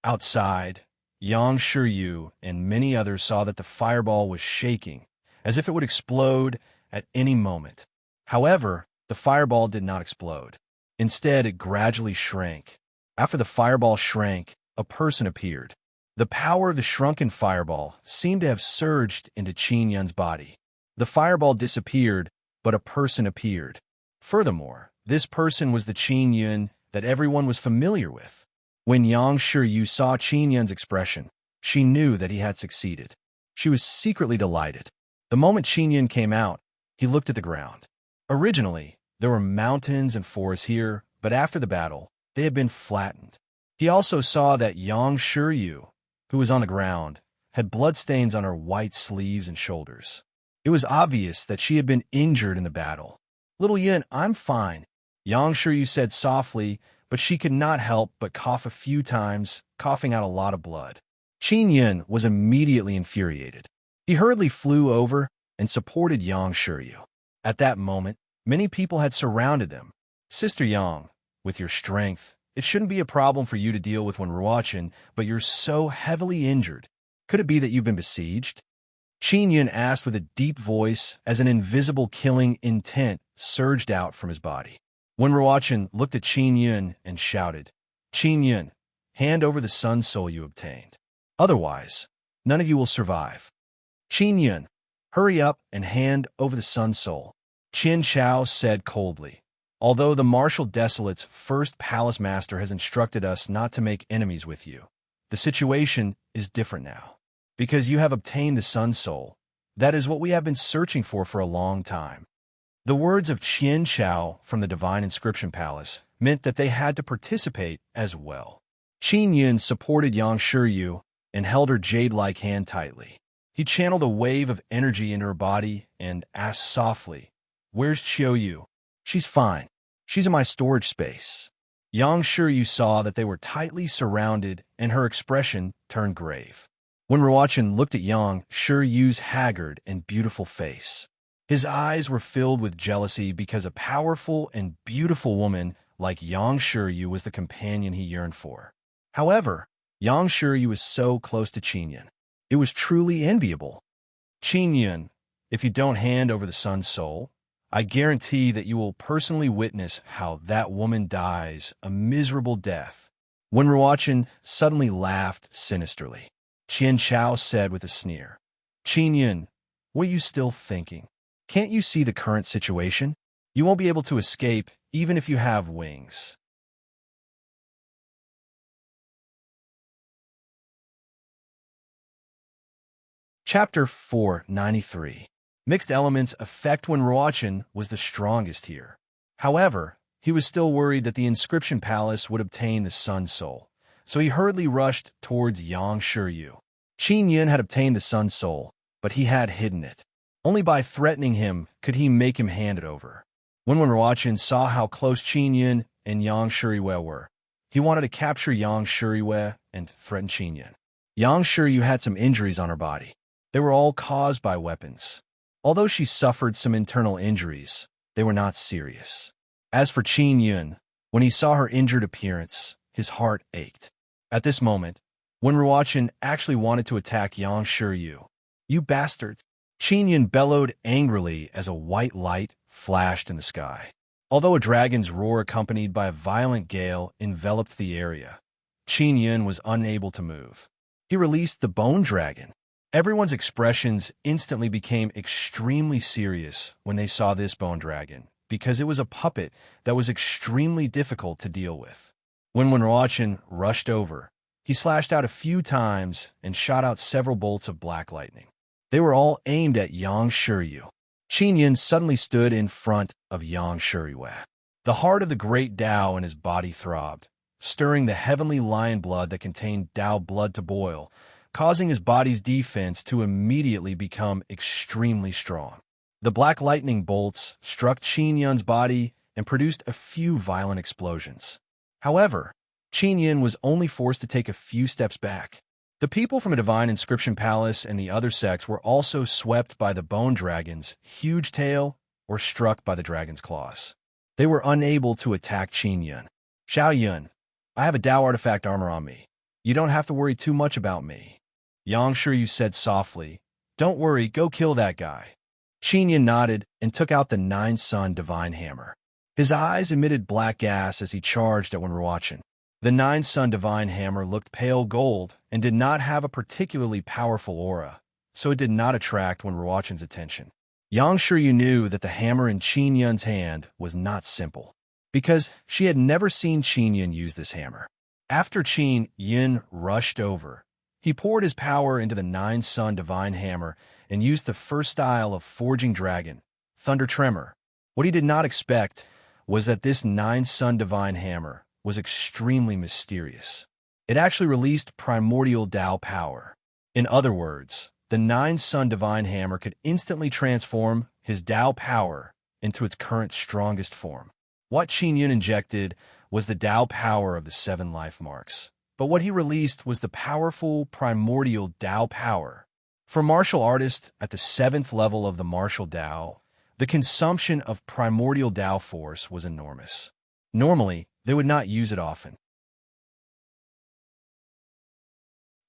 Outside, Yang Shiryu and many others saw that the fireball was shaking, as if it would explode at any moment. However, the fireball did not explode. Instead, it gradually shrank. After the fireball shrank, a person appeared. The power of the shrunken fireball seemed to have surged into Qin Yun's body. The fireball disappeared, but a person appeared. Furthermore, this person was the Qin Yun that everyone was familiar with. When Yang Shiryu saw Qin Yun's expression, she knew that he had succeeded. She was secretly delighted. The moment Qin Yun came out, He looked at the ground. Originally, there were mountains and forests here, but after the battle, they had been flattened. He also saw that Yang Shiryu, who was on the ground, had bloodstains on her white sleeves and shoulders. It was obvious that she had been injured in the battle. "Little Yin, I'm fine," Yang Shiryu said softly, but she could not help but cough a few times, coughing out a lot of blood. Qin Yin was immediately infuriated. He hurriedly flew over and supported Yang Shiryu. At that moment, many people had surrounded them. "Sister Yang, with your strength, it shouldn't be a problem for you to deal with when we're watching, but you're so heavily injured. Could it be that you've been besieged?" Qin Yin asked with a deep voice as an invisible killing intent surged out from his body. When Ruochen looked at Qin Yin and shouted, "Qin Yin, hand over the sun soul you obtained. Otherwise, none of you will survive. Qin Yin, hurry up and hand over the sun soul," Qin Chao said coldly. "Although the Martial Desolate's first palace master has instructed us not to make enemies with you, the situation is different now. Because you have obtained the Sun Soul, that is what we have been searching for a long time." The words of Qin Chao from the Divine Inscription Palace meant that they had to participate as well. Qin Yin supported Yang Shiryu and held her jade-like hand tightly. He channeled a wave of energy into her body and asked softly, "Where's Qiu? She's fine. She's in my storage space." Yang Shiryu saw that they were tightly surrounded, and her expression turned grave. When Ruochen looked at Yang Shiryu's haggard and beautiful face, his eyes were filled with jealousy because a powerful and beautiful woman like Yang Shiryu was the companion he yearned for. However, Yang Shiryu was so close to Qin Yin. It was truly enviable. "Qin Yin, if you don't hand over the Sun Soul, I guarantee that you will personally witness how that woman dies a miserable death." When Ruochen suddenly laughed sinisterly, Qin Chao said with a sneer, "Qin Yin, what are you still thinking? Can't you see the current situation? You won't be able to escape even if you have wings." Chapter 493. Mixed elements affect when Ruochen was the strongest here. However, he was still worried that the Inscription Palace would obtain the Sun Soul, so he hurriedly rushed towards Yang Shiryu. Qin Yin had obtained the Sun Soul, but he had hidden it. Only by threatening him could he make him hand it over. When Ruochen saw how close Qin Yin and Yang Shiryu were, he wanted to capture Yang Shiryu and threaten Qin Yin. Yang Shiryu had some injuries on her body. They were all caused by weapons. Although she suffered some internal injuries, they were not serious. As for Qin Yin, when he saw her injured appearance, his heart ached. At this moment, when Ruochen actually wanted to attack Yang Shiryu, "You bastards!" Qin Yin bellowed angrily as a white light flashed in the sky. Although a dragon's roar accompanied by a violent gale enveloped the area, Qin Yin was unable to move. He released the bone dragon. Everyone's expressions instantly became extremely serious when they saw this bone dragon, because it was a puppet that was extremely difficult to deal with. When Ruochen rushed over, he slashed out a few times and shot out several bolts of black lightning. They were all aimed at Yang Shiryu. Qin Yin suddenly stood in front of Yang Shiryu. The heart of the great Tao in his body throbbed, stirring the heavenly lion blood that contained Tao blood to boil, causing his body's defense to immediately become extremely strong. The black lightning bolts struck Qin Yin's body and produced a few violent explosions. However, Qin Yin was only forced to take a few steps back. The people from a Divine Inscription Palace and the other sects were also swept by the bone dragon's huge tail or struck by the dragon's claws. They were unable to attack Qin Yin. "Xiao Yun, I have a Tao artifact armor on me. You don't have to worry too much about me," Yang Shiryu said softly. "Don't worry, go kill that guy." Qin Yin nodded and took out the Nine-Sun Divine Hammer. His eyes emitted black gas as he charged at Ruochen. The Nine-Sun Divine Hammer looked pale gold and did not have a particularly powerful aura, so it did not attract Ruochen's attention. Yang Shiryu knew that the hammer in Qin Yin's hand was not simple, because she had never seen Qin Yin use this hammer. After Qin Yin rushed over, he poured his power into the Nine-Sun Divine Hammer and used the first style of Forging Dragon, thunder tremor. What he did not expect was that this 9-sun divine hammer was extremely mysterious. It actually released primordial Tao power. In other words, the 9-sun divine hammer could instantly transform his Tao power into its current strongest form. What Qin Yun injected was the Tao power of the 7 life marks, but what he released was the powerful primordial Tao power. For martial artists at the 7th level of the martial Tao, the consumption of primordial Tao force was enormous. Normally, they would not use it often.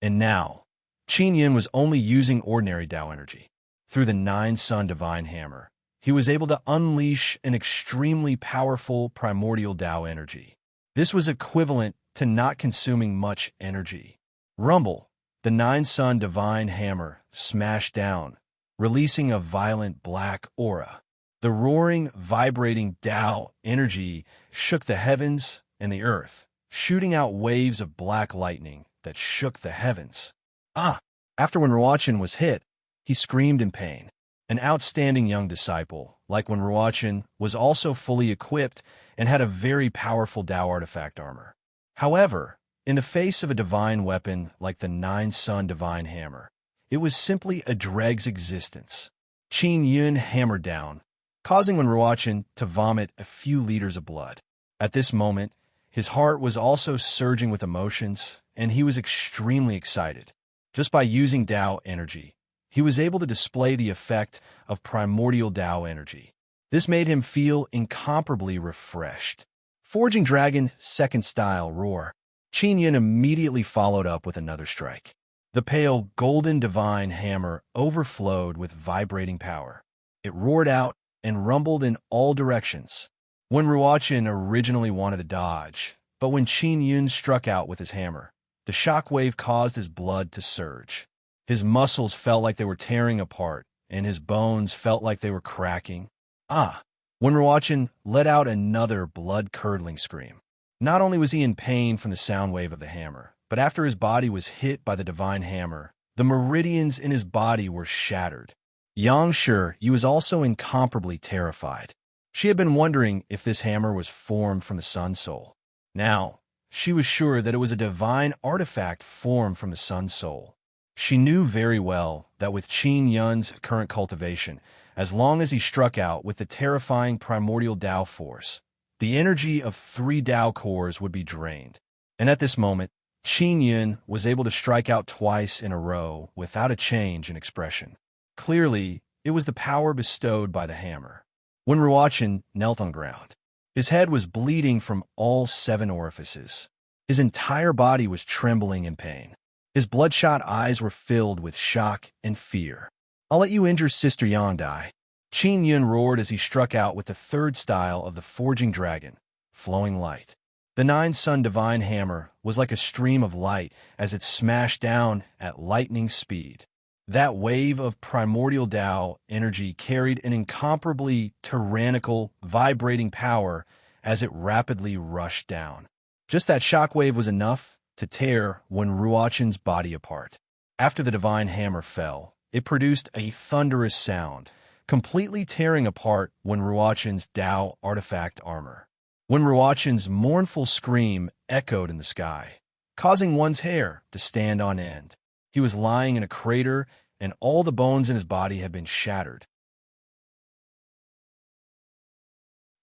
And now, Qin Yun was only using ordinary Tao energy. Through the 9-sun divine hammer, he was able to unleash an extremely powerful primordial Tao energy. This was equivalent to not consuming much energy. Rumble, the 9-sun divine hammer, smashed down, releasing a violent black aura. The roaring, vibrating Tao energy shook the heavens and the earth, shooting out waves of black lightning that shook the heavens. After when Ruochen was hit, he screamed in pain. An outstanding young disciple, like when Ruochen, was also fully equipped and had a very powerful Tao artifact armor. However, in the face of a divine weapon like the 9-sun divine hammer, it was simply a dreg's existence. Qin Yun hammered down, causing when Ruochen to vomit a few liters of blood. At this moment, his heart was also surging with emotions, and he was extremely excited. Just by using Tao energy, he was able to display the effect of primordial Tao energy. This made him feel incomparably refreshed. Forging Dragon, second style, roar. Qin Yun immediately followed up with another strike. The pale, golden divine hammer overflowed with vibrating power. It roared out and rumbled in all directions. When Ruochen originally wanted to dodge, but when Qin Yun struck out with his hammer, the shockwave caused his blood to surge. His muscles felt like they were tearing apart, and his bones felt like they were cracking. When Ruochen let out another blood-curdling scream. Not only was he in pain from the sound wave of the hammer, but after his body was hit by the divine hammer, the meridians in his body were shattered. Yang Shi was also incomparably terrified. She had been wondering if this hammer was formed from the Sun Soul. Now, she was sure that it was a divine artifact formed from the Sun Soul. She knew very well that with Qin Yun's current cultivation, as long as he struck out with the terrifying primordial Tao force, the energy of 3 Tao cores would be drained. And at this moment, Qin Yun was able to strike out twice in a row without a change in expression. Clearly, it was the power bestowed by the hammer. When Ruochen knelt on ground, his head was bleeding from all 7 orifices. His entire body was trembling in pain. His bloodshot eyes were filled with shock and fear. "I'll let you injure Sister Yang Dai," Qin Yun roared as he struck out with the 3rd style of the Forging Dragon, flowing light. The 9-sun divine hammer was like a stream of light as it smashed down at lightning speed. That wave of primordial Tao energy carried an incomparably tyrannical, vibrating power as it rapidly rushed down. Just that shockwave was enough to tear when Ruochen's body apart. After the divine hammer fell, it produced a thunderous sound, completely tearing apart when Ruochen's Tao artifact armor. When Ruochen's mournful scream echoed in the sky, causing one's hair to stand on end. He was lying in a crater, and all the bones in his body had been shattered.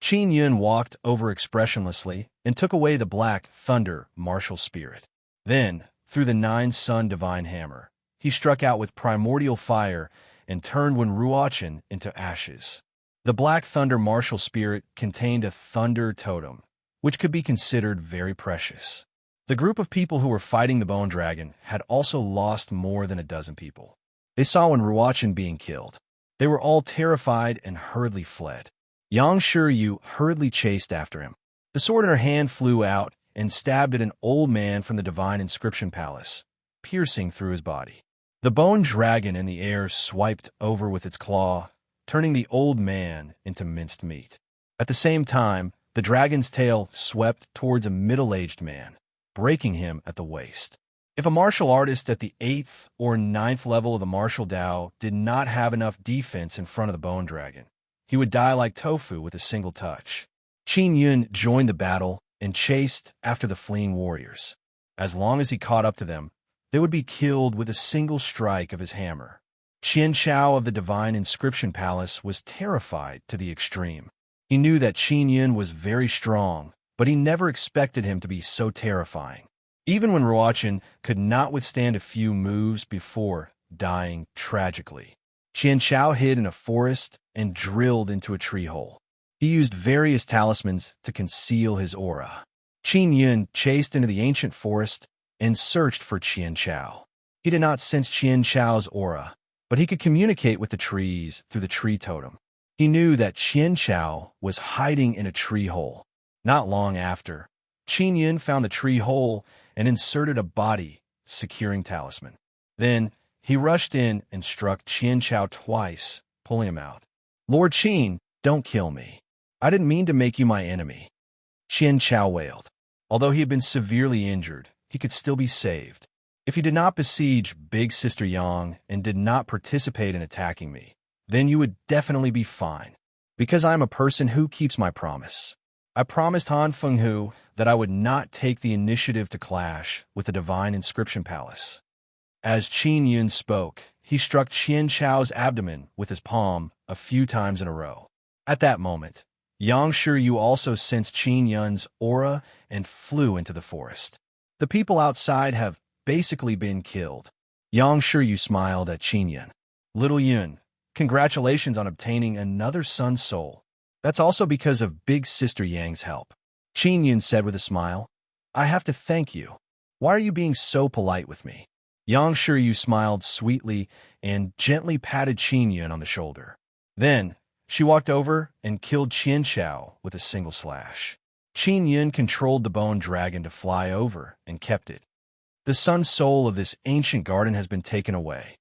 Qin Yun walked over expressionlessly and took away the black thunder martial spirit. Then, through the 9-sun divine hammer, he struck out with primordial fire and turned when Ruochen into ashes. The black thunder martial spirit contained a thunder totem, which could be considered very precious. The group of people who were fighting the bone dragon had also lost more than a dozen people. They saw when Ruochen being killed. They were all terrified and hurriedly fled. Yang Shi hurriedly chased after him. The sword in her hand flew out and stabbed at an old man from the divine inscription palace, piercing through his body. The bone dragon in the air swiped over with its claw, turning the old man into minced meat. At the same time, the dragon's tail swept towards a middle-aged man, breaking him at the waist. If a martial artist at the 8th or 9th level of the martial Tao did not have enough defense in front of the bone dragon, he would die like tofu with a single touch. Qin Yun joined the battle and chased after the fleeing warriors. As long as he caught up to them, they would be killed with a single strike of his hammer. Qian Chao of the Divine Inscription Palace was terrified to the extreme. He knew that Qin Yun was very strong, but he never expected him to be so terrifying. Even when Ruochen could not withstand a few moves before dying tragically. Qian Chao hid in a forest and drilled into a tree hole. He used various talismans to conceal his aura. Qin Yun chased into the ancient forest and searched for Qian Chao. He did not sense Qian Chao's aura, but he could communicate with the trees through the tree totem. He knew that Qian Chao was hiding in a tree hole. Not long after, Qin Yun found the tree hole and inserted a body-securing talisman. Then, he rushed in and struck Qian Chao twice, pulling him out. "Lord Qin, don't kill me. I didn't mean to make you my enemy." Qian Chao wailed. Although he had been severely injured, he could still be saved. "If you did not besiege Big Sister Yang and did not participate in attacking me, then you would definitely be fine, because I am a person who keeps my promise. I promised Han Fenghu that I would not take the initiative to clash with the Divine Inscription Palace." As Qin Yun spoke, he struck Qian Chao's abdomen with his palm a few times in a row. At that moment, Yang Shiyu also sensed Qin Yun's aura and flew into the forest. "The people outside have basically been killed." Yang Shiyu smiled at Qin Yun. "Little Yun, congratulations on obtaining another sun soul. That's also because of Big Sister Yang's help." Qin Yun said with a smile, "I have to thank you. Why are you being so polite with me?" Yang Shiyu smiled sweetly and gently patted Qin Yun on the shoulder. Then, she walked over and killed Qian Chao with a single slash. Qin Yun controlled the bone dragon to fly over and kept it. The sun soul of this ancient garden has been taken away.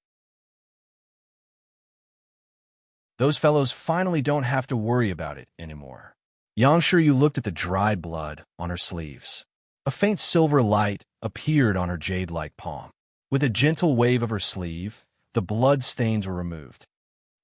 Those fellows finally don't have to worry about it anymore. Yang Shiyu looked at the dried blood on her sleeves. A faint silver light appeared on her jade-like palm. With a gentle wave of her sleeve, the blood stains were removed.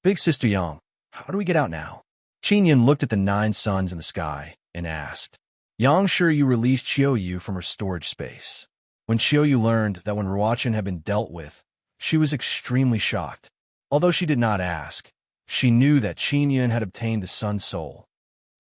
"Big Sister Yang, how do we get out now?" Qin Yun looked at the 9 suns in the sky and asked. Yang Shiyu released Qiuyu from her storage space. When Qiuyu learned that when Ruochen had been dealt with, she was extremely shocked. Although she did not ask, she knew that Qin Yun had obtained the Sun Soul.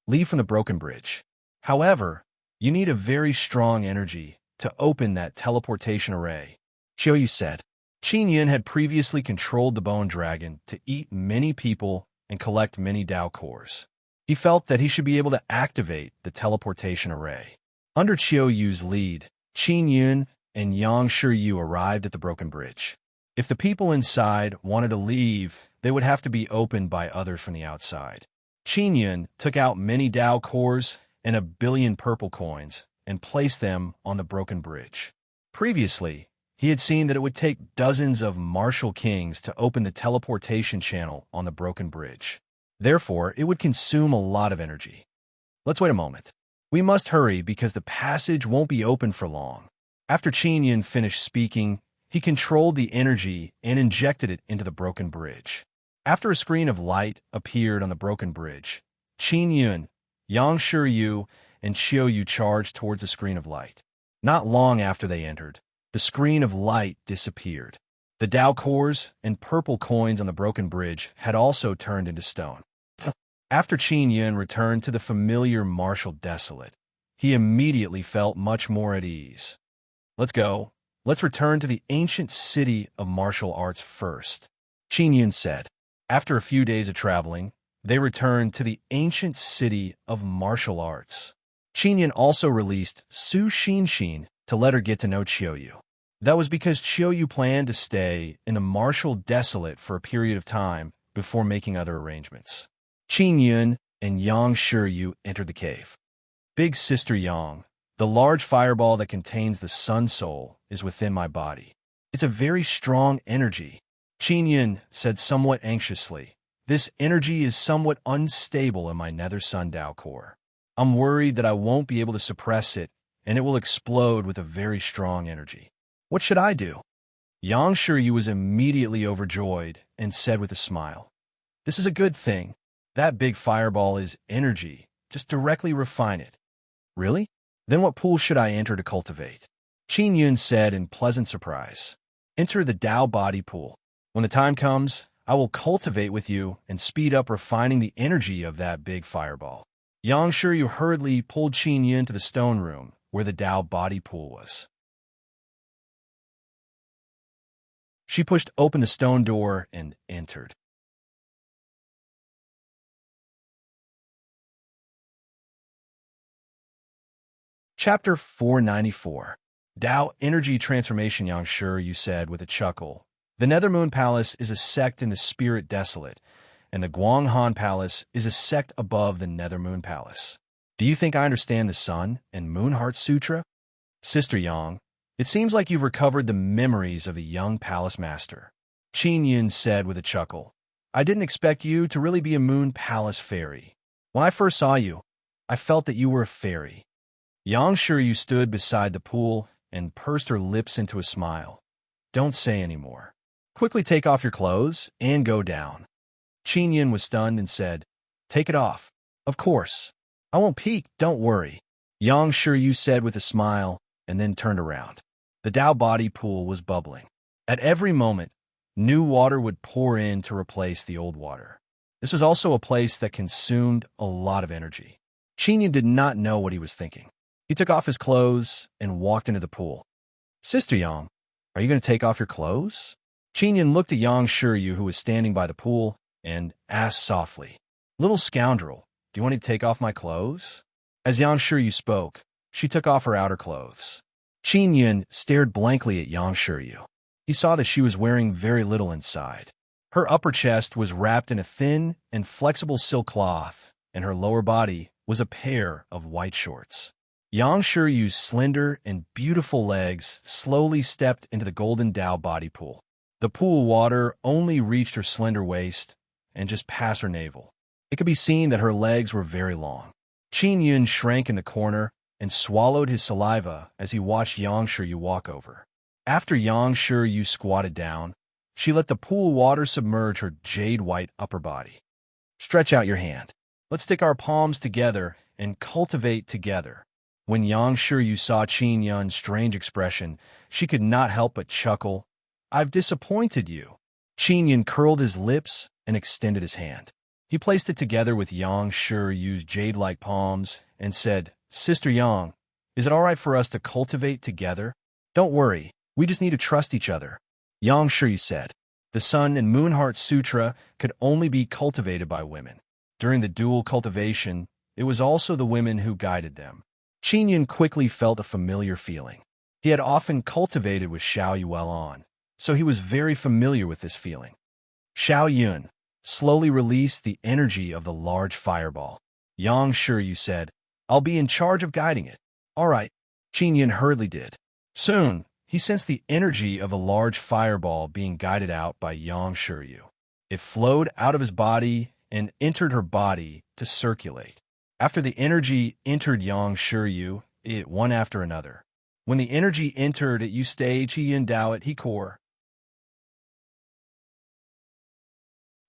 "Leave from the broken bridge. However, you need a very strong energy to open that teleportation array," Qiuyu said. Qin Yun had previously controlled the bone dragon to eat many people and collect many Dao cores. He felt that he should be able to activate the teleportation array. Under Qiuyu's lead, Qin Yun and Yang Shiyu arrived at the broken bridge. If the people inside wanted to leave, they would have to be opened by others from the outside. Qin Yun took out many Dao cores and 1 billion purple coins and placed them on the broken bridge. Previously, he had seen that it would take dozens of martial kings to open the teleportation channel on the broken bridge. Therefore, it would consume a lot of energy. "Let's wait a moment. We must hurry because the passage won't be open for long." After Qin Yun finished speaking, he controlled the energy and injected it into the broken bridge. After a screen of light appeared on the broken bridge, Qin Yun, Yang Shiyu, and Qiuyu charged towards the screen of light. Not long after they entered, the screen of light disappeared. The Dao cores and purple coins on the broken bridge had also turned into stone. After Qin Yun returned to the familiar martial desolate, he immediately felt much more at ease. "Let's go. Let's return to the ancient city of martial arts first," Qin Yun said. After a few days of traveling, they returned to the ancient city of martial arts. Qin Yun also released Su Xinxin to let her get to know Qiuyu. That was because Qiuyu planned to stay in the martial desolate for a period of time before making other arrangements. Qin Yun and Yang Shiyu entered the cave. "Big Sister Yang, the large fireball that contains the Sun Soul is within my body. It's a very strong energy," Qin Yun said somewhat anxiously. "This energy is somewhat unstable in my Nether Sun Dao core. I'm worried that I won't be able to suppress it and it will explode with a very strong energy. What should I do?" Yang Shiyu was immediately overjoyed and said with a smile, "This is a good thing. That big fireball is energy. Just directly refine it. Really? Then what pool should I enter to cultivate? Qin Yun said in pleasant surprise. Enter the Tao body pool. When the time comes, I will cultivate with you and speed up refining the energy of that big fireball. Yang Shiryu hurriedly pulled Qin Yun to the stone room where the Tao body pool was. She pushed open the stone door and entered. Chapter 494. Tao Energy Transformation. Yang Shiryu said with a chuckle. The Nethermoon Palace is a sect in the Spirit Desolate, and the Guanghan Palace is a sect above the Nethermoon Palace. Do you think I understand the Sun and Moon Heart Sutra? Sister Yang, it seems like you've recovered the memories of the young palace master. Qin Yun said with a chuckle. I didn't expect you to really be a Moon Palace fairy. When I first saw you, I felt that you were a fairy. Yang Shiryu stood beside the pool and pursed her lips into a smile. Don't say any more. Quickly take off your clothes and go down. Qin Yun was stunned and said, Take it off. Of course. I won't peek, don't worry. Yang Shiryu said with a smile and then turned around. The Tao body pool was bubbling. At every moment, new water would pour in to replace the old water. This was also a place that consumed a lot of energy. Qin Yun did not know what he was thinking. He took off his clothes and walked into the pool. Sister Yang, are you going to take off your clothes? Qin Yun looked at Yang Shiryu, who was standing by the pool, and asked softly, Little scoundrel, do you want me to take off my clothes? As Yang Shiryu spoke, she took off her outer clothes. Qin Yun stared blankly at Yang Shiryu. He saw that she was wearing very little inside. Her upper chest was wrapped in a thin and flexible silk cloth, and her lower body was a pair of white shorts. Yang Shiryu's slender and beautiful legs slowly stepped into the golden Tao body pool. The pool water only reached her slender waist and just past her navel. It could be seen that her legs were very long. Qin Yun shrank in the corner and swallowed his saliva as he watched Yang Shiryu walk over. After Yang Shiryu squatted down, she let the pool water submerge her jade-white upper body. Stretch out your hand. Let's stick our palms together and cultivate together. When Yang Shiryu saw Qin Yun's strange expression, she could not help but chuckle. I've disappointed you. Qin Yun curled his lips and extended his hand. He placed it together with Yang Shiryu's jade-like palms and said, Sister Yang, is it all right for us to cultivate together? Don't worry, we just need to trust each other. Yang Shiryu said, the Sun and Moon Heart Sutra could only be cultivated by women. During the dual cultivation, it was also the women who guided them. Qin Yun quickly felt a familiar feeling. He had often cultivated with Xiao Yuan, so he was very familiar with this feeling. Xiao Yun slowly released the energy of the large fireball. Yang Shiryu said, I'll be in charge of guiding it. All right, Qin Yun hurriedly did. Soon, he sensed the energy of a large fireball being guided out by Yang Shiryu. It flowed out of his body and entered her body to circulate. After the energy entered Yang Shiryu, it one after another. When the energy entered it, you stage he endow it, he core.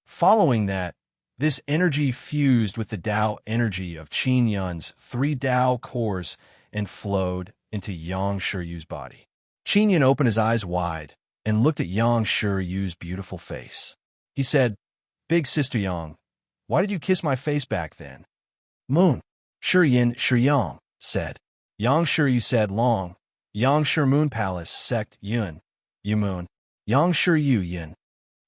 Following that, this energy fused with the Tao energy of Qin Yun's 3 Tao cores and flowed into Yang Shiryu's body. Qin Yun opened his eyes wide and looked at Yang Shiryu's beautiful face. He said, Big Sister Yang, why did you kiss my face back then? Moon. Shiryin Shiryang said. Yang Shiryu said long. Yang Shir Moon Palace sect Yun. Yu Moon. Yang Shiryu Yun.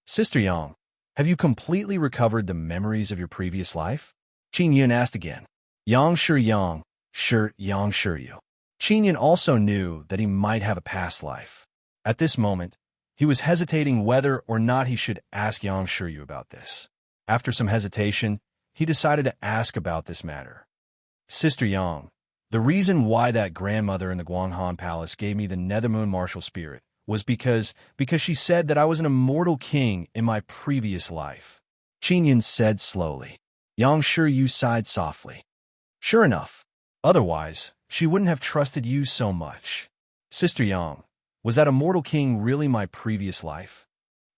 Sister Yang, have you completely recovered the memories of your previous life? Qin Yun asked again. Yang Shiryang, Shir Yang Shiryu. Qin Yun also knew that he might have a past life. At this moment, he was hesitating whether or not he should ask Yang Shiryu about this. After some hesitation, he decided to ask about this matter. Sister Yang, the reason why that grandmother in the Guanghan Palace gave me the Nethermoon martial spirit was because she said that I was an immortal king in my previous life. Qin Yun said slowly. Yang Shiryu sighed softly. Sure enough. Otherwise, she wouldn't have trusted you so much. Sister Yang, was that immortal king really my previous life?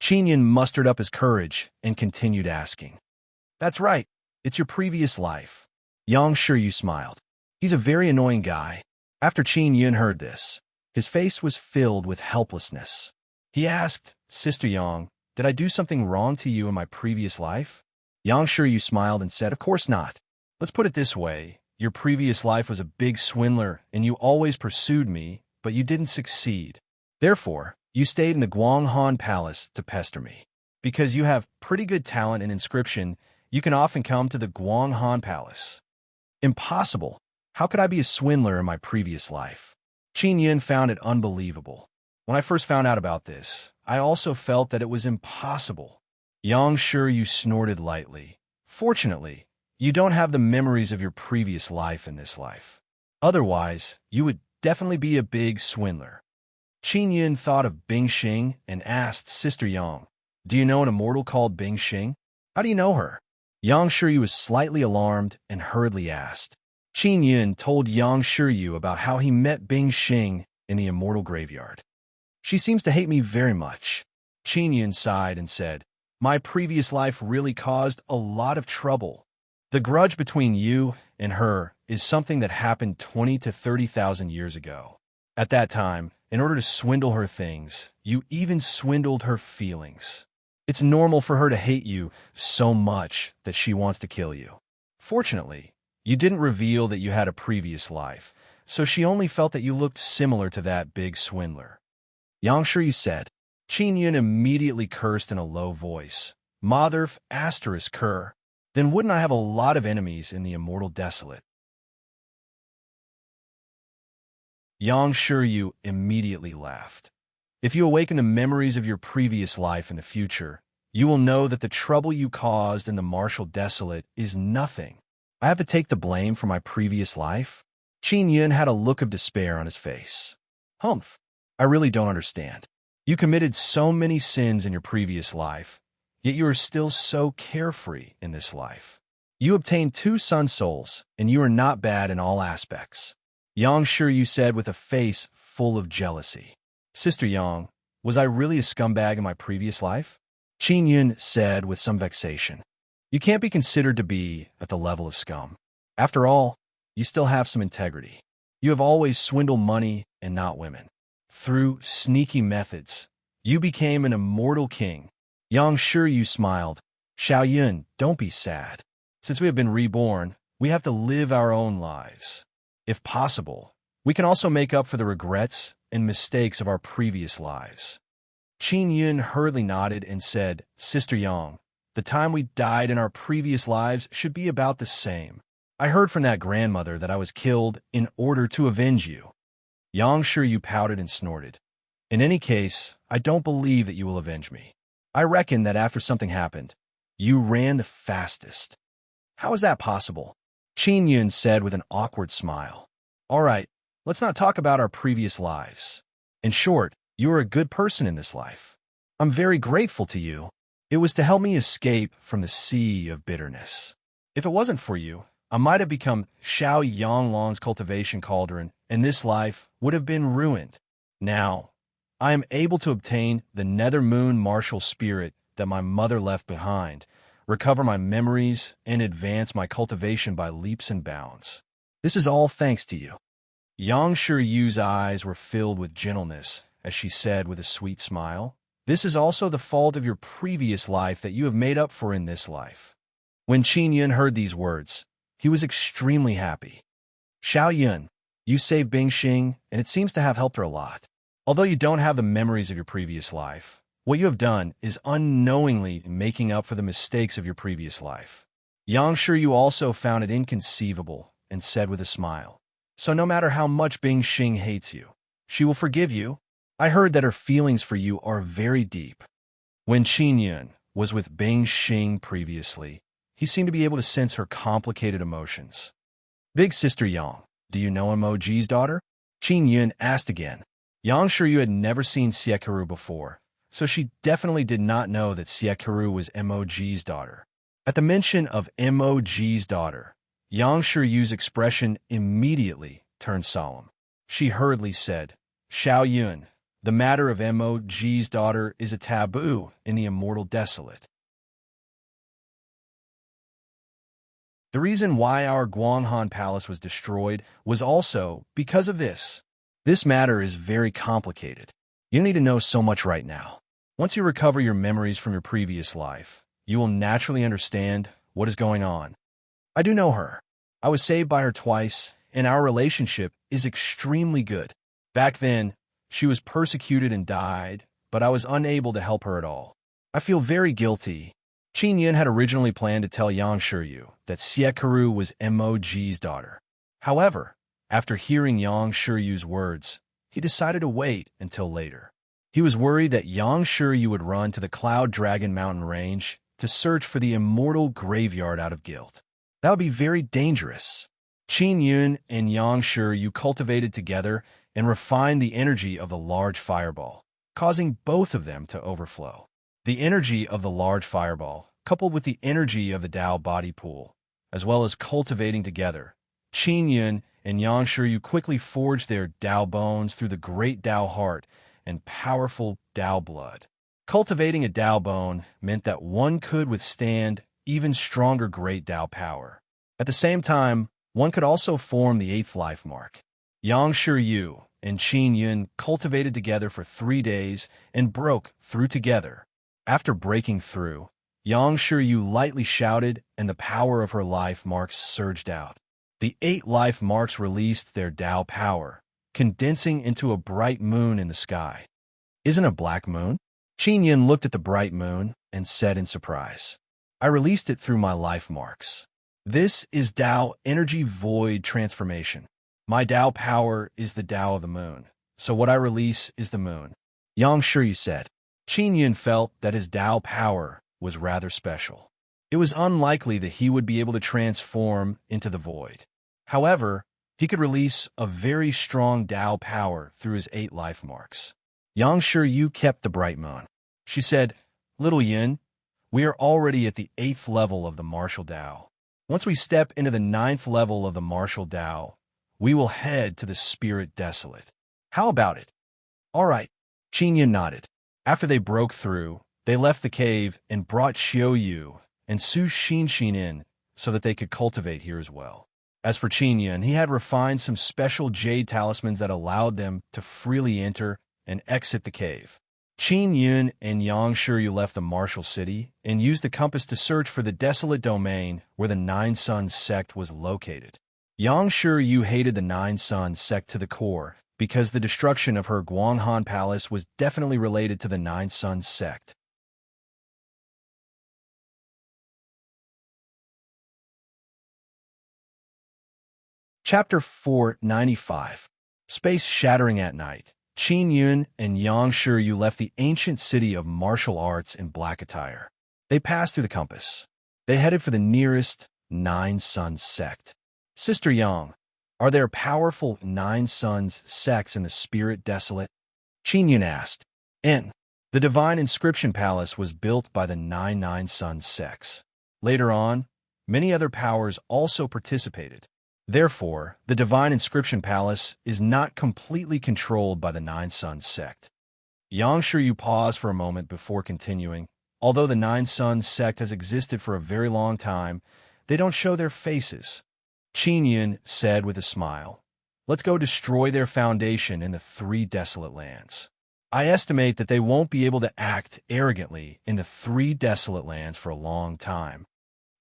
Qin Yun mustered up his courage and continued asking. That's right. It's your previous life. Yang Shiryu smiled. He's a very annoying guy. After Qin Yun heard this, his face was filled with helplessness. He asked, Sister Yang, did I do something wrong to you in my previous life? Yang Shiryu smiled and said, of course not. Let's put it this way. Your previous life was a big swindler, and you always pursued me, but you didn't succeed. Therefore, you stayed in the Guanghan Palace to pester me. Because you have pretty good talent and inscription, you can often come to the Guanghan Palace. Impossible. How could I be a swindler in my previous life? Qin Yun found it unbelievable. When I first found out about this, I also felt that it was impossible. Yang Shiryu snorted lightly. Fortunately, you don't have the memories of your previous life in this life. Otherwise, you would definitely be a big swindler. Qin Yun thought of Bing Xing and asked Sister Yang, do you know an immortal called Bing Xing? How do you know her? Yang Shiryu was slightly alarmed and hurriedly asked. Qin Yun told Yang Shiryu about how he met Bing Xing in the immortal graveyard. She seems to hate me very much. Qin Yun sighed and said, my previous life really caused a lot of trouble. The grudge between you and her is something that happened 20 to 30,000 years ago. At that time, in order to swindle her things, you even swindled her feelings. It's normal for her to hate you so much that she wants to kill you. Fortunately, you didn't reveal that you had a previous life, so she only felt that you looked similar to that big swindler. Yang Shiryu said. Qin Yun immediately cursed in a low voice. Motherf asterisk cur. Then wouldn't I have a lot of enemies in the immortal desolate? Yang Shiryu immediately laughed. If you awaken the memories of your previous life in the future, you will know that the trouble you caused in the martial desolate is nothing. I have to take the blame for my previous life? Qin Yun had a look of despair on his face. Humph, I really don't understand. You committed so many sins in your previous life, yet you are still so carefree in this life. You obtained 2 sun souls, and you are not bad in all aspects. Yang Shiryu said with a face full of jealousy. Sister Yang, was I really a scumbag in my previous life? Qin Yun said with some vexation. You can't be considered to be at the level of scum. After all, you still have some integrity. You have always swindled money and not women. Through sneaky methods, you became an immortal king. Yang Shiryu smiled. Xiao Yun, don't be sad. Since we have been reborn, we have to live our own lives. If possible, we can also make up for the regrets and mistakes of our previous lives. Qin Yun hurriedly nodded and said, Sister Yang, the time we died in our previous lives should be about the same. I heard from that grandmother that I was killed in order to avenge you. Yang Shiryu pouted and snorted. In any case, I don't believe that you will avenge me. I reckon that after something happened, you ran the fastest. How is that possible? Qin Yun said with an awkward smile. All right, let's not talk about our previous lives. In short, you are a good person in this life. I'm very grateful to you. It was to help me escape from the sea of bitterness. If it wasn't for you, I might have become Xiao Yanglong's cultivation cauldron, and this life would have been ruined. Now, I am able to obtain the Nether Moon martial spirit that my mother left behind, recover my memories, and advance my cultivation by leaps and bounds. This is all thanks to you. Yang Shiryu's eyes were filled with gentleness as she said with a sweet smile, this is also the fault of your previous life that you have made up for in this life. When Qin Yun heard these words, he was extremely happy. Xiao Yun, you saved Bing Xing, and it seems to have helped her a lot. Although you don't have the memories of your previous life, what you have done is unknowingly making up for the mistakes of your previous life. Yang Shiryu also found it inconceivable and said with a smile, so no matter how much Bing Xing hates you, she will forgive you. I heard that her feelings for you are very deep. When Qin Yun was with Bing Xing previously, he seemed to be able to sense her complicated emotions. Big Sister Yang, do you know Emoji's daughter? Qin Yun asked again. Yang Shiryu had never seen Siekaru before, so she definitely did not know that Siekaru was Emoji's daughter. At the mention of Emoji's daughter, Yang Shiryu's expression immediately turned solemn. She hurriedly said, Xiao Yun, the matter of Emoji's daughter is a taboo in the immortal desolate. The reason why our Guanghan Palace was destroyed was also because of this. This matter is very complicated. You don't need to know so much right now. Once you recover your memories from your previous life, you will naturally understand what is going on. I do know her. I was saved by her twice, and our relationship is extremely good. Back then, she was persecuted and died, but I was unable to help her at all. I feel very guilty. Qin Yun had originally planned to tell Yang Shiryu that Siekaru was Mo's daughter. However, after hearing Yang Shiryu's words, he decided to wait until later. He was worried that Yang Shiryu would run to the Cloud Dragon Mountain range to search for the immortal graveyard out of guilt. That would be very dangerous. Qin Yun and Yang Shiryu cultivated together and refined the energy of the large fireball, causing both of them to overflow. The energy of the large fireball, coupled with the energy of the Dao body pool, as well as cultivating together, Qin Yun and Yang Shiryu quickly forged their Dao bones through the great Dao heart and powerful Dao blood. Cultivating a Dao bone meant that one could withstand even stronger great Dao power. At the same time, one could also form the 8th life mark. Yang Shiryu and Qin Yun cultivated together for 3 days and broke through together. After breaking through, Yang Shiryu lightly shouted and the power of her life marks surged out. The 8 life marks released their Dao power, condensing into a bright moon in the sky. Isn't a black moon? Qin Yun looked at the bright moon and said in surprise, I released it through my life marks. This is Dao energy void transformation. My Dao power is the Dao of the moon, so what I release is the moon. Yang Shiryu said. Qin Yun felt that his Dao power was rather special. It was unlikely that he would be able to transform into the void. However, he could release a very strong Dao power through his 8 life marks. Yang Shiryu kept the bright moon. She said, Little Yin, we are already at the 8th level of the martial Dao. Once we step into the 9th level of the martial Dao, we will head to the spirit desolate. How about it? All right, Qin Yun nodded. After they broke through, they left the cave and brought Xiao Yu and Su Xinxin in so that they could cultivate here as well. As for Qin Yun, he had refined some special jade talismans that allowed them to freely enter and exit the cave. Qin Yun and Yang Shiryu left the martial city and used the compass to search for the desolate domain where the Nine Suns sect was located. Yang Shiryu hated the Nine Suns sect to the core because the destruction of her Guanghan Palace was definitely related to the Nine Suns sect. Chapter 495. Space Shattering at Night. Qin Yun and Yang Shiryu left the ancient city of martial arts in black attire. They passed through the compass. They headed for the nearest Nine Suns sect. Sister Yang, are there powerful Nine Suns sects in the spirit desolate? Qin Yun asked. The Divine Inscription Palace was built by the Nine Suns sects. Later on, many other powers also participated. Therefore, the Divine Inscription Palace is not completely controlled by the Nine Suns sect. Yang Shiryu paused for a moment before continuing. Although the Nine Suns sect has existed for a very long time, they don't show their faces. Qin Yun said with a smile, Let's go destroy their foundation in the 3 desolate lands. I estimate that they won't be able to act arrogantly in the 3 desolate lands for a long time.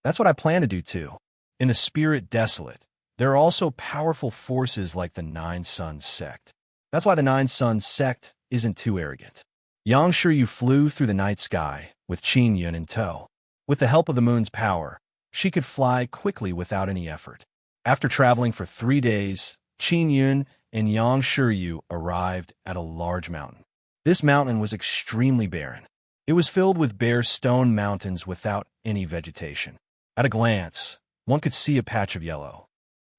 That's what I plan to do too. In the spirit desolate, there are also powerful forces like the Nine Suns sect. That's why the Nine Suns sect isn't too arrogant. Yang Shiryu flew through the night sky with Qin Yun in tow. With the help of the moon's power, she could fly quickly without any effort. After traveling for 3 days, Qin Yun and Yang Shiryu arrived at a large mountain. This mountain was extremely barren. It was filled with bare stone mountains without any vegetation. At a glance, one could see a patch of yellow.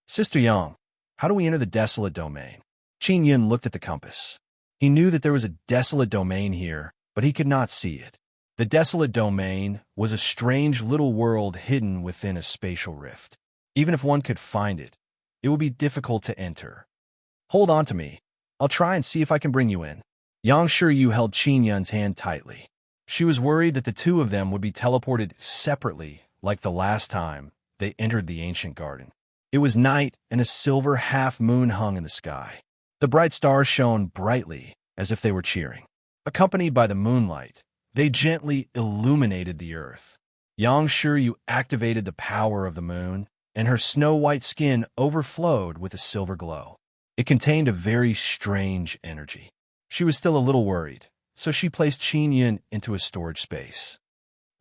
Sister Yang, how do we enter the desolate domain? Qin Yun looked at the compass. He knew that there was a desolate domain here, but he could not see it. The desolate domain was a strange little world hidden within a spatial rift. Even if one could find it, it would be difficult to enter. Hold on to me. I'll try and see if I can bring you in. Yang Shiryu held Qin Yun's hand tightly. She was worried that the two of them would be teleported separately like the last time they entered the ancient garden. It was night, and a silver half-moon hung in the sky. The bright stars shone brightly, as if they were cheering. Accompanied by the moonlight, they gently illuminated the earth. Yang Shiryu activated the power of the moon, and her snow-white skin overflowed with a silver glow. It contained a very strange energy. She was still a little worried, so she placed Qin Yun into a storage space.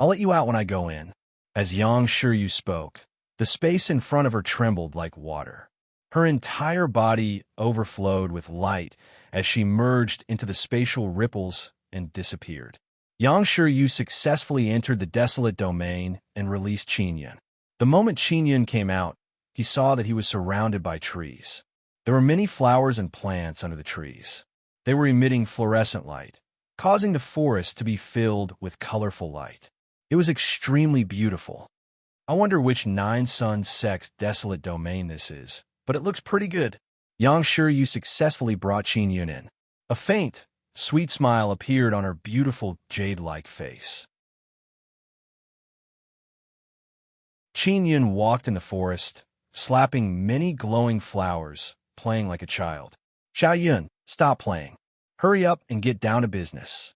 "I'll let you out when I go in." As Yang Shiryu spoke, the space in front of her trembled like water. Her entire body overflowed with light as she merged into the spatial ripples and disappeared. Yang Shiryu successfully entered the desolate domain and released Qin Yun. The moment Qin Yun came out, he saw that he was surrounded by trees. There were many flowers and plants under the trees. They were emitting fluorescent light, causing the forest to be filled with colorful light. It was extremely beautiful. I wonder which Nine Sun sect's desolate domain this is, but it looks pretty good. Yang Shiryu successfully brought Qin Yun in. A faint, sweet smile appeared on her beautiful jade-like face. Qin Yun walked in the forest, slapping many glowing flowers, playing like a child. "Xiao Yun, stop playing. Hurry up and get down to business."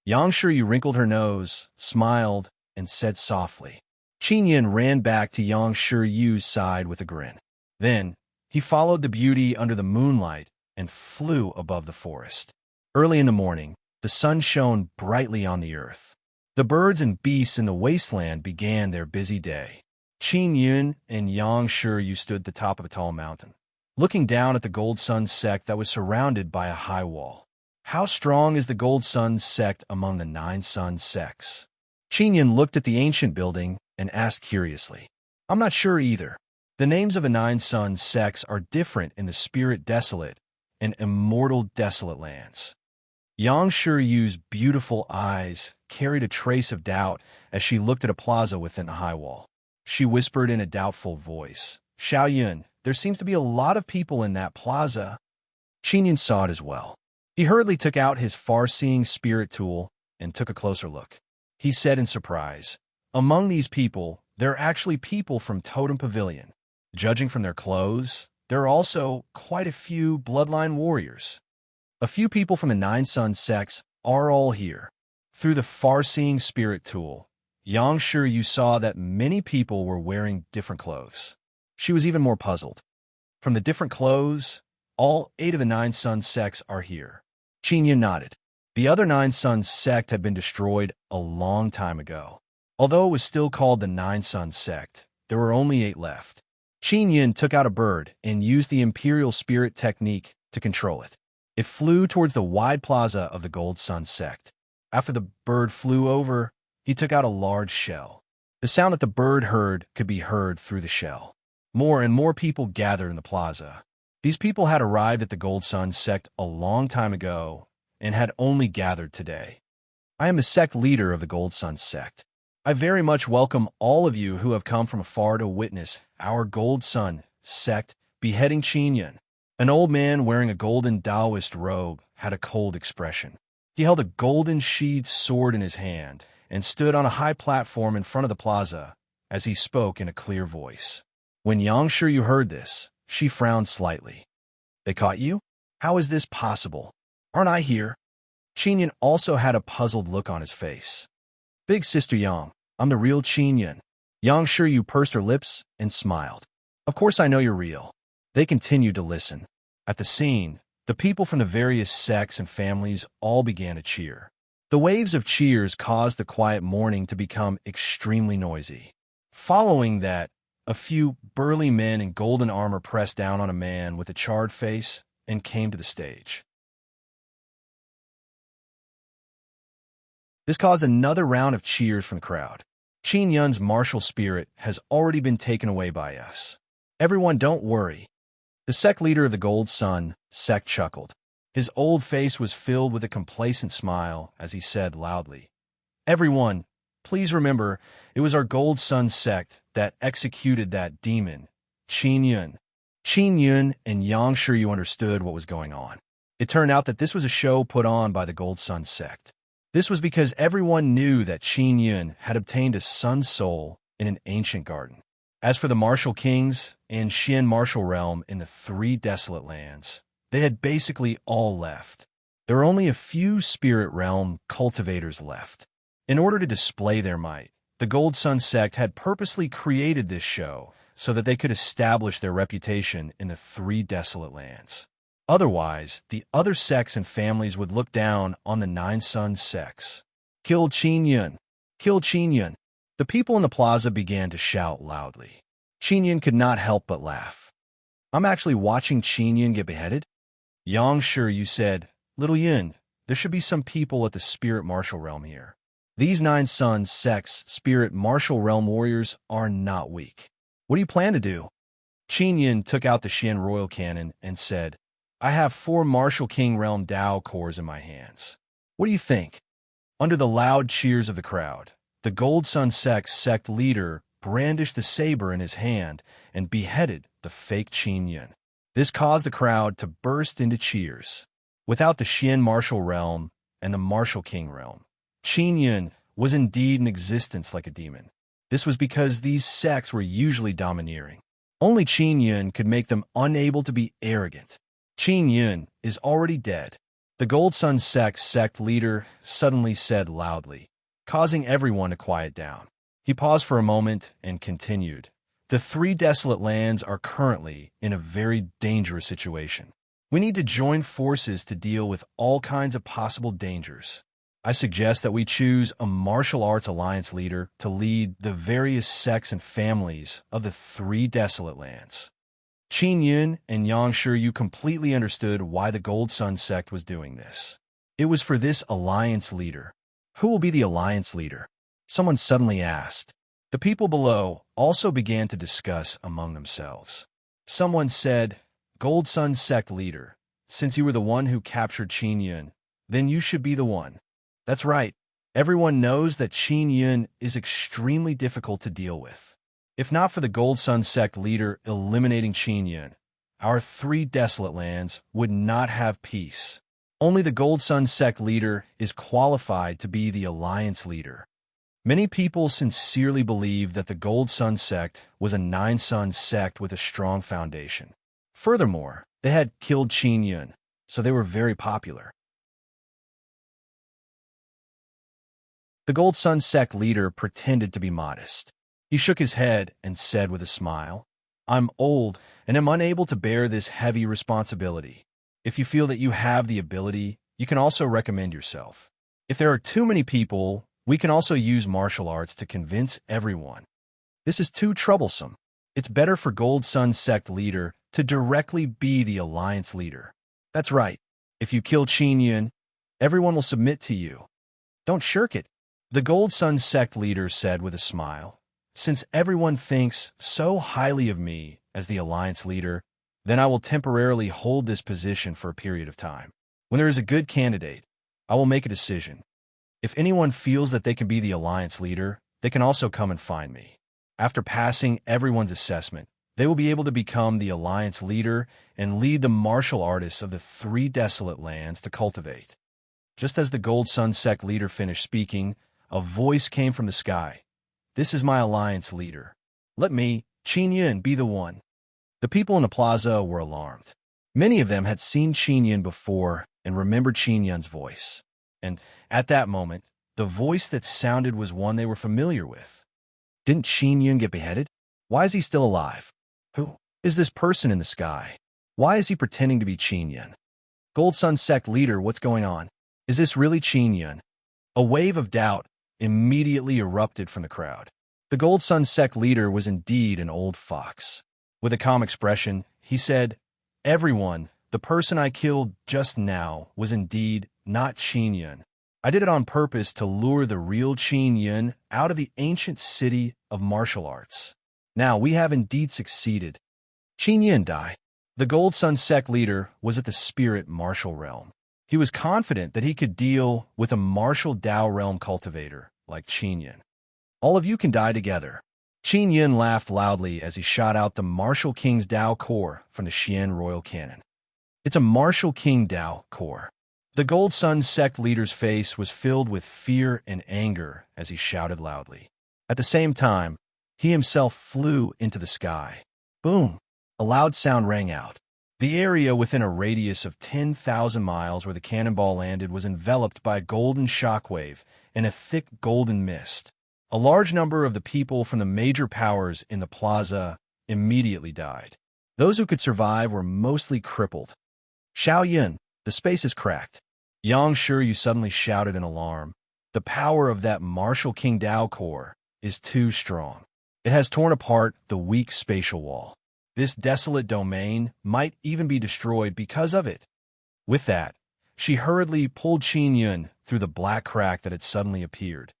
Yang Shiryu wrinkled her nose, smiled, and said softly. Qin Yun ran back to Yang Shiryu's side with a grin. Then, he followed the beauty under the moonlight and flew above the forest. Early in the morning, the sun shone brightly on the earth. The birds and beasts in the wasteland began their busy day. Qin Yun and Yang Shiryu stood at the top of a tall mountain, looking down at the Gold Sun sect that was surrounded by a high wall. How strong is the Gold Sun sect among the 9 Sun sects? Qin Yun looked at the ancient building and asked curiously. "I'm not sure either. The names of the 9 Sun sects are different in the Spirit Desolate and Immortal Desolate lands." Yang Shiryu's beautiful eyes carried a trace of doubt as she looked at a plaza within the high wall. She whispered in a doubtful voice, "Xiao Yun, there seems to be a lot of people in that plaza." Qin Yun saw it as well. He hurriedly took out his far-seeing spirit tool and took a closer look. He said in surprise, "Among these people, there are actually people from Totem Pavilion. Judging from their clothes, there are also quite a few bloodline warriors. A few people from the 9 Sun sects are all here." Through the far-seeing spirit tool, Yang Shiryu saw that many people were wearing different clothes. She was even more puzzled. From the different clothes, all 8 of the 9 Sun sects are here. Qin Yun nodded. The other 9 Sun sect had been destroyed a long time ago. Although it was still called the 9 Sun sect, there were only 8 left. Qin Yun took out a bird and used the Imperial Spirit technique to control it. It flew towards the wide plaza of the Gold Sun sect. After the bird flew over, he took out a large shell. The sound that the bird heard could be heard through the shell. More and more people gathered in the plaza. These people had arrived at the Gold Sun sect a long time ago and had only gathered today. "I am the sect leader of the Gold Sun sect. I very much welcome all of you who have come from afar to witness our Gold Sun sect beheading Qin Yun." An old man wearing a golden Taoist robe had a cold expression. He held a golden sheathed sword in his hand and stood on a high platform in front of the plaza as he spoke in a clear voice. When Yang Shiryu heard this, she frowned slightly. "They caught you? How is this possible? Aren't I here?" Qin Yun also had a puzzled look on his face. "Big Sister Yang, I'm the real Qin Yun." Yang Shiryu pursed her lips and smiled. "Of course I know you're real." They continued to listen. At the scene, the people from the various sects and families all began to cheer. The waves of cheers caused the quiet morning to become extremely noisy. Following that, a few burly men in golden armor pressed down on a man with a charred face and came to the stage. This caused another round of cheers from the crowd. Qin Yun's martial spirit has already been taken away by us. Everyone, don't worry. The sect leader of the Gold Sun sect chuckled. His old face was filled with a complacent smile as he said loudly, "Everyone, please remember, it was our Gold Sun sect that executed that demon, Qin Yun." Qin Yun and Yang Shiryu understood what was going on. It turned out that this was a show put on by the Gold Sun sect. This was because everyone knew that Qin Yun had obtained a sun soul in an ancient garden. As for the martial kings and Xian martial realm in the three desolate lands, they had basically all left. There were only a few spirit realm cultivators left. In order to display their might, the Gold Sun sect had purposely created this show so that they could establish their reputation in the three desolate lands. Otherwise, the other sects and families would look down on the Nine Suns sects. Kill Qin Yun! Kill Qin Yun! The people in the plaza began to shout loudly. Qin Yun could not help but laugh. I'm actually watching Qin Yun get beheaded? Yang Shiryu said, Little Yun, there should be some people at the spirit martial realm here. These Nine Suns sects spirit martial realm warriors are not weak. What do you plan to do? Qin Yun took out the Xian royal cannon and said, I have 4 martial king realm Dao cores in my hands. What do you think? Under the loud cheers of the crowd, the Gold Sun sect leader brandished the saber in his hand and beheaded the fake Qin Yun. This caused the crowd to burst into cheers. Without the Xian martial realm and the martial king realm, Qin Yun was indeed in existence like a demon. This was because these sects were usually domineering. Only Qin Yun could make them unable to be arrogant. Qin Yun is already dead. The Gold Sun sect leader suddenly said loudly, causing everyone to quiet down. He paused for a moment and continued. The three desolate lands are currently in a very dangerous situation. We need to join forces to deal with all kinds of possible dangers. I suggest that we choose a martial arts alliance leader to lead the various sects and families of the three desolate lands. Qin Yun and Yang Shiryu completely understood why the Gold Sun sect was doing this. It was for this alliance leader. Who will be the alliance leader? Someone suddenly asked. The people below also began to discuss among themselves. Someone said, Gold Sun sect leader, since you were the one who captured Qin Yun, then you should be the one. That's right. Everyone knows that Qin Yun is extremely difficult to deal with. If not for the Gold Sun sect leader eliminating Qin Yun, our three desolate lands would not have peace. Only the Gold Sun sect leader is qualified to be the alliance leader. Many people sincerely believe that the Gold Sun sect was a Nine Suns sect with a strong foundation. Furthermore, they had killed Qin Yun, so they were very popular. The Gold Sun sect leader pretended to be modest. He shook his head and said with a smile, I'm old and am unable to bear this heavy responsibility. If you feel that you have the ability, you can also recommend yourself. If there are too many people, we can also use martial arts to convince everyone. This is too troublesome. It's better for Gold Sun sect leader to directly be the alliance leader. That's right. If you kill Qin Yun, everyone will submit to you. Don't shirk it. The Gold Sun sect leader said with a smile, Since everyone thinks so highly of me as the alliance leader, then I will temporarily hold this position for a period of time. When there is a good candidate, I will make a decision. If anyone feels that they can be the alliance leader, they can also come and find me. After passing everyone's assessment, they will be able to become the alliance leader and lead the martial artists of the three desolate lands to cultivate. Just as the Gold Sun sect leader finished speaking, a voice came from the sky. This is my alliance leader. Let me, Qin Yun, be the one. The people in the plaza were alarmed. Many of them had seen Qin Yun before and remembered Qin Yun's voice. And at that moment, the voice that sounded was one they were familiar with. Didn't Qin Yun get beheaded? Why is he still alive? Who is this person in the sky? Why is he pretending to be Qin Yun? Gold Sun sect leader, what's going on? Is this really Qin Yun? A wave of doubt immediately erupted from the crowd. The Gold Sun sect leader was indeed an old fox. With a calm expression, he said, Everyone, the person I killed just now was indeed not Qin Yun. I did it on purpose to lure the real Qin Yun out of the ancient city of martial arts. Now we have indeed succeeded. Qin Yun died. The Gold Sun sect leader was at the spirit martial realm. He was confident that he could deal with a martial Dao realm cultivator like Qin Yun. All of you can die together. Qin Yun laughed loudly as he shot out the Martial King's Dao core from the Xian royal cannon. It's a Martial King Dao core. The Gold Sun sect leader's face was filled with fear and anger as he shouted loudly. At the same time, He himself flew into the sky. Boom! A loud sound rang out. The area within a radius of 10,000 miles where the cannonball landed was enveloped by a golden shockwave and a thick golden mist. A large number of the people from the major powers in the plaza immediately died. Those who could survive were mostly crippled. Xiao Yun, the space is cracked. Yang Shiryu suddenly shouted in alarm. The power of that martial King Dao core is too strong. It has torn apart the weak spatial wall. This desolate domain might even be destroyed because of it. With that, she hurriedly pulled Qin Yun through the black crack that had suddenly appeared.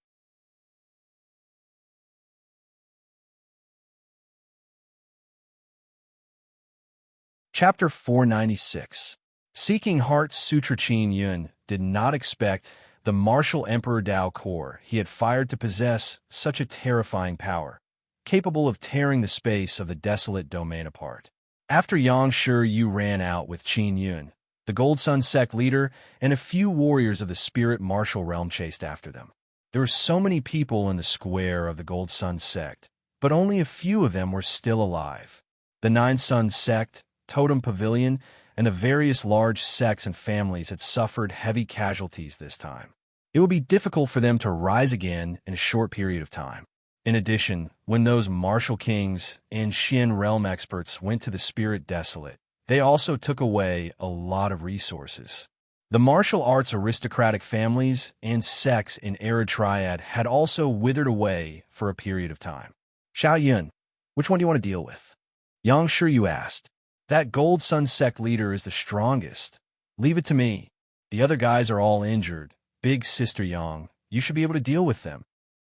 Chapter 496. Seeking Heart Sutra. Qin Yun did not expect the martial Emperor Dao core he had fired to possess such a terrifying power, capable of tearing the space of the desolate domain apart. After Yang Shiryu ran out with Qin Yun, the Gold Sun sect leader and a few warriors of the spirit martial realm chased after them. There were so many people in the square of the Gold Sun sect, but only a few of them were still alive. The Nine Sun sect, Totem Pavilion, and the various large sects and families had suffered heavy casualties this time. It would be difficult for them to rise again in a short period of time. In addition, when those martial kings and Xin realm experts went to the Spirit Desolate, they also took away a lot of resources. The martial arts aristocratic families and sects in Arid Triad had also withered away for a period of time. Xiao Yun, which one do you want to deal with? Yang Shiryu asked. That Gold Sun sect leader is the strongest. Leave it to me. The other guys are all injured. Big Sister Yang, you should be able to deal with them.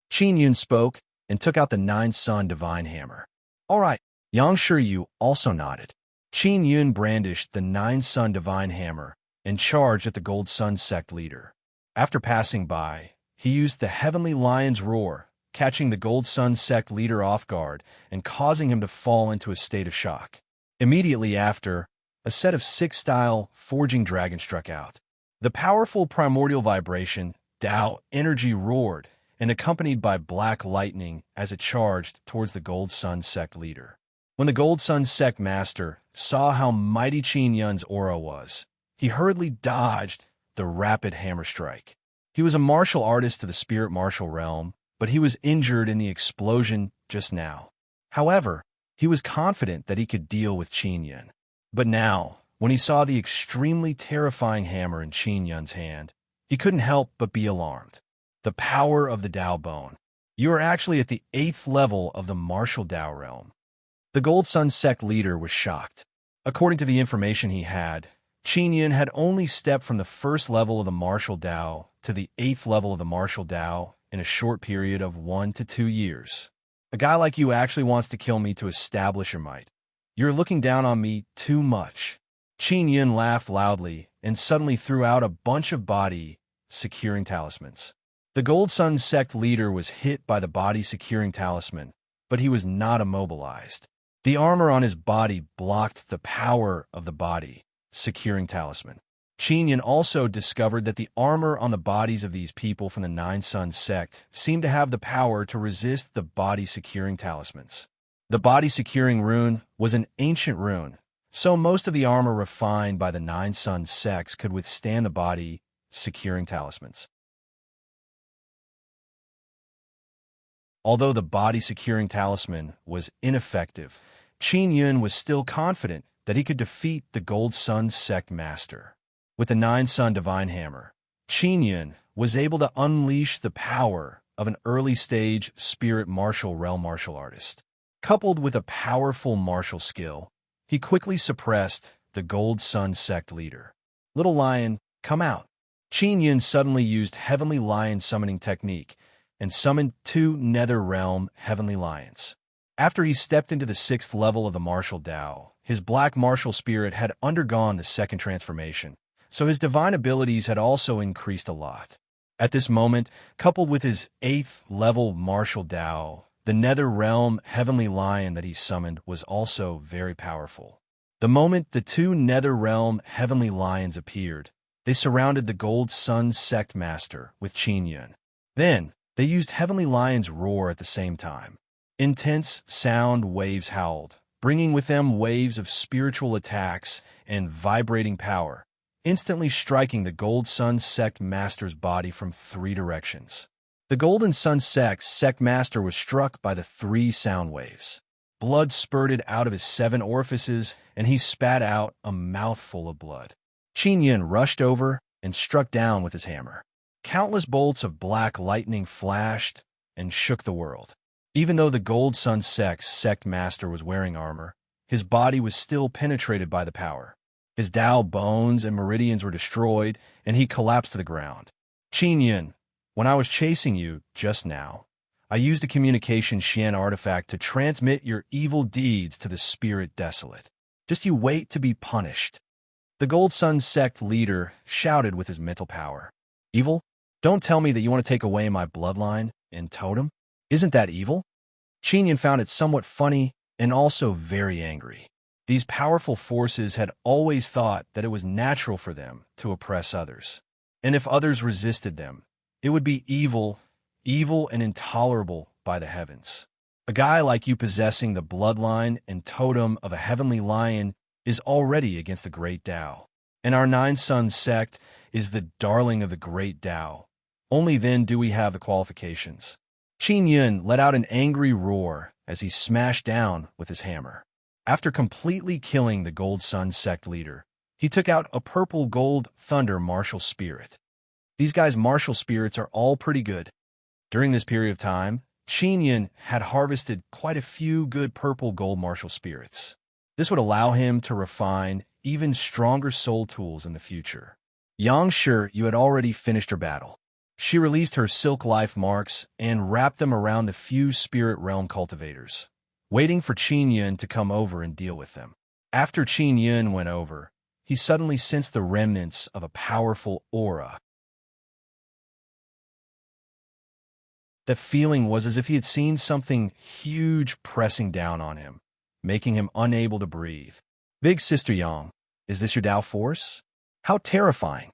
Qin Yun spoke and took out the Nine Sun Divine Hammer. All right, Yang Shiryu also nodded. Qin Yun brandished the Nine Sun Divine Hammer and charged at the Gold Sun sect leader. After passing by, he used the Heavenly Lion's Roar, catching the Gold Sun sect leader off guard and causing him to fall into a state of shock. Immediately after, a set of six-style forging dragons struck out. The powerful primordial vibration, Dao energy roared, and accompanied by black lightning as it charged towards the Gold Sun sect leader. When the Gold Sun sect master saw how mighty Qin Yun's aura was, he hurriedly dodged the rapid hammer strike. He was a martial artist to the spirit martial realm, but he was injured in the explosion just now. However, he was confident that he could deal with Qin Yun. But now, when he saw the extremely terrifying hammer in Qin Yun's hand, he couldn't help but be alarmed. The power of the Dao Bone. You are actually at the 8th level of the martial Dao realm. The Gold Sun sect leader was shocked. According to the information he had, Qin Yun had only stepped from the 1st level of the martial Dao to the 8th level of the martial Dao in a short period of 1 to 2 years. A guy like you actually wants to kill me to establish your might. You're looking down on me too much. Qin Yun laughed loudly and suddenly threw out a bunch of body-securing talismans. The Gold Sun sect leader was hit by the body-securing talisman, but he was not immobilized. The armor on his body blocked the power of the body-securing talisman. Qin Yun also discovered that the armor on the bodies of these people from the Nine Sun sect seemed to have the power to resist the body-securing talismans. The body-securing rune was an ancient rune, so most of the armor refined by the Nine Sun sects could withstand the body-securing talismans. Although the body-securing talisman was ineffective, Qin Yun was still confident that he could defeat the Gold Sun sect master. With the Nine Sun Divine Hammer, Qin Yun was able to unleash the power of an early-stage spirit martial realm martial artist. Coupled with a powerful martial skill, he quickly suppressed the Gold Sun sect leader. Little Lion, come out. Qin Yun suddenly used Heavenly Lion summoning technique and summoned 2 Nether Realm Heavenly Lions. After he stepped into the 6th level of the martial Dao, his black martial spirit had undergone the 2nd transformation, so his divine abilities had also increased a lot. At this moment, coupled with his 8th level martial Dao, the Nether Realm Heavenly Lion that he summoned was also very powerful. The moment the 2 Nether Realm Heavenly Lions appeared, they surrounded the Gold Sun sect master with Qin Yun. Then, they used Heavenly Lion's roar at the same time. Intense sound waves howled, bringing with them waves of spiritual attacks and vibrating power, instantly striking the Gold Sun Sect Master's body from 3 directions. The Golden Sun Sect Master was struck by the 3 sound waves. Blood spurted out of his 7 orifices, and he spat out a mouthful of blood. Qin Yun rushed over and struck down with his hammer. Countless bolts of black lightning flashed and shook the world. Even though the Gold Sun Sect Master was wearing armor, his body was still penetrated by the power. His Tao bones and meridians were destroyed, and he collapsed to the ground. Qin Yun, when I was chasing you just now, I used a communication Xian artifact to transmit your evil deeds to the Spirit Desolate. Just you wait to be punished. The Gold Sun Sect leader shouted with his mental power. Evil? Don't tell me that you want to take away my bloodline and totem? Isn't that evil? Qin Yun found it somewhat funny and also very angry. These powerful forces had always thought that it was natural for them to oppress others. And if others resisted them, it would be evil and intolerable by the heavens. A guy like you possessing the bloodline and totem of a heavenly lion is already against the great Tao. And our 9 Sun sect is the darling of the great Tao. Only then do we have the qualifications. Qin Yun let out an angry roar as he smashed down with his hammer. After completely killing the Gold Sun sect leader, he took out a purple gold thunder martial spirit. These guys' martial spirits are all pretty good. During this period of time, Qin Yun had harvested quite a few good purple gold martial spirits. This would allow him to refine even stronger soul tools in the future. Yang Shi, you had already finished her battle. She released her silk life marks and wrapped them around the few spirit realm cultivators, waiting for Qin Yun to come over and deal with them. After Qin Yun went over, he suddenly sensed the remnants of a powerful aura. The feeling was as if he had seen something huge pressing down on him, making him unable to breathe. Big Sister Yang, is this your Tao force? How terrifying,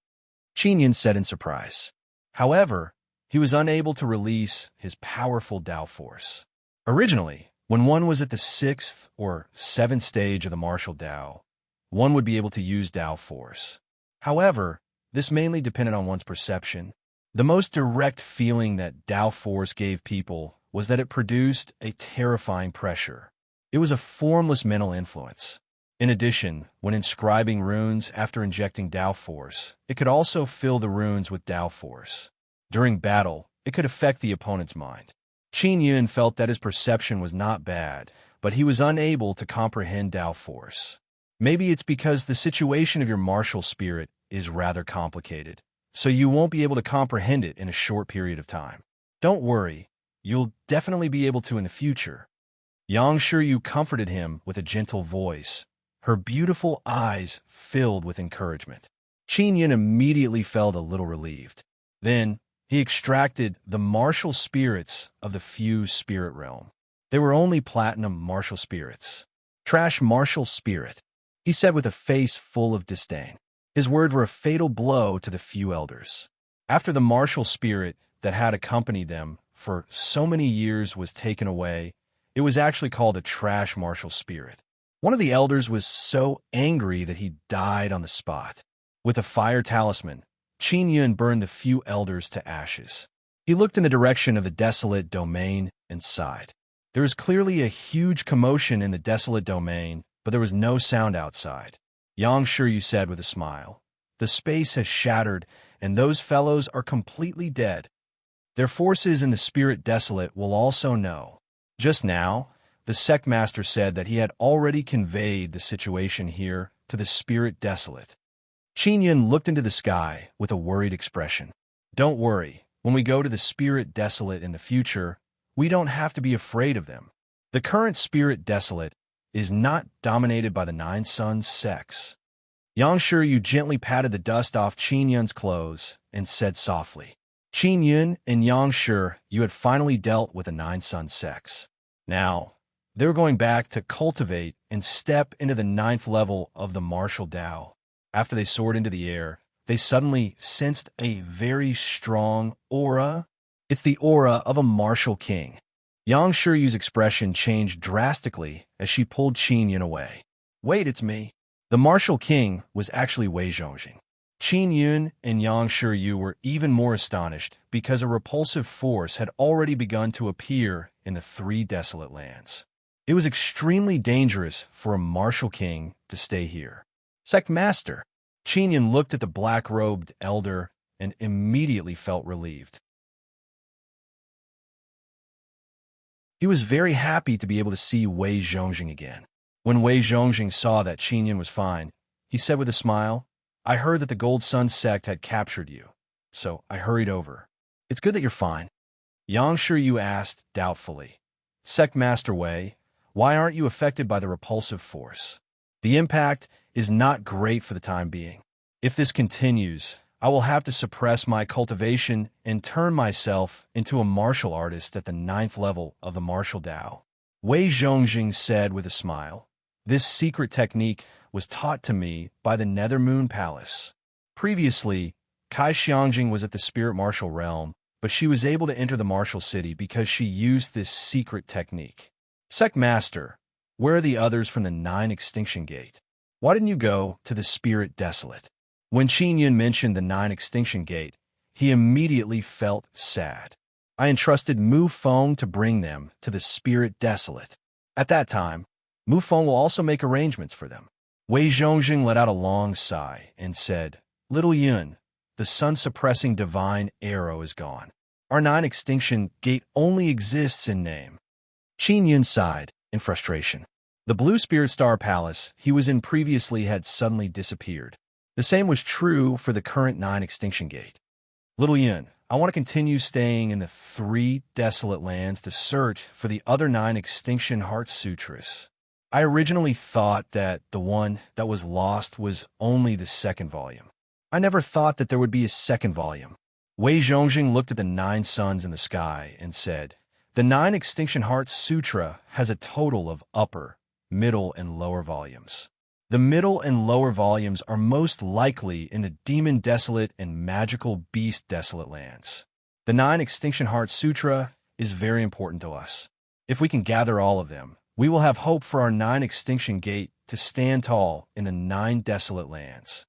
Qin Yun said in surprise. However, he was unable to release his powerful Tao force. Originally, when one was at the 6th or 7th stage of the martial Tao, one would be able to use Tao force. However, this mainly depended on one's perception. The most direct feeling that Tao force gave people was that it produced a terrifying pressure. It was a formless mental influence. In addition, when inscribing runes after injecting Tao force, it could also fill the runes with Tao force. During battle, it could affect the opponent's mind. Qin Yun felt that his perception was not bad, but he was unable to comprehend Tao force. Maybe it's because the situation of your martial spirit is rather complicated, so you won't be able to comprehend it in a short period of time. Don't worry, you'll definitely be able to in the future. Yang Shi comforted him with a gentle voice. Her beautiful eyes filled with encouragement. Qin Yun immediately felt a little relieved. Then, he extracted the martial spirits of the fused spirit realm. They were only platinum martial spirits. Trash martial spirit, he said with a face full of disdain. His words were a fatal blow to the few elders. After the martial spirit that had accompanied them for so many years was taken away, it was actually called a trash martial spirit. One of the elders was so angry that he died on the spot. With a fire talisman, Qin Yun burned the few elders to ashes. He looked in the direction of the desolate domain and sighed. There was clearly a huge commotion in the desolate domain, but there was no sound outside. Yang Shi said with a smile, "The space has shattered, and those fellows are completely dead. Their forces in the Spirit Desolate will also know." Just now, the sect master said that he had already conveyed the situation here to the Spirit Desolate. Qin Yun looked into the sky with a worried expression. "Don't worry, when we go to the Spirit Desolate in the future, we don't have to be afraid of them. The current Spirit Desolate is not dominated by the 9 Sun sects." Yang Shi gently patted the dust off Qin Yun's clothes and said softly, "Qin Yun and Yang Shi, you had finally dealt with the 9 Sun sects. Now, they were going back to cultivate and step into the 9th level of the martial Tao. After they soared into the air, they suddenly sensed a very strong aura. It's the aura of a martial king. Yang Shiryu's expression changed drastically as she pulled Qin Yun away. Wait, it's me. The martial king was actually Wei Zhongjing. Qin Yun and Yang Shiryu were even more astonished because a repulsive force had already begun to appear in the three desolate lands. It was extremely dangerous for a martial king to stay here. Sect Master. Qin Yun looked at the black-robed elder and immediately felt relieved. He was very happy to be able to see Wei Zhongjing again. When Wei Zhongjing saw that Qin Yun was fine, he said with a smile, I heard that the Gold Sun sect had captured you, so I hurried over. It's good that you're fine. Yang Shiryu asked doubtfully. Sect Master Wei, why aren't you affected by the repulsive force? The impact is not great for the time being. If this continues, I will have to suppress my cultivation and turn myself into a martial artist at the 9th level of the martial Dao. Wei Zhongjing said with a smile. This secret technique was taught to me by the Nether Moon Palace. Previously, Kai Xiangjing was at the spirit martial realm, but she was able to enter the martial city because she used this secret technique. Sect Master, where are the others from the 9 Extinction Gate? Why didn't you go to the Spirit Desolate? When Qin Yun mentioned the 9 Extinction Gate, he immediately felt sad. I entrusted Mu Feng to bring them to the Spirit Desolate. At that time, Mu Feng will also make arrangements for them. Wei Zhongjing let out a long sigh and said, Little Yun, the sun-suppressing divine arrow is gone. Our 9 Extinction Gate only exists in name. Qin Yun sighed in frustration. The Blue Spirit Star Palace he was in previously had suddenly disappeared. The same was true for the current 9 Extinction Gate. Little Yun, I want to continue staying in the 3 desolate lands to search for the other 9 Extinction Heart Sutras. I originally thought that the one that was lost was only the 2nd volume. I never thought that there would be a 2nd volume. Wei Zhongjing looked at the 9 suns in the sky and said, The 9 Extinction Heart Sutra has a total of upper, middle, and lower volumes. The middle and lower volumes are most likely in the Demon Desolate and Magical Beast Desolate lands. The 9 Extinction Heart Sutra is very important to us. If we can gather all of them, we will have hope for our 9 Extinction Gate to stand tall in the 9 desolate lands.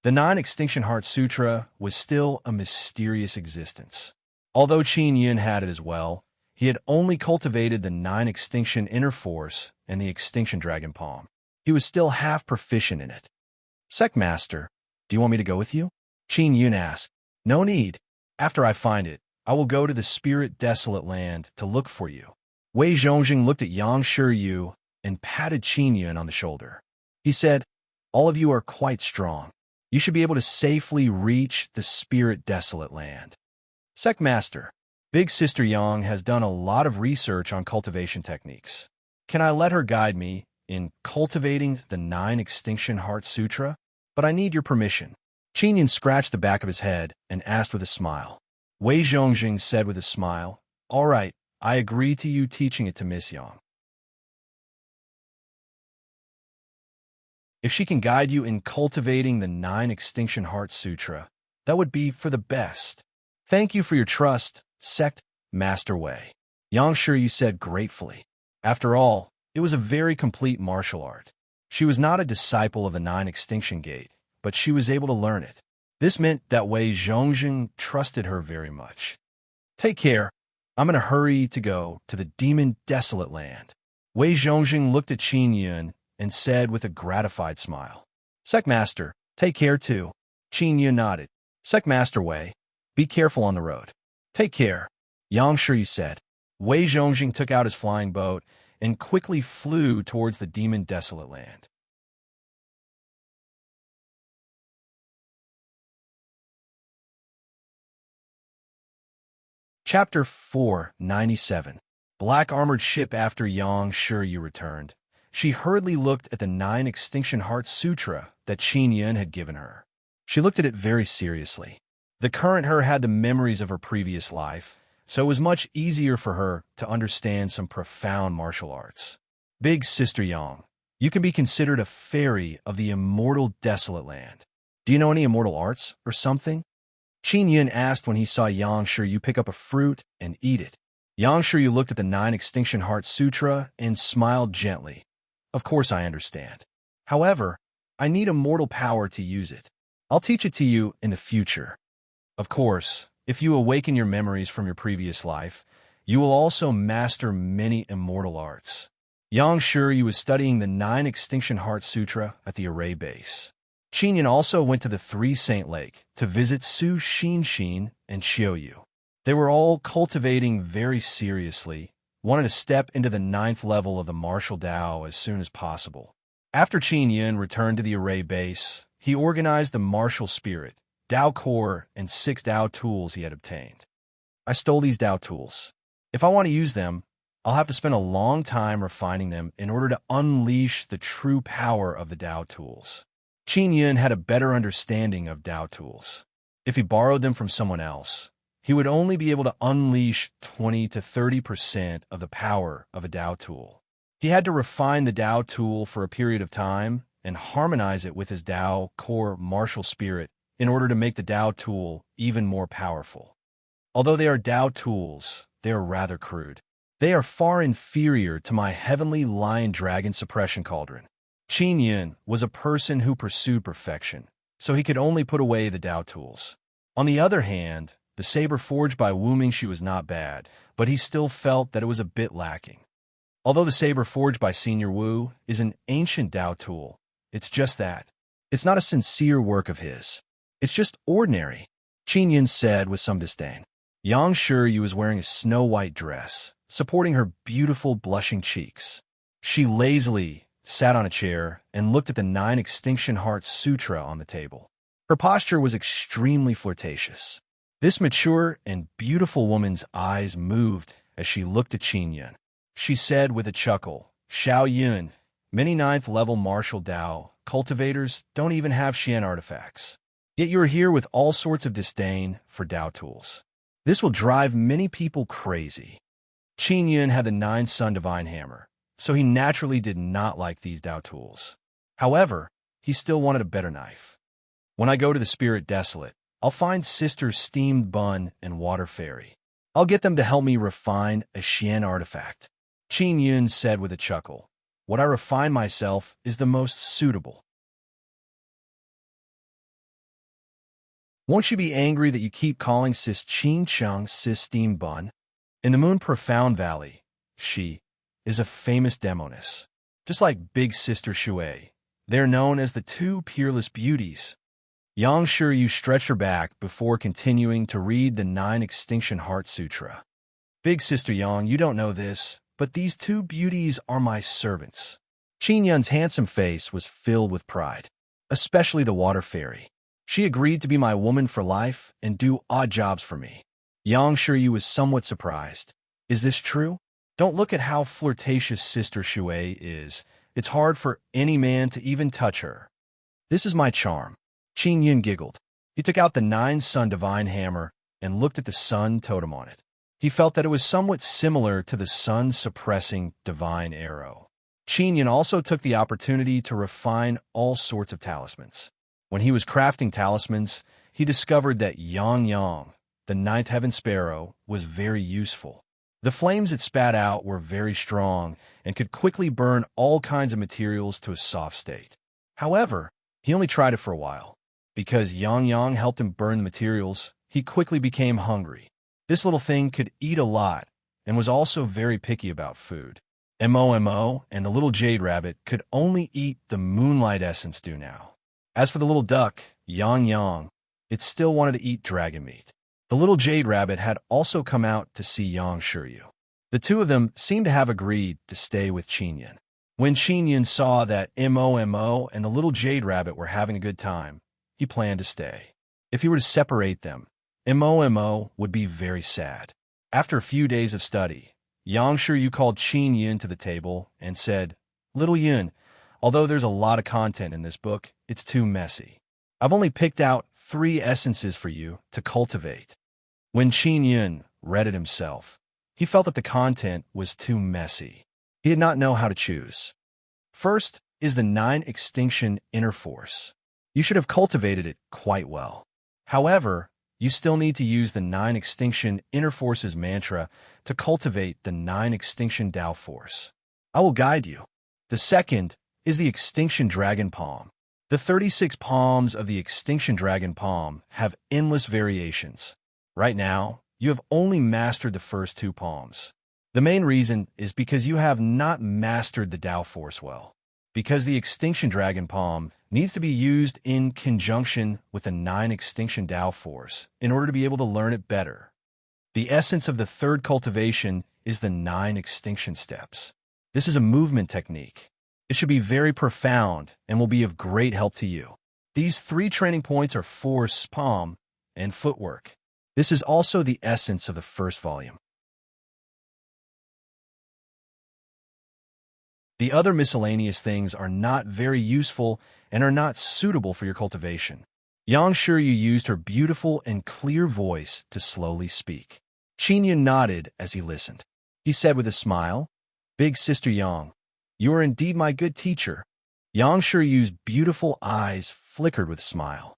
The 9 Extinction Heart Sutra was still a mysterious existence. Although Qin Yun had it as well, he had only cultivated the 9 Extinction Inner Force and the Extinction Dragon Palm. He was still half proficient in it. Sect Master, do you want me to go with you? Qin Yun asked. No need. After I find it, I will go to the Spirit Desolate Land to look for you. Wei Zhongjing looked at Yang Shiryu and patted Qin Yun on the shoulder. He said, All of you are quite strong. You should be able to safely reach the Spirit Desolate Land. Sect Master, Big Sister Yang has done a lot of research on cultivation techniques. Can I let her guide me in cultivating the 9 Extinction Heart Sutra? But I need your permission. Qin Yun scratched the back of his head and asked with a smile. Wei Zhongjing said with a smile, All right, I agree to you teaching it to Miss Yang. If she can guide you in cultivating the 9 Extinction Heart Sutra, that would be for the best. Thank you for your trust, Sect Master Wei. Yang Shiryu said gratefully. After all, it was a very complete martial art. She was not a disciple of the 9 Extinction Gate, but she was able to learn it. This meant that Wei Zhongjing trusted her very much. Take care. I'm in a hurry to go to the Demon Desolate Land. Wei Zhongjing looked at Qin Yun and said with a gratified smile. Sect Master, take care too. Qin Yun nodded. Sect Master Wei, be careful on the road. Take care. Yang Shiryu said. Wei Zhongjing took out his flying boat and quickly flew towards the Demon Desolate Land. Chapter 497. Black Armored Ship. After Yang Shiryu returned, she hurriedly looked at the 9 Extinction Heart Sutra that Qin Yun had given her. She looked at it very seriously. The current her had the memories of her previous life, so it was much easier for her to understand some profound martial arts. Big Sister Yang, you can be considered a fairy of the immortal desolate land. Do you know any immortal arts or something? Qin Yun asked when he saw Yang Shiryu pick up a fruit and eat it. Yang Shuryu looked at the 9 Extinction Heart Sutra and smiled gently. Of course I understand. However, I need immortal power to use it. I'll teach it to you in the future. Of course, if you awaken your memories from your previous life, you will also master many immortal arts. Yang Shuryu was studying the 9 Extinction Heart Sutra at the array base. Qinyan also went to the 3 Saint Lake to visit Su Xinshin and Xiaoyu. They were all cultivating very seriously, wanted to step into the 9th level of the martial Tao as soon as possible. After Qinyan returned to the array base, he organized the martial spirit, Tao core, and 6 Tao tools he had obtained. I stole these Tao tools. If I want to use them, I'll have to spend a long time refining them in order to unleash the true power of the Tao tools. Qinyan had a better understanding of Tao tools. If he borrowed them from someone else, he would only be able to unleash 20 to 30% of the power of a Tao tool. He had to refine the Tao tool for a period of time and harmonize it with his Tao core martial spirit in order to make the Tao tool even more powerful. Although they are Tao tools, they are rather crude. They are far inferior to my heavenly lion dragon suppression cauldron. Qinyan was a person who pursued perfection, so he could only put away the Tao tools. On the other hand, the saber forged by Wu Mingxi was not bad, but he still felt that it was a bit lacking. Although the saber forged by Senior Wu is an ancient Tao tool, it's just that. It's not a sincere work of his. It's just ordinary, Qinyan said with some disdain. Yang Shuryu was wearing a snow-white dress, supporting her beautiful blushing cheeks. She lazily sat on a chair and looked at the 9 Extinction Heart Sutra on the table. Her posture was extremely flirtatious. This mature and beautiful woman's eyes moved as she looked at Qinyan. She said with a chuckle, Xiao Yun, many 9th level martial Tao cultivators don't even have Xian artifacts. Yet you are here with all sorts of disdain for Tao tools. This will drive many people crazy. Qinyan had the 9 Sun Divine Hammer, so he naturally did not like these Tao tools. However, he still wanted a better knife. When I go to the Spirit Desolate, I'll find Sister Steamed Bun and Water Fairy. I'll get them to help me refine a Xian artifact. Qinyan said with a chuckle, what I refine myself is the most suitable. Won't you be angry that you keep calling Sis Qin Chung Sis Steamed Bun? In the Moon Profound Valley, she is a famous demoness. Just like Big Sister Shui, they're known as the 2 Peerless Beauties. Yang Shuryu stretched her back before continuing to read the 9 Extinction Heart Sutra. Big Sister Yang, you don't know this, but these 2 beauties are my servants. Qinyan's handsome face was filled with pride, especially the Water Fairy. She agreed to be my woman for life and do odd jobs for me. Yang Shuryu was somewhat surprised. Is this true? Don't look at how flirtatious Sister Shui is. It's hard for any man to even touch her. This is my charm. Qinyan giggled. He took out the 9 Sun Divine Hammer and looked at the sun totem on it. He felt that it was somewhat similar to the sun-suppressing Divine Arrow. Qinyan also took the opportunity to refine all sorts of talismans. When he was crafting talismans, he discovered that Yang Yang, the 9th Heaven Sparrow, was very useful. The flames it spat out were very strong and could quickly burn all kinds of materials to a soft state. However, he only tried it for a while. Because Yang Yang helped him burn the materials, he quickly became hungry. This little thing could eat a lot and was also very picky about food. Mo and the little jade rabbit could only eat the moonlight essence due now. As for the little duck, Yang Yang, it still wanted to eat dragon meat. The little jade rabbit had also come out to see Yang Shuryu. The 2 of them seemed to have agreed to stay with Qinyan. When Qinyan saw that Mo and the little jade rabbit were having a good time, he planned to stay. If he were to separate them, Mo would be very sad. After a few days of study, Yang Shuryu called Qinyan to the table and said, Little Yun, although there's a lot of content in this book, it's too messy. I've only picked out 3 essences for you to cultivate. When Qinyan read it himself, he felt that the content was too messy. He did not know how to choose. First is the 9 Extinction Inner Force. You should have cultivated it quite well. However, you still need to use the 9 Extinction Inner Forces mantra to cultivate the 9 Extinction Tao Force. I will guide you. The second is the Extinction Dragon Palm. The 36 palms of the Extinction Dragon Palm have endless variations. Right now, you have only mastered the first 2 palms. The main reason is because you have not mastered the Tao Force well. Because the Extinction Dragon Palm needs to be used in conjunction with the 9 Extinction Tao Force in order to be able to learn it better. The essence of the third cultivation is the 9 Extinction Steps. This is a movement technique. It should be very profound and will be of great help to you. These 3 training points are force, palm, and footwork. This is also the essence of the first volume. The other miscellaneous things are not very useful and are not suitable for your cultivation. Yang Shiryu used her beautiful and clear voice to slowly speak. Qingyun nodded as he listened. He said with a smile, "Big Sister Yang, you are indeed my good teacher." Yang Shiryu's beautiful eyes flickered with a smile.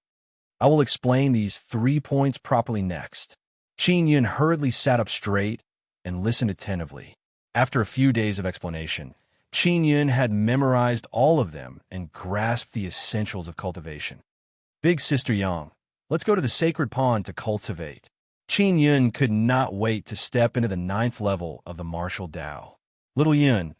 I will explain these 3 points properly next. Qingyun hurriedly sat up straight and listened attentively. After a few days of explanation, Qingyun had memorized all of them and grasped the essentials of cultivation. Big Sister Yang, let's go to the sacred pond to cultivate. Qingyun could not wait to step into the 9th level of the martial Tao. Little Yun,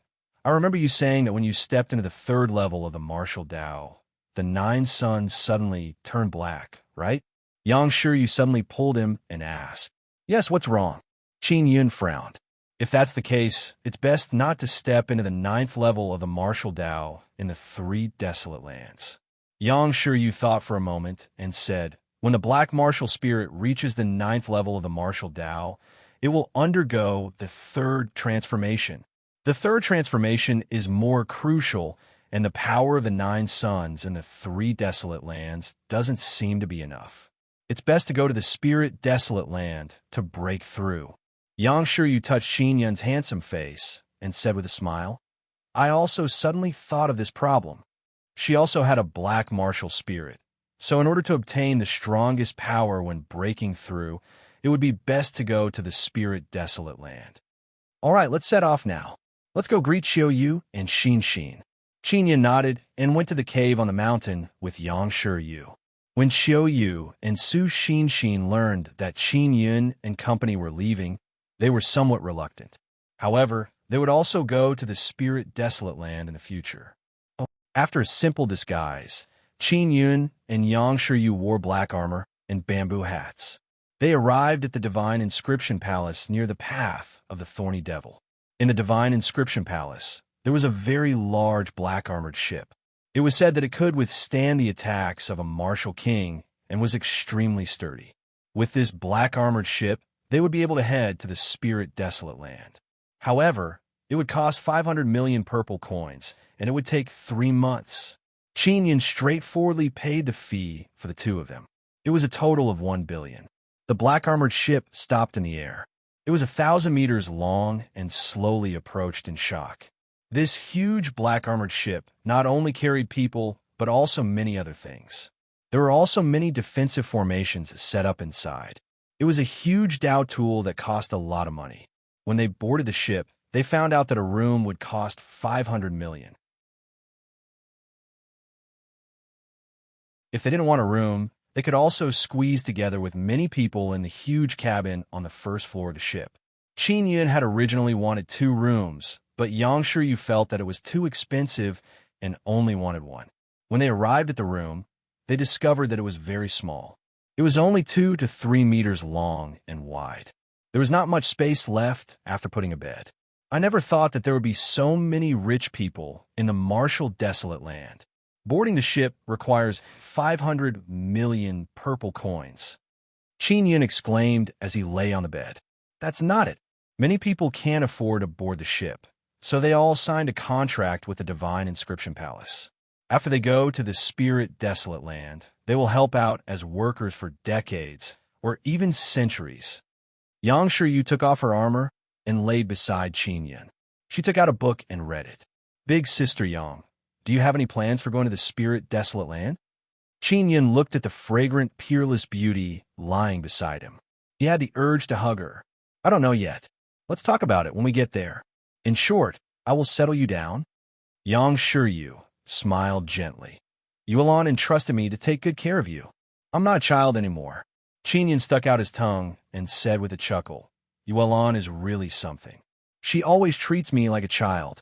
I remember you saying that when you stepped into the 3rd level of the martial Tao, the 9 suns suddenly turned black, right? Yang Shiryu suddenly pulled him and asked, "Yes, what's wrong?" Qingyun frowned. If that's the case, it's best not to step into the 9th level of the martial Tao in the 3 desolate lands. Yang Shiryu thought for a moment and said, when the black martial spirit reaches the 9th level of the martial Tao, it will undergo the 3rd transformation. The 3rd transformation is more crucial, and the power of the 9 suns in the 3 desolate lands doesn't seem to be enough. It's best to go to the spirit desolate land to break through. Yang Shiryu touched Xinyan's handsome face and said with a smile, I also suddenly thought of this problem. She also had a black martial spirit, so in order to obtain the strongest power when breaking through, it would be best to go to the spirit desolate land. All right, let's set off now. Let's go greet Xiao Yu and Xin Xin. Xinyan nodded and went to the cave on the mountain with Yang Shiryu. When Xiao Yu and Su Xin Xin learned that Qin Yun and company were leaving, they were somewhat reluctant. However, they would also go to the spirit desolate land in the future. After a simple disguise, Qin Yun and Yang Shiryu wore black armor and bamboo hats. They arrived at the Divine Inscription Palace near the path of the Thorny Devil. In the Divine Inscription Palace, there was a very large black-armored ship. It was said that it could withstand the attacks of a martial king and was extremely sturdy. With this black-armored ship, they would be able to head to the Spirit Desolate Land. However, it would cost 500 million purple coins, and it would take 3 months. Qin Yun straightforwardly paid the fee for the 2 of them. It was a total of 1 billion. The black-armored ship stopped in the air. It was 1,000 meters long and slowly approached in shock. This huge black-armored ship not only carried people, but also many other things. There were also many defensive formations set up inside. It was a huge Tao tool that cost a lot of money. When they boarded the ship, they found out that a room would cost 500 million. If they didn't want a room, they could also squeeze together with many people in the huge cabin on the first floor of the ship. Qin Yun had originally wanted 2 rooms, but Yang Shiryu felt that it was too expensive and only wanted 1. When they arrived at the room, they discovered that it was very small. It was only 2 to 3 meters long and wide. There was not much space left after putting a bed. I never thought that there would be so many rich people in the martial desolate land. Boarding the ship requires 500 million purple coins. Qin Yun exclaimed as he lay on the bed. That's not it. Many people can't afford to board the ship, so they all signed a contract with the Divine Inscription Palace. After they go to the Spirit Desolate Land, they will help out as workers for decades or even centuries. Yang Shiryu took off her armor and laid beside Qin Yun. She took out a book and read it. Big Sister Yang, do you have any plans for going to the Spirit Desolate Land? Qin Yun looked at the fragrant, peerless beauty lying beside him. He had the urge to hug her. "I don't know yet. Let's talk about it when we get there. In short, I will settle you down." Yang Shiryu smiled gently. "Yuan entrusted me to take good care of you. I'm not a child anymore." Qinyan stuck out his tongue and said with a chuckle, "Yuan is really something. She always treats me like a child.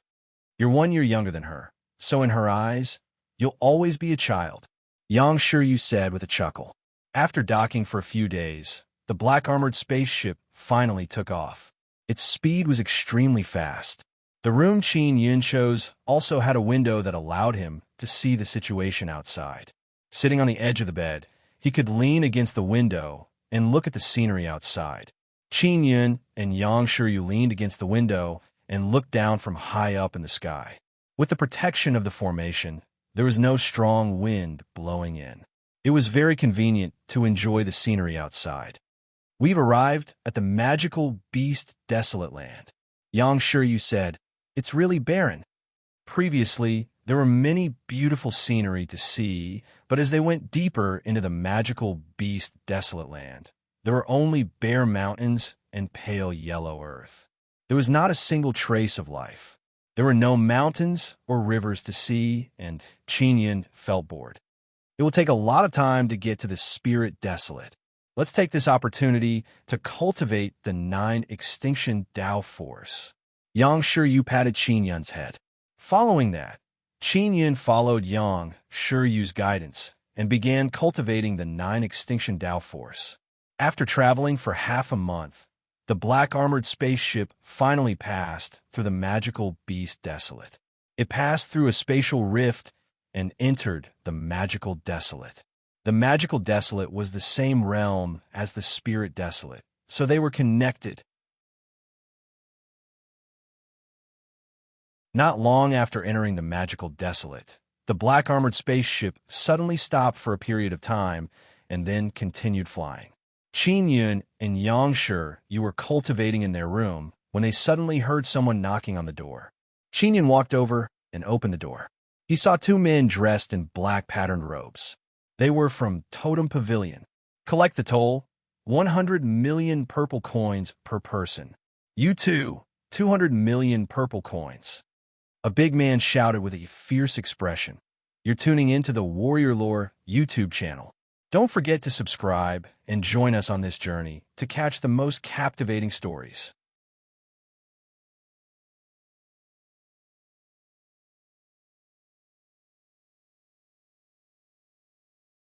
You're 1 year younger than her, so in her eyes, you'll always be a child," Yang Shiryu said with a chuckle. After docking for a few days, the black-armored spaceship finally took off. Its speed was extremely fast. The room Qin Yun chose also had a window that allowed him to see the situation outside. Sitting on the edge of the bed, he could lean against the window and look at the scenery outside. Qin Yun and Yang Shiryu leaned against the window and looked down from high up in the sky. With the protection of the formation, there was no strong wind blowing in. It was very convenient to enjoy the scenery outside. "We've arrived at the magical beast desolate land," Yang Shiryu said. "It's really barren." Previously, there were many beautiful scenery to see, but as they went deeper into the magical beast desolate land, there were only bare mountains and pale yellow earth. There was not a single trace of life. There were no mountains or rivers to see, and Qinyan felt bored. It will take a lot of time to get to the spirit desolate. Let's take this opportunity to cultivate the 9 extinction Tao force. Yang Shiryu patted Qinyan's head. Following that, Qinyan followed Yang Shiryu's guidance and began cultivating the 9 extinction Tao force. After traveling for half a month, the black-armored spaceship finally passed through the magical beast desolate. It passed through a spatial rift and entered the magical desolate. The magical desolate was the same realm as the spirit desolate, so they were connected. Not long after entering the magical desolate, the black-armored spaceship suddenly stopped for a period of time and then continued flying. Qin Yun and Yang Shiryu were cultivating in their room when they suddenly heard someone knocking on the door. Qin Yun walked over and opened the door. He saw 2 men dressed in black patterned robes. They were from Totem Pavilion. "Collect the toll, 100 million purple coins per person. You too, 200 million purple coins." A big man shouted with a fierce expression. "You're tuning into the Warrior Lore YouTube channel. Don't forget to subscribe and join us on this journey to catch the most captivating stories."